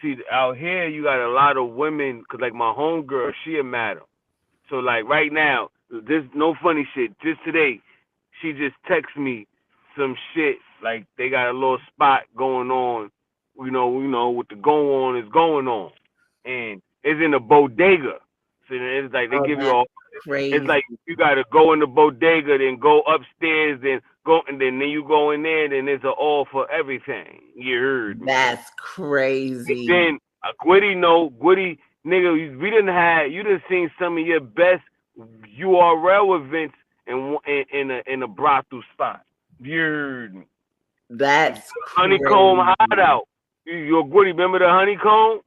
see out here you got a lot of women. Cause like my homegirl, she a madam. So like right now, this no funny shit. Just today, she just text me some shit like they got a little spot going on. What the go on is going on, and it's in a bodega. So it's like they Oh, give you that's all. It's crazy. like you gotta go in the bodega, then go upstairs, then go, and then you go in there, then there's an all for everything. You heard me. That's crazy. Then Gwitty, nigga, you done seen some of your best URL events in a brothel spot. You heard me. That's Honeycomb crazy. Hideout. Yo, Gwitty, remember the Honeycomb?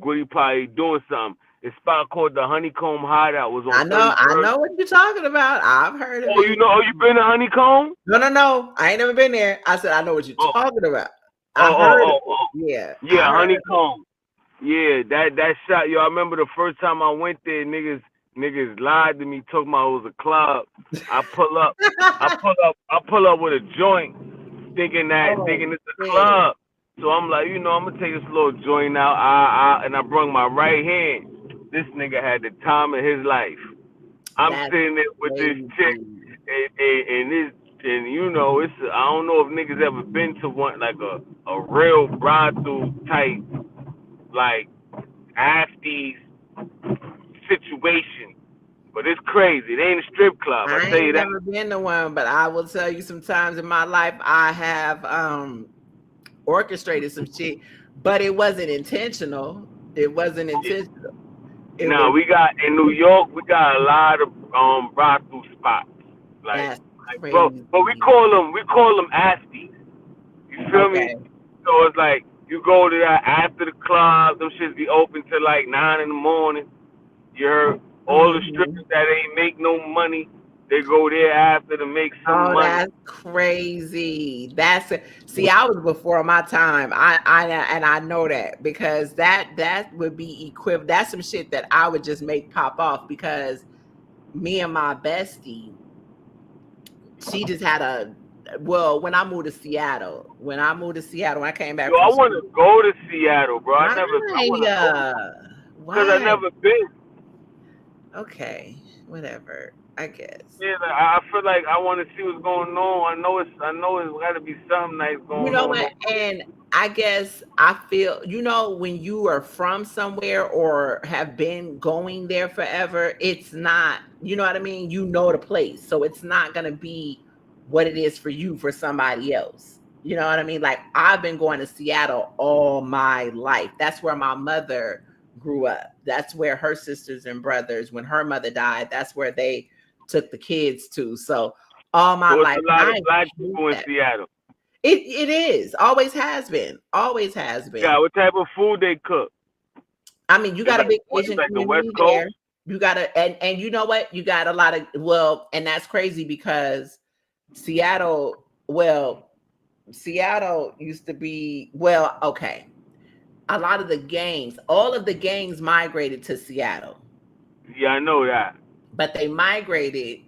Gwitty probably doing something. A spot called the Honeycomb Hideout was on I 31st. know what you're talking about. I've heard of it. You been to Honeycomb? No. I ain't never been there. I said I know what you're Oh, talking about. I oh, heard oh, of oh, it. oh. Yeah. Yeah, I heard of it. Honeycomb. Yeah, that shot, yo. I remember the first time I went there, niggas lied to me, talking about it was a club. I pull up with a joint, thinking Oh it's a shit. club. So I'm like, I'm gonna take this little joint out. And I brung my right hand. This nigga had the time of his life. I'm That's sitting there with this chick, crazy. it's I don't know if niggas ever been to one like a real brothel type like afties situation, but it's crazy. It ain't a strip club. I I tell you ain't that. never been to one, but I will tell you sometimes in my life I have orchestrated some shit, but it wasn't intentional. It wasn't intentional. It Now was we got in New York, we got a lot of brothel spots, like, that's but crazy. we call them afties. You feel me? Okay. So it's like you go to that after the club, them shits be open till like 9 in the morning. You heard? All the Mhm. strippers that ain't make no money, they go there after to make some Oh, money. that's crazy. See, I was before my time. I know that because that would be equivalent. That's some shit that I would just make pop off because me and my bestie, she just had when I moved to Seattle, when I came Yo, back I from want school. to go to Seattle, bro. I want to go Why? because I Why? never been. Okay, whatever. I guess. Yeah, like, I feel like I want to see what's going on. I know it's got to be something nice You going know on. what? And I guess I feel, when you are from somewhere or have been going there forever, it's not, you know what I mean? You know the place. So it's not going to be what it is for you for somebody else. You know what I mean? Like I've been going to Seattle all my life. That's where my mother grew up. That's where her sisters and brothers, when her mother died, that's where they took the kids to. So all my So it's life, a lot of I black hate people in that. Seattle. It is. Always has been. Always has Yeah, been. what type of food they cook? I mean, you It's got a like big what? It's Asian like the West community Coast. there. You got and you know what? You got a lot of and that's crazy because Seattle, Seattle used to be okay. A lot of the gangs, all of the gangs migrated to Seattle, Yeah, I know that. but they migrated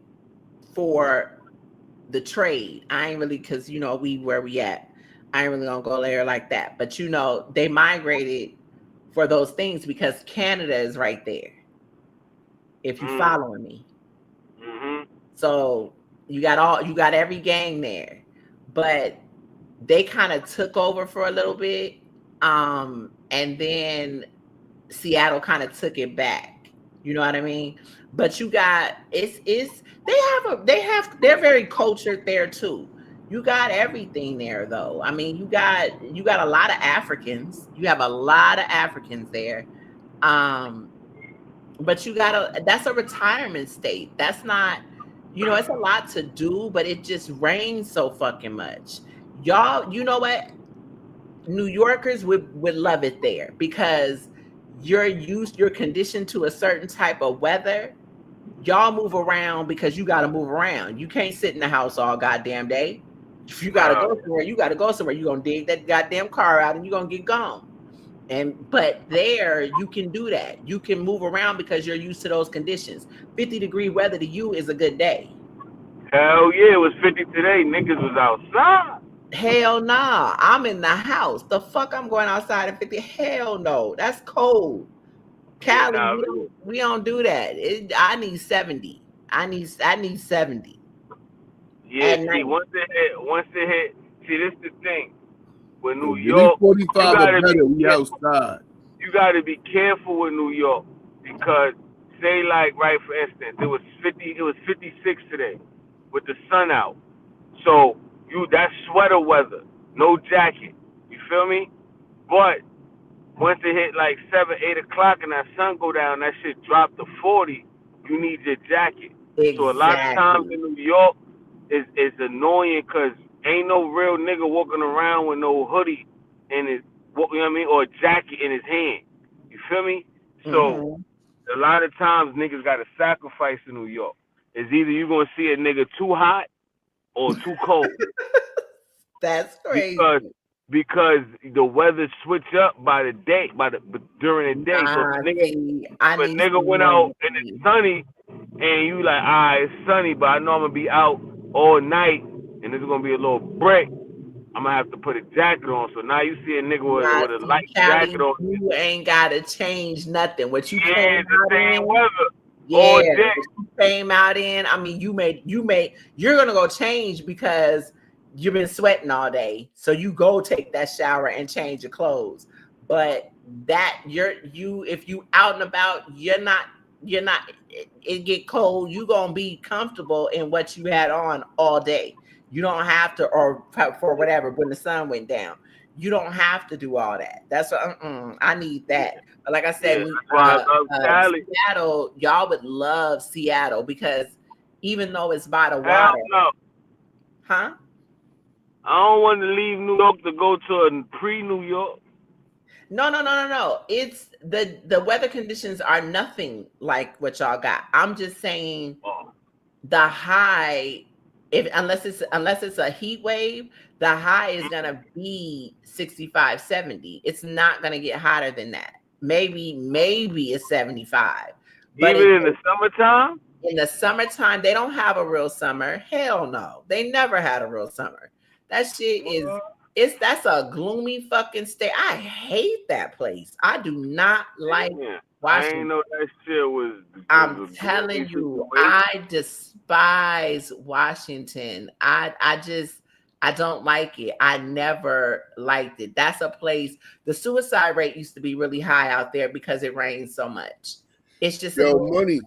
for the trade. I ain't really because we where we at. I ain't really gonna go there like that. But they migrated for those things because Canada is right there. If you Mm. following me. Mhm. So you got every gang there. But they kind of took over for a little bit. And then Seattle kind of took it back. You know what I mean? But you got they're very cultured there too. You got everything there though. I mean, you got a lot of Africans. You have a lot of Africans there. But you gotta, that's a retirement state. That's not, it's a lot to do, but it just rains so fucking much. Y'all, you know what? New Yorkers would love it there because you're conditioned to a certain type of weather. Y'all move around because you got to move around. You can't sit in the house all goddamn day. If you got to go somewhere, you got to go somewhere. You're going to dig that goddamn car out and you're going to get gone. But there you can do that. You can move around because you're used to those conditions. 50-degree weather to you is a good day. Hell yeah, it was 50 today. Niggas was outside. Hell nah. I'm in the house. The fuck I'm going outside at 50? Hell no. That's cold. Cali, we don't do that. I need 70. I need 70. Yeah, see, once it hit, see, this the thing. With New Give York, me 45 or better, we outside. You gotta be careful with New York because say like right for instance, it was 56 today with the sun out. So that's sweater weather, no jacket. You feel me? But once it hit like 7, 8 o'clock and that sun go down, that shit drop to 40, you need your jacket. Exactly. So a lot of times in New York is annoying because ain't no real nigga walking around with no hoodie in his, you know what I mean, or a jacket in his hand. You feel me? So a lot of times niggas got to sacrifice in New York. It's either you gonna see a nigga too hot or too cold. That's crazy. Because the weather switch up by the day, during the day. So nigga went out and it's sunny, and you like, it's sunny, but I know I'm gonna be out all night, and there's gonna be a little break. I'm gonna have to put a jacket on. So now you see a nigga with a light jacket on. You ain't gotta change nothing. What you came out in, weather. Yeah, you came out in. I mean, you're gonna go change because you've been sweating all day, so you go take that shower and change your clothes. But that if you out and about, you're not. It get cold. You gonna be comfortable in what you had on all day. You don't have to, or for whatever when the sun went down. You don't have to do all that. That's what I need that. But like I said, Seattle, y'all would love Seattle because even though it's by the water, huh? I don't want to leave New York to go to a pre-New York. No. It's the weather conditions are nothing like what y'all got. I'm just saying the high, unless it's a heat wave, the high is gonna be 65, 70. It's not gonna get hotter than that. Maybe it's 75. But even in the summertime? In the summertime, they don't have a real summer. Hell no. They never had a real summer. That shit that's a gloomy fucking state. I hate that place. I do not like Washington. I ain't know that shit was. I'm telling you, I despise Washington. I don't like it. I never liked it. That's a place. The suicide rate used to be really high out there because it rains so much. It's just money.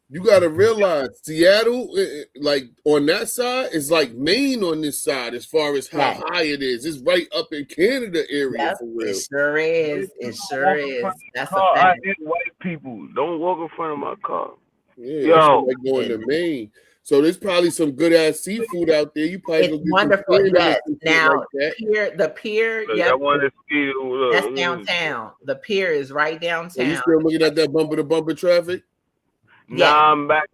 You got to realize Seattle, like on that side, is like Maine on this side as far as how high it is. It's right up in Canada area for real. It sure is. It sure is. That's a fact. I hate white people. Don't walk in front of my car. Yeah, that's like going to Maine. So there's probably some good ass seafood out there. You probably it's wonderful. Yes. Now the pier. Yeah, I want to see. That's downtown. The pier is right downtown. Are you still looking at that bumper to bumper traffic? Nah,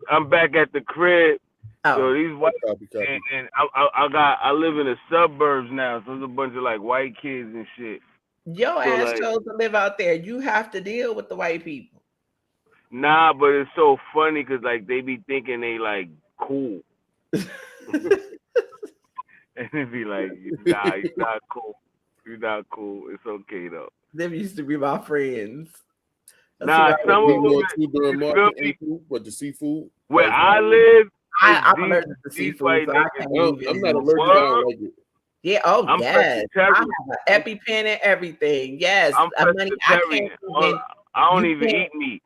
I'm back at the crib. So these white and I live in the suburbs now, so there's a bunch of like white kids and shit. Your ass chose to live out there. You have to deal with the white people. Nah, but it's so funny because like they be thinking they like cool. And it be like, nah, you're not cool. You're not cool. It's okay though. Them used to be my friends. Nah, some of them. But the seafood. Where I live, I'm allergic to seafood. So I'm not allergic. I don't like it. Yeah. Oh, yes. I have an EpiPen and everything. Yes. I don't even eat meat.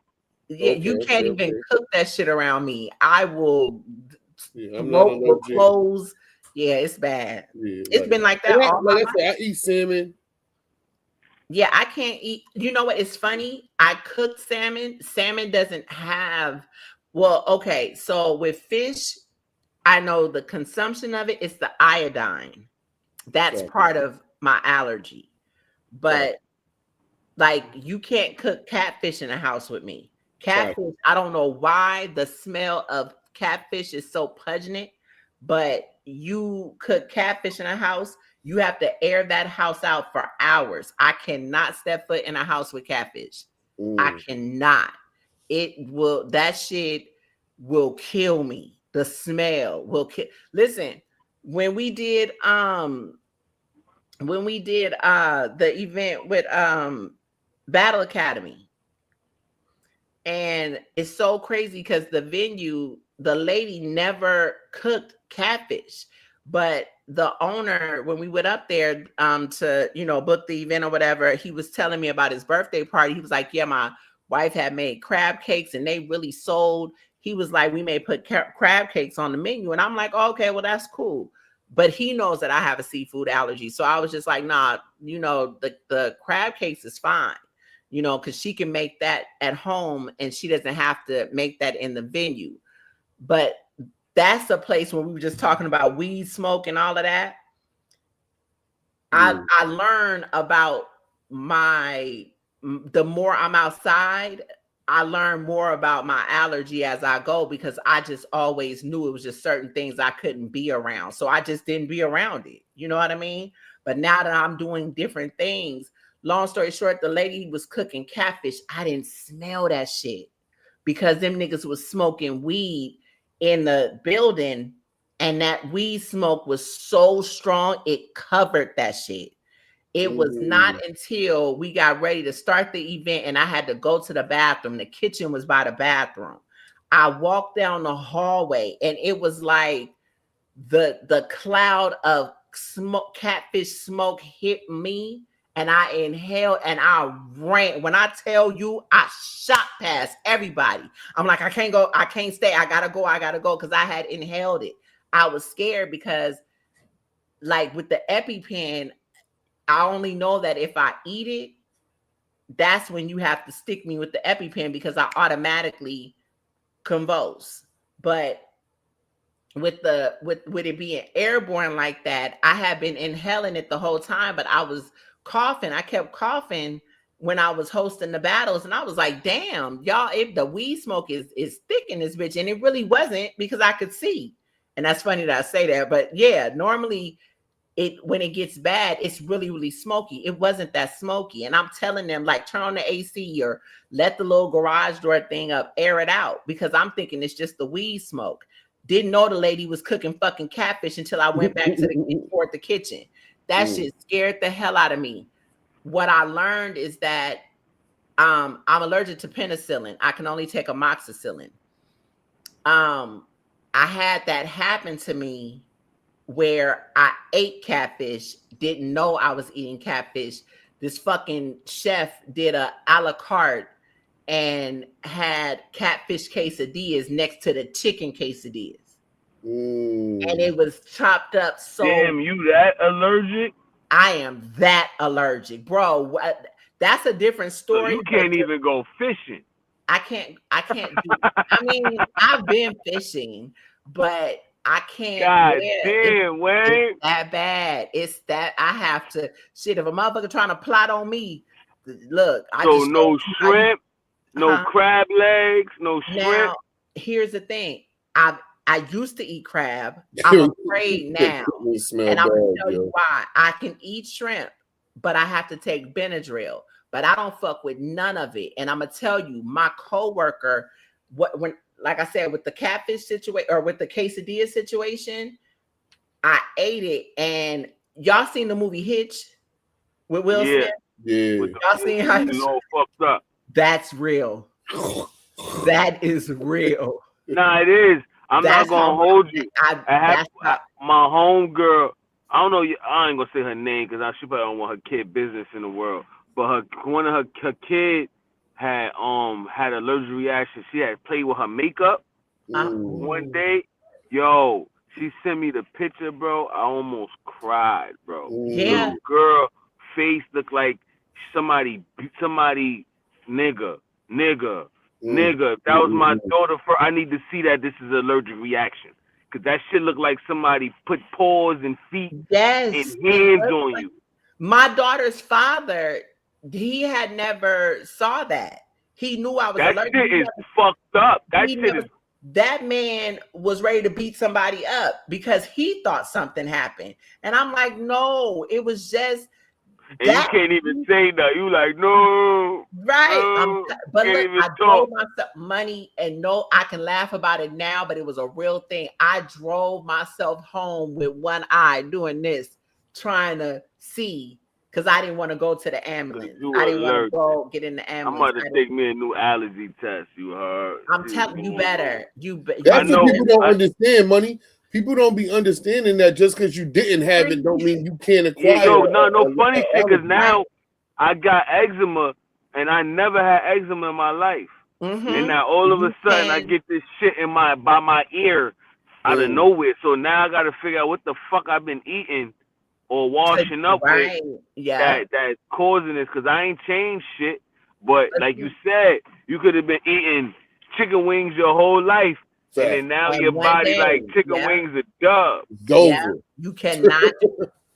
Yeah, you can't even cook that shit around me. I will close. Yeah, it's bad. Yeah, it's been like that all my life. I eat salmon. Yeah, I can't eat. You know what? It's funny. I cook salmon. Salmon doesn't have, well, okay. So with fish, I know the consumption of it is the iodine. That's So, part of my allergy. so, But like, you can't cook catfish in a house with me. so. Catfish, I don't know why the smell of catfish is so pungent, but you cook catfish in a house, you have to air that house out for hours. I cannot step foot in a house with catfish. I cannot. That shit will kill me. The smell will kill. Listen, when we did the event with Battle Academy, and it's so crazy because the venue, the lady never cooked catfish, but the owner, when we went up there to book the event or whatever, he was telling me about his birthday party. He was like, yeah, my wife had made crab cakes and they really sold. He was like, we may put crab cakes on the menu, and I'm like, oh, okay, well, that's cool. But he knows that I have a seafood allergy, so I was just like, nah, the crab cakes is fine, because she can make that at home and she doesn't have to make that in the venue. But that's a place where we were just talking about weed smoke and all of that. I learn about the more I'm outside, I learn more about my allergy as I go, because I just always knew it was just certain things I couldn't be around. So I just didn't be around it. You know what I mean? But now that I'm doing different things, long story short, the lady was cooking catfish. I didn't smell that shit because them niggas was smoking weed in the building, and that weed smoke was so strong, it covered that shit. It was not until we got ready to start the event and I had to go to the bathroom. The kitchen was by the bathroom. I walked down the hallway and it was like the cloud of smoke, catfish smoke hit me, and I inhaled and I ran. When I tell you, I shot past everybody. I'm like, I can't go, I can't stay. I gotta go because I had inhaled it. I was scared because, like, with the EpiPen, I only know that if I eat it, that's when you have to stick me with the EpiPen because I automatically convulse. But with it being airborne like that, I had been inhaling it the whole time, but I was coughing. I kept coughing when I was hosting the battles, and I was like, damn, y'all, if the weed smoke is thick in this bitch. And it really wasn't, because I could see. And that's funny that I say that, but yeah, normally when it gets bad, it's really, really smoky. It wasn't that smoky. And I'm telling them, like, turn on the AC or let the little garage door thing up, air it out, because I'm thinking it's just the weed smoke. Didn't know the lady was cooking fucking catfish until I went back toward the kitchen. That shit scared the hell out of me. What I learned is that I'm allergic to penicillin. I can only take amoxicillin. I had that happen to me where I ate catfish, didn't know I was eating catfish. This fucking chef did a la carte and had catfish quesadillas next to the chicken quesadillas. And it was chopped up so... Damn, you that allergic? I am that allergic, bro. That's a different story. So you can't even go fishing. I can't do... I mean, I've been fishing, but I can't. God damn, Wayne. It's that bad. It's that I have to... Shit, if a motherfucker trying to plot on me, look. So no shrimp, no crab legs, no shrimp. Now, here's the thing. I used to eat crab. I'm afraid now. And I'm going to tell you why. I can eat shrimp, but I have to take Benadryl. But I don't fuck with none of it. And I'm going to tell you, my coworker, like I said, with the catfish situation or with the quesadilla situation, I ate it. And y'all seen the movie Hitch with Will Smith? Yeah. Y'all seen how he's all fucked up? That's real. That is real. Nah, it is. I'm not gonna hold you. I have my homegirl. I don't know. I ain't gonna say her name because she probably don't want her kid business in the world. But one of her kid had allergic reaction. She had played with her makeup one day. Yo, she sent me the picture, bro. I almost cried, bro. Yeah. Little girl face looked like somebody, nigga. If that was my daughter, I need to see that this is an allergic reaction. Because that shit look like somebody put paws and feet and hands on you. My daughter's father, he had never saw that. He knew I was allergic. That shit is fucked up. That man was ready to beat somebody up because he thought something happened. And I'm like, no, it was just and you can't even say that. You like, no. Right. But look, I talk. drove myself money, and no, I can laugh about it now, but it was a real thing. I drove myself home with one eye doing this, trying to see, because I didn't want to go to the ambulance. I didn't want to go get in the ambulance. I'm about to take me a new allergy test. You heard? I'm telling you, better. That's what people don't understand, money. People don't be understanding that just because you didn't have it don't mean you can't acquire. No funny shit. Because now I got eczema, and I never had eczema in my life. Mm-hmm. And now all of a sudden I get this shit by my ear out of nowhere. So now I got to figure out what the fuck I've been eating or washing up with that's causing this. Because I ain't changed shit. But like you said, you could have been eating chicken wings your whole life. And then now your body like chicken wings are dub. Yeah, you cannot.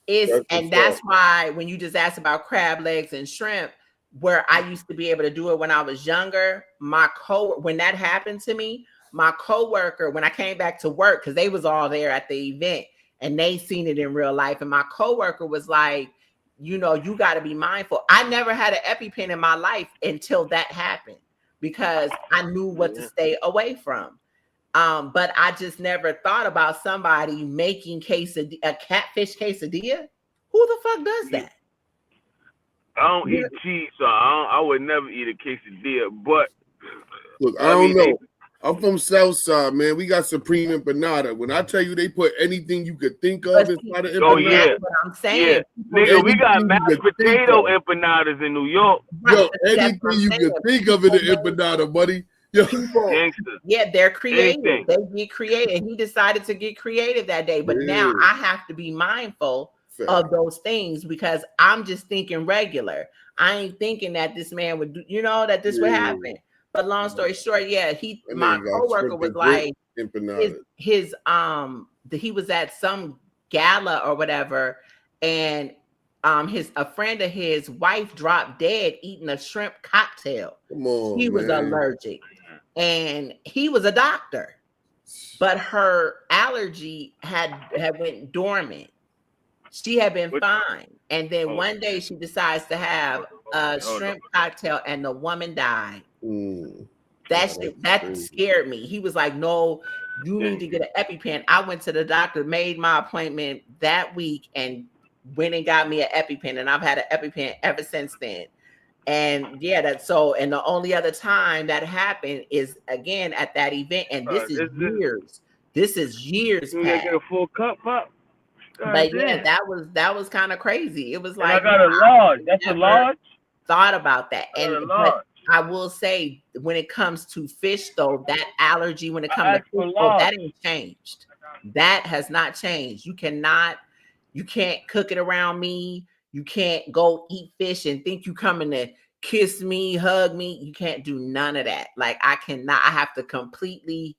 That's why when you just asked about crab legs and shrimp, where I used to be able to do it when I was younger, when that happened to me, my coworker, when I came back to work, because they was all there at the event and they seen it in real life, and my coworker was like, you got to be mindful. I never had an EpiPen in my life until that happened because I knew what to stay away from. But I just never thought about somebody making a catfish quesadilla. Who the fuck does that? I don't eat cheese, so I would never eat a quesadilla. But look, I don't know. I'm from Southside, man. We got supreme empanada. When I tell you they put anything you could think of inside of empanada. Oh yeah, what I'm saying. Yeah. Nigga, we got mashed potato empanadas in New York. Yo, anything you could think of in the empanada, buddy. Yo. Yeah, they're creative. They get creative. And he decided to get creative that day. But now I have to be mindful of those things because I'm just thinking regular. I ain't thinking that this man would do, that this would happen. But long story short, my coworker was like, he was at some gala or whatever, and a friend of his wife dropped dead eating a shrimp cocktail. He was allergic, and he was a doctor, but her allergy had went dormant. She had been fine, and then one day she decides to have a shrimp cocktail, and the woman died. That scared me. He was like, "No, you need to get an EpiPen." I went to the doctor, made my appointment that week, and went and got me an EpiPen, and I've had an EpiPen ever since then. And and the only other time that happened is again at that event, and this is years. This is years past. Get a full cup up. But that was kind of crazy. It was like I got a large. That's a large. Thought about that, but I will say when it comes to fish, though, that allergy when it comes to fish, that ain't changed. That has not changed. You can't cook it around me. You can't go eat fish and think you coming to kiss me, hug me. You can't do none of that. Like I cannot. I have to completely.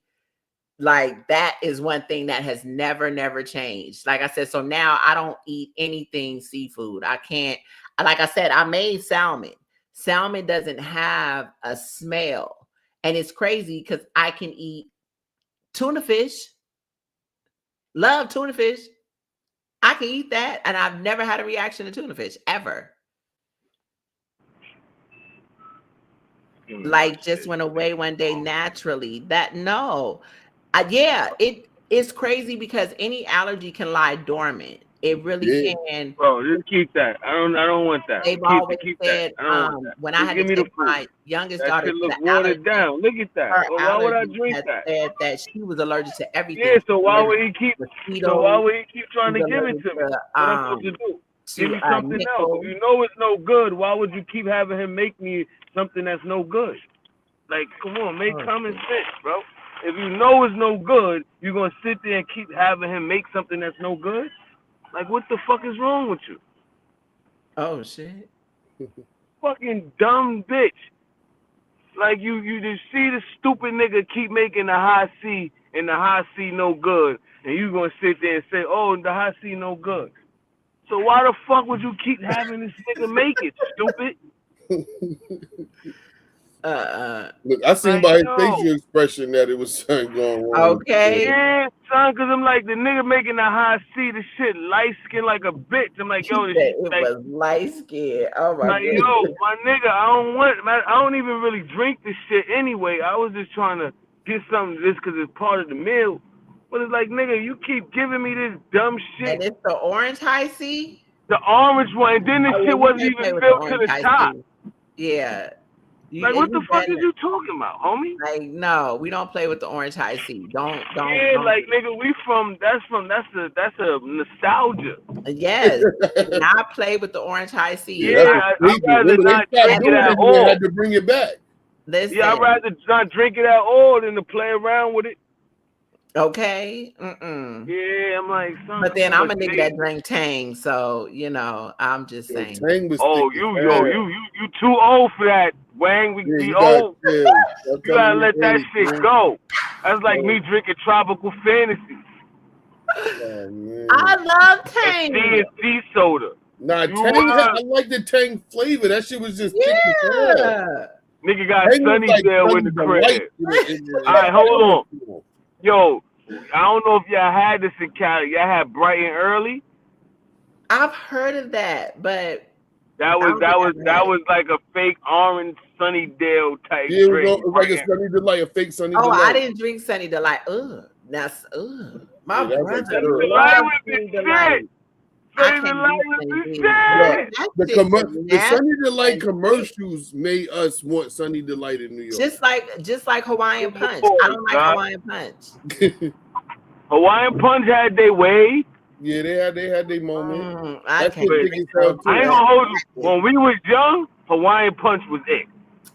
Like that is one thing that has never changed. Like I said, so now I don't eat anything seafood. I can't. Like I said, I made salmon. Salmon doesn't have a smell, and it's crazy because I can eat tuna fish. Love tuna fish. I can eat that, and I've never had a reaction to tuna fish ever. Like just went away one day naturally. It's crazy because any allergy can lie dormant. It really can. Bro, just keep that. I don't want that. They've always said when I had to take my youngest daughter to look watered down. Look at that. Why would I drink that? Said that she was allergic to everything. Yeah, so why would he keep trying to give it to me? What I'm supposed to do? Give me something else. If you know it's no good, why would you keep having him make me something that's no good? Like, come on, make common sense, bro. If you know it's no good, you're gonna sit there and keep having him make something that's no good? Like, what the fuck is wrong with you? Oh shit. Fucking dumb bitch. Like you just see the stupid nigga keep making the high C and the high C no good, and you gonna sit there and say, oh, the high C no good. So why the fuck would you keep having this nigga make it, stupid? Look, I seen Like, by his yo. facial expression that it was something going wrong. Okay. Yeah, son, cause I'm like the nigga making the high C, the shit light skin like a bitch. I'm like, yo, this shit, It like, was light skin. Oh my like, goodness. yo, my nigga, I don't even really drink this shit anyway. I was just trying to get something just cause it's part of the meal. But it's like, nigga, you keep giving me this dumb shit. And it's the orange high C. The orange one, and then the shit wasn't even filled to the top. Yeah. Like, what the fuck is you talking about, homie? Like, no, we don't play with the orange high C. Don't. Yeah, like, nigga, that's a nostalgia. Yes, not play with the orange high C. Yeah, I'd rather not drink it at all. Had to bring it back. Listen, yeah, I'd rather not drink it at all than to play around with it. Okay. Yeah, I'm like, son. But then I'm a nigga that drink Tang, so you know, I'm just saying. Tang was you too old for that, Wang. We old. You gotta let that shit go. That's like me drinking tropical fantasy. Oh, I love Tang. D&D soda. Nah, Tang. I like the Tang flavor. That shit was just yeah. Nigga got Sunnydale in the crib. All right, hold on. Yo, I don't know if y'all had this in Cali. Y'all had Bright and Early. I've heard of that, but that was like a fake orange Sunnydale type drink. It was like a Sunny Delight, a fake Sunny Delight. I didn't drink Sunny Delight. That's my brother. Sunny Delight. The Sunny Delight commercials made us want Sunny Delight in New York. Just like Hawaiian Punch. I don't like Hawaiian Punch. Hawaiian Punch had their way. Yeah, they had their moment. I ain't gonna hold you. When we was young, Hawaiian Punch was it.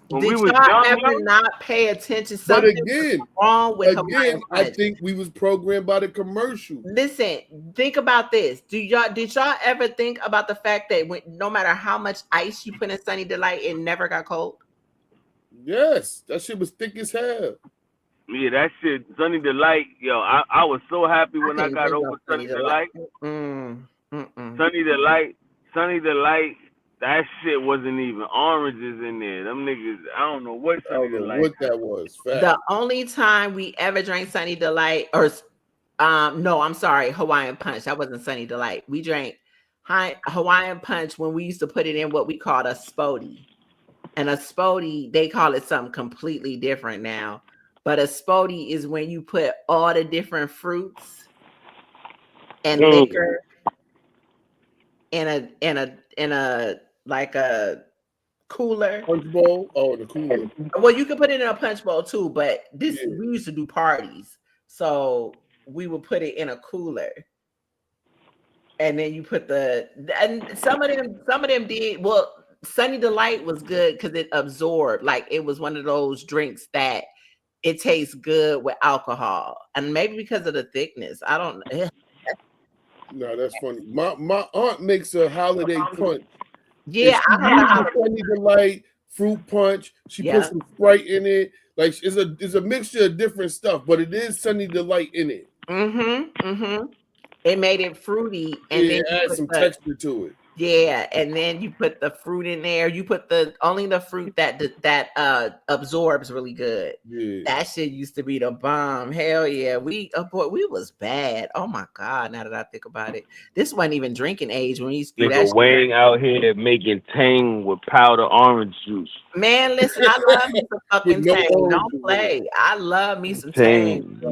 When Did we was y'all young, ever not pay attention? But again, wrong with Hawaiian Punch. I think we was programmed by the commercial. Listen, think about this. Did y'all ever think about the fact that no matter how much ice you put in Sunny Delight, it never got cold? Yes, that shit was thick as hell. Yeah, that shit, Sunny Delight. Yo, I was so happy when I got over Sunny Delight. Sunny Delight. That shit wasn't even oranges in there. Them niggas, I don't know what Sunny Delight. What that was. Fact. The only time we ever drank Sunny Delight, or no, I'm sorry, Hawaiian Punch. That wasn't Sunny Delight. We drank Hawaiian Punch when we used to put it in what we called a spodie. And a spodie, they call it something completely different now. But a spodie is when you put all the different fruits and liquor in a like a cooler. Punch bowl? Oh, the cooler. Well, you could put it in a punch bowl too, but we used to do parties. So we would put it in a cooler. And then you put and some of them did, well, Sunny Delight was good because it absorbed. Like it was one of those drinks that it tastes good with alcohol. And maybe because of the thickness. I don't know. No, that's funny. My aunt makes a holiday punch. Yeah, I heard Sunny Delight fruit punch. She puts some Sprite in it. Like it's a mixture of different stuff, but it is Sunny Delight in it. It made it fruity, and then add some texture to it. Yeah, and then you put the fruit in there. You put only the fruit that absorbs really good. Yeah. That shit used to be the bomb. Hell yeah, we was bad. Oh my god! Now that I think about it, this wasn't even drinking age when we used to do that. Wang out here making Tang with powder orange juice. Man, listen, I love me some fucking Tang. Don't play. I love me some Tang.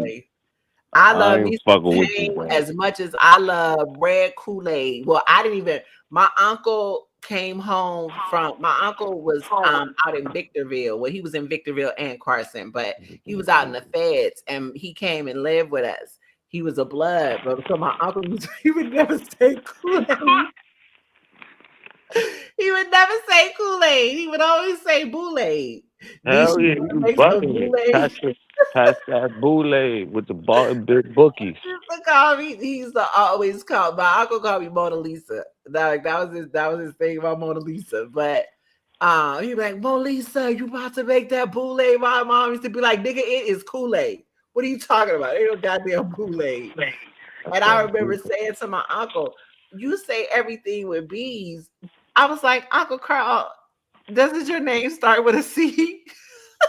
I love me some Tang as much as I love red Kool-Aid. Well, I didn't even. My uncle came home my uncle was out in Victorville. Well, he was in Victorville and Carson, but he was out in the feds, and he came and lived with us. He was a blood, but so my uncle he would never say Kool-Aid. He would never say Kool-Aid. He would always say Bool-Aid. Hell Nisha yeah, you makes the bugging it. bootleg. Pass that boule with the big bookies. He used to call me. He used to always call my uncle called me Mona Lisa. That was his thing about Mona Lisa. But he'd be like, Mona Lisa, you about to make that boule? My mom used to be like, nigga, it is Kool-Aid. What are you talking about? Ain't no goddamn boule. And I remember saying to my uncle, you say everything with B's. I was like, Uncle Carl, doesn't your name start with a C?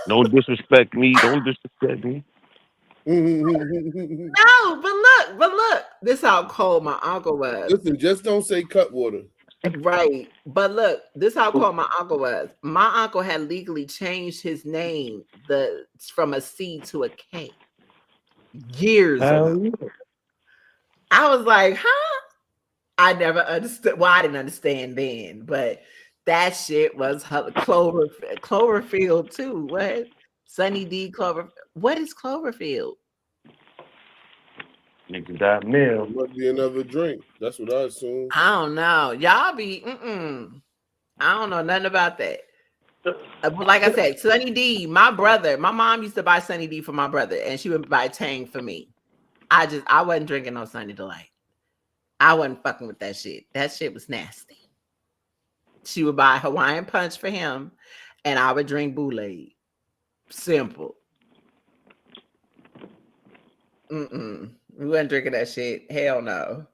Don't disrespect me. Don't disrespect me. No, but look, this how cold my uncle was. Listen, just don't say cut water. Right. But look, this how cold my uncle was. My uncle had legally changed his name from a C to a K years ago. Hell yeah. I was like, huh? I never understood. Well, I didn't understand then, but that shit was Cloverfield too. What? Sunny D Clover. What is Cloverfield? Nigga got mail. Must be another drink. That's what I assume. I don't know. Y'all be I don't know nothing about that. But like I said, Sunny D, my mom used to buy Sunny D for my brother, and she would buy Tang for me. I wasn't drinking no Sunny Delight. I wasn't fucking with that shit. That shit was nasty. She would buy Hawaiian Punch for him, and I would drink Boule. Simple. We wasn't drinking that shit. Hell no.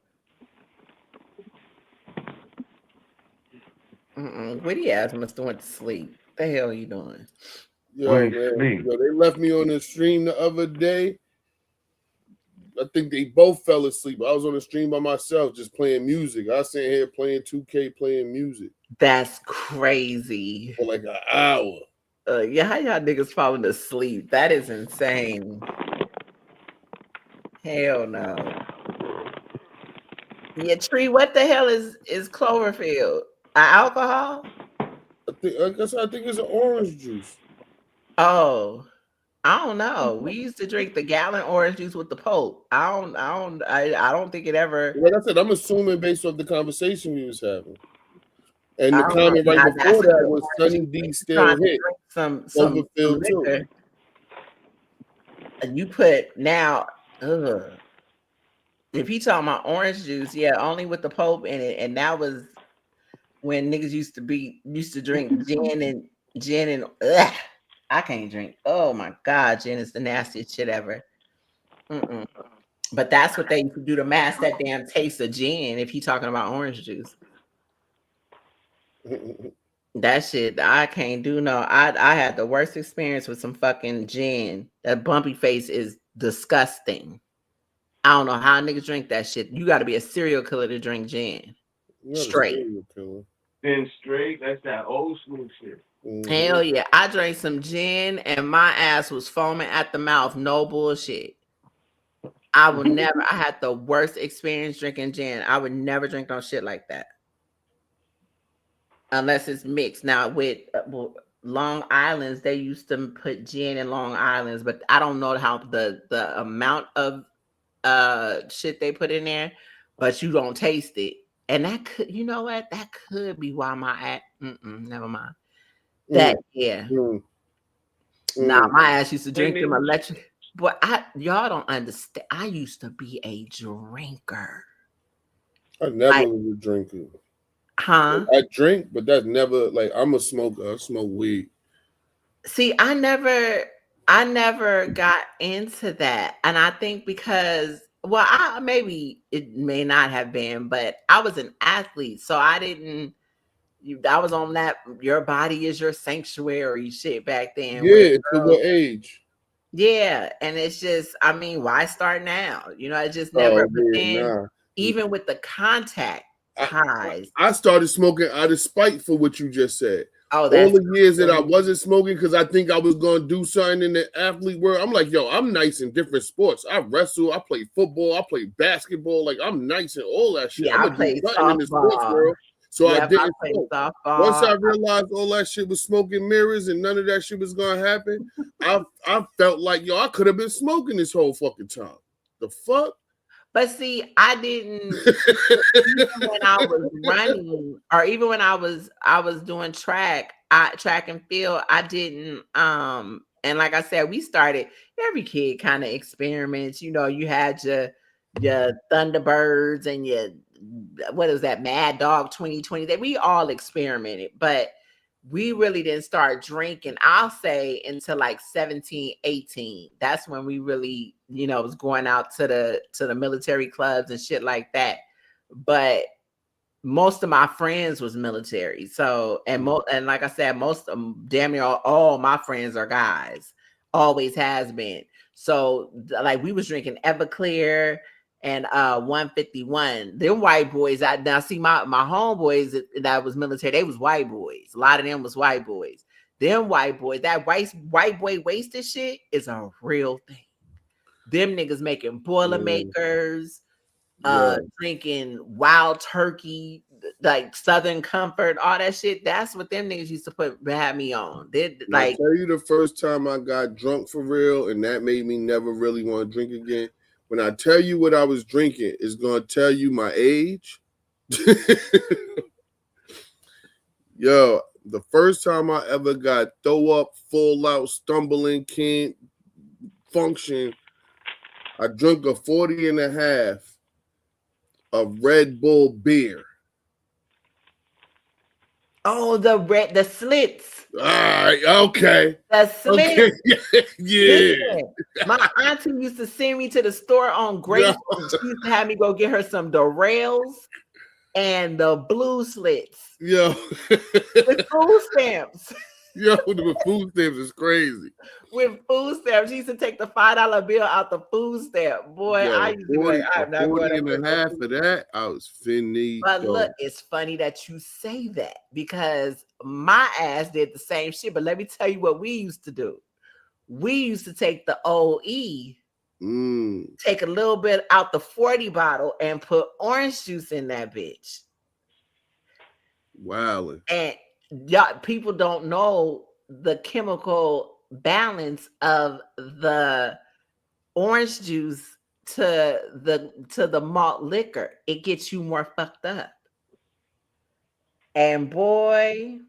Witty ass must have went to sleep. The hell are you doing? Yo, man. Yo, they left me on the stream the other day. I think they both fell asleep. I was on the stream by myself just playing music. I was sitting here playing 2K, playing music. That's crazy. For like an hour. Yeah, how y'all niggas falling asleep? That is insane. Hell no. Yeah, Tree, what the hell is Cloverfield? Alcohol? I think it's an orange juice. Oh, I don't know. We used to drink the gallon orange juice with the Pope. I don't think it ever. Like I said, I'm assuming based off the conversation we was having. And the I don't comment know. right Now, before that's that a was good Sunny orange D juice. still Trying to hit. drink some Cloverfield too. liquor. And you put now, if he talking about orange juice, yeah, only with the Pope in it, and that was when niggas used to drink gin and I can't drink. Oh my god, gin is the nastiest shit ever. But that's what they used to do to mask that damn taste of gin. If he talking about orange juice, that shit I can't do. No, I had the worst experience with some fucking gin. That bumpy face is disgusting. I don't know how niggas drink that shit. You got to be a serial killer to drink gin. Straight. Then straight. That's that old school shit. Hell yeah. I drank some gin and my ass was foaming at the mouth. No bullshit. I will never. I had the worst experience drinking gin. I would never drink no shit like that. Unless it's mixed. Now with Long Island's, they used to put gin in Long Island's, but I don't know how the amount of shit they put in there, but you don't taste it. And that could, you know what? That could be why my ass. Never mind. That yeah. Nah, my ass used to drink them electric. But y'all don't understand. I used to be a drinker. I never was a drinker. Huh? I drink, but that's never like I'm a smoker. I smoke weed. See, I never got into that. And I think because maybe it may not have been, but I was an athlete. So I was on that your body is your sanctuary shit back then. Yeah, to what age? Yeah, and it's just, I mean, why start now? You know, I just never. But then, even with the contact highs, I started smoking out of spite for what you just said. Oh, all the years that I wasn't smoking because I think I was going to do something in the athlete world. I'm like, yo, I'm nice in different sports. I wrestle, I play football, I play basketball. Like I'm nice in all that shit. Yeah, I'm gonna do something in the sports world. So I didn't smoke. Once I realized all that shit was smoke and mirrors and none of that shit was gonna happen, I felt like, yo, I could have been smoking this whole fucking time. The fuck? But see, I didn't even when I was running, or even when I was doing track, track and field, I didn't and like I said, we started, every kid kind of experiments. You know, you had your Thunderbirds and your, what is that, Mad Dog 2020, that we all experimented, but we really didn't start drinking, I'll say, until like 17, 18. That's when we really, you know, was going out to the military clubs and shit like that. But most of my friends was military. So, and like I said, most of them, damn near all my friends are guys. Always has been. So like we was drinking Everclear and 151. Them white boys, I now see my homeboys that was military, they was white boys. A lot of them was white boys. Them white boys, that white boy wasted shit is a real thing. Them niggas making Boilermakers, drinking Wild Turkey, like Southern Comfort, all that shit. That's what them niggas used to have me on. They like, I tell you, the first time I got drunk for real, and that made me never really want to drink again. When I tell you what I was drinking, it's gonna tell you my age. Yo, the first time I ever got throw up, full out, stumbling, can't function, I drank a 40 and a half of Red Bull beer. oh, the slits. All right, okay. The slits. Okay. Yeah. Listen, my auntie used to send me to the store on Grace. She used to have me go get her some Dorails and the blue slits. Yo. With food stamps. Yo, the food stamps is crazy. With food stamps. She used to take the $5 bill out the food stamp. Boy, Yo, I used to be like, I'm not 40 going and a half of that, I was finny. But look, it's funny that you say that, because my ass did the same shit. But let me tell you what we used to do. We used to take the OE, take a little bit out the 40 bottle and put orange juice in that bitch. Wow. And y'all, people don't know the chemical balance of the orange juice to the malt liquor. It gets you more fucked up. And boy,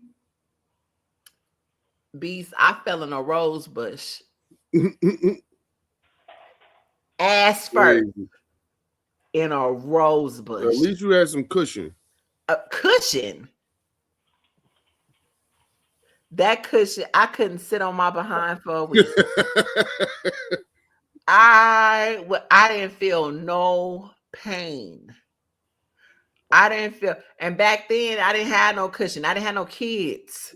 Beast, I fell in a rose bush. Ass first in a rose bush. At least you had some cushion. A cushion. That cushion, I couldn't sit on my behind for a week. I didn't feel no pain. I didn't feel, and back then I didn't have no cushion. I didn't have no kids.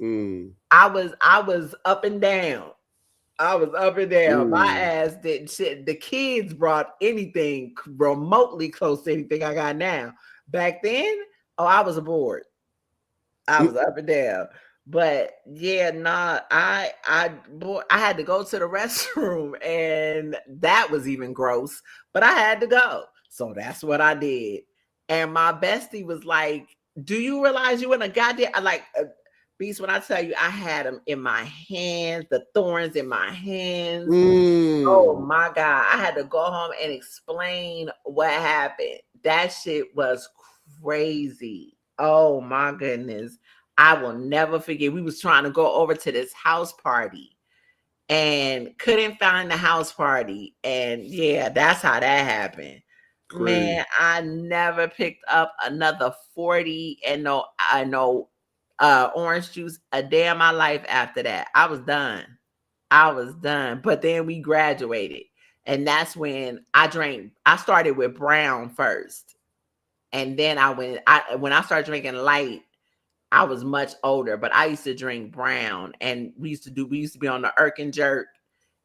I was up and down. I was up and down. My ass didn't shit. The kids brought anything remotely close to anything I got now. Back then, I was aboard. I was up and down. But yeah, nah, I had to go to the restroom, and that was even gross. But I had to go, so that's what I did. And my bestie was like, "Do you realize you in a goddamn Beast? When I tell you, I had them in my hands, the thorns in my hands. Oh my God, I had to go home and explain what happened. That shit was crazy. Oh my goodness." I will never forget. We was trying to go over to this house party and couldn't find the house party. And yeah, that's how that happened. Crazy. Man, I never picked up another 40 and no orange juice a day of my life after that. I was done. But then we graduated. And that's when I drank. I started with brown first. And then when I started drinking light, I was much older, but I used to drink brown, and we used to be on the Irk Jerk,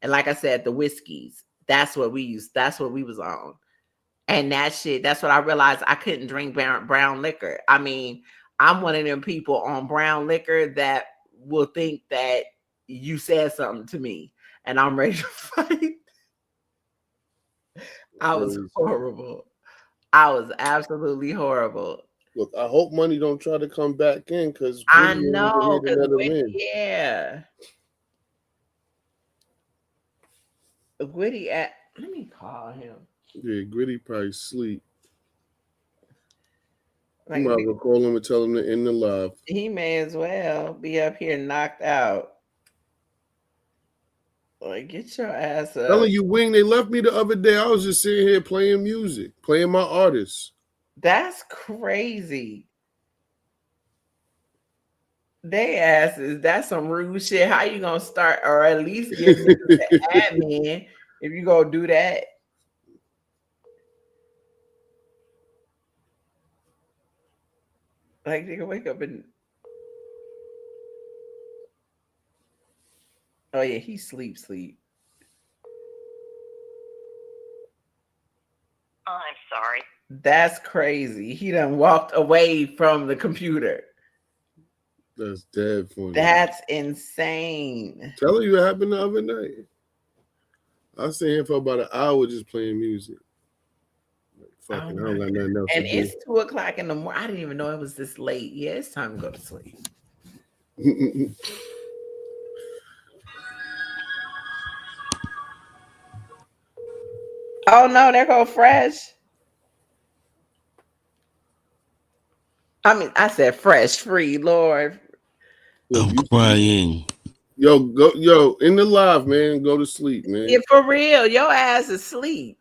and like I said, the whiskeys. That's what we was on. And that's what I realized, I couldn't drink brown liquor. I mean, I'm one of them people on brown liquor that will think that you said something to me and I'm ready to fight. I was horrible. I was absolutely horrible. Look, I hope money don't try to come back in, because I know, yeah. Gritty let me call him. Yeah, Gritty probably sleep. I'm about to call him and tell him to end the live. He may as well be up here knocked out. Like, get your ass up. Telling you, Wing, they left me the other day. I was just sitting here playing music, playing my artists. That's crazy. They asses, that's some rude shit. How you gonna start, or at least give me the admin if you gonna do that? Like, they can wake up and oh yeah, he sleep. Oh, I'm sorry. That's crazy. He done walked away from the computer. That's dead funny. That's insane. Telling you what happened the other night. I was sitting here for about an hour just playing music. Like, fucking, I don't got nothing else and to do. it's 2:00 in the morning. I didn't even know it was this late. Yeah, it's time to go to sleep. Oh no, there go Fresh. I mean, I said fresh, free, Lord. I'm crying. Yo, go, in the live, man. Go to sleep, man. Yeah, for real. Your ass is asleep.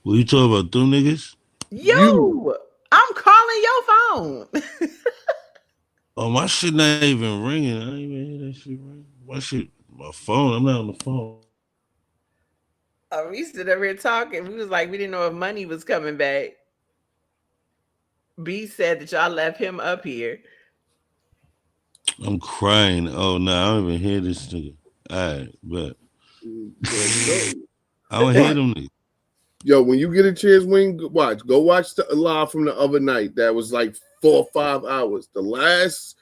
What you talking about, them niggas? You. I'm calling your phone. Oh, my shit not even ringing. I ain't even hear that shit ring. My phone. I'm not on the phone. We stood up here talking. We was like, we didn't know if money was coming back. B said that y'all left him up here. I'm crying. Oh no, I don't even hear this nigga. All right, but I don't hear them niggas. Yo, when you get a chance, Wing, go watch the live from the other night. That was like 4 or 5 hours. The last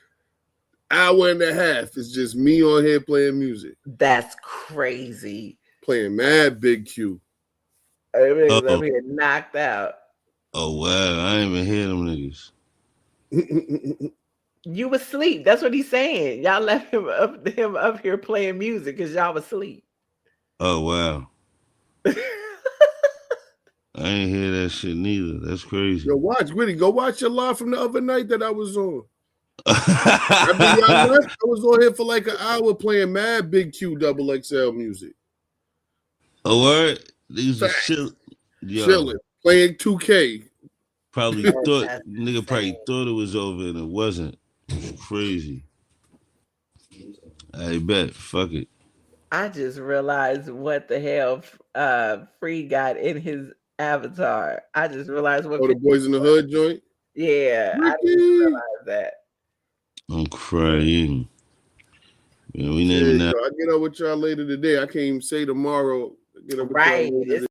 hour and a half is just me on here playing music. That's crazy. Playing mad Big Q. Everybody's up here knocked out. Oh wow, I ain't even hear them niggas. You was asleep. That's what he's saying. Y'all left him up here playing music because y'all was asleep. Oh wow. I ain't hear that shit neither. That's crazy. Yo, Gritty, go watch your live from the other night that I was on. I was on here for like an hour playing mad Big Q double XL music. Oh, word? These are chilling, playing 2K. Probably thought it was over and it wasn't. It's crazy. I bet. Fuck it. I just realized what the hell Free got in his avatar. I just realized what the Boys in the Hood joint? Yeah, I didn't realize that. I'm crying. Yeah, we naming that. I'll get up with y'all later today. I can't even say tomorrow. Get up with y'all later today.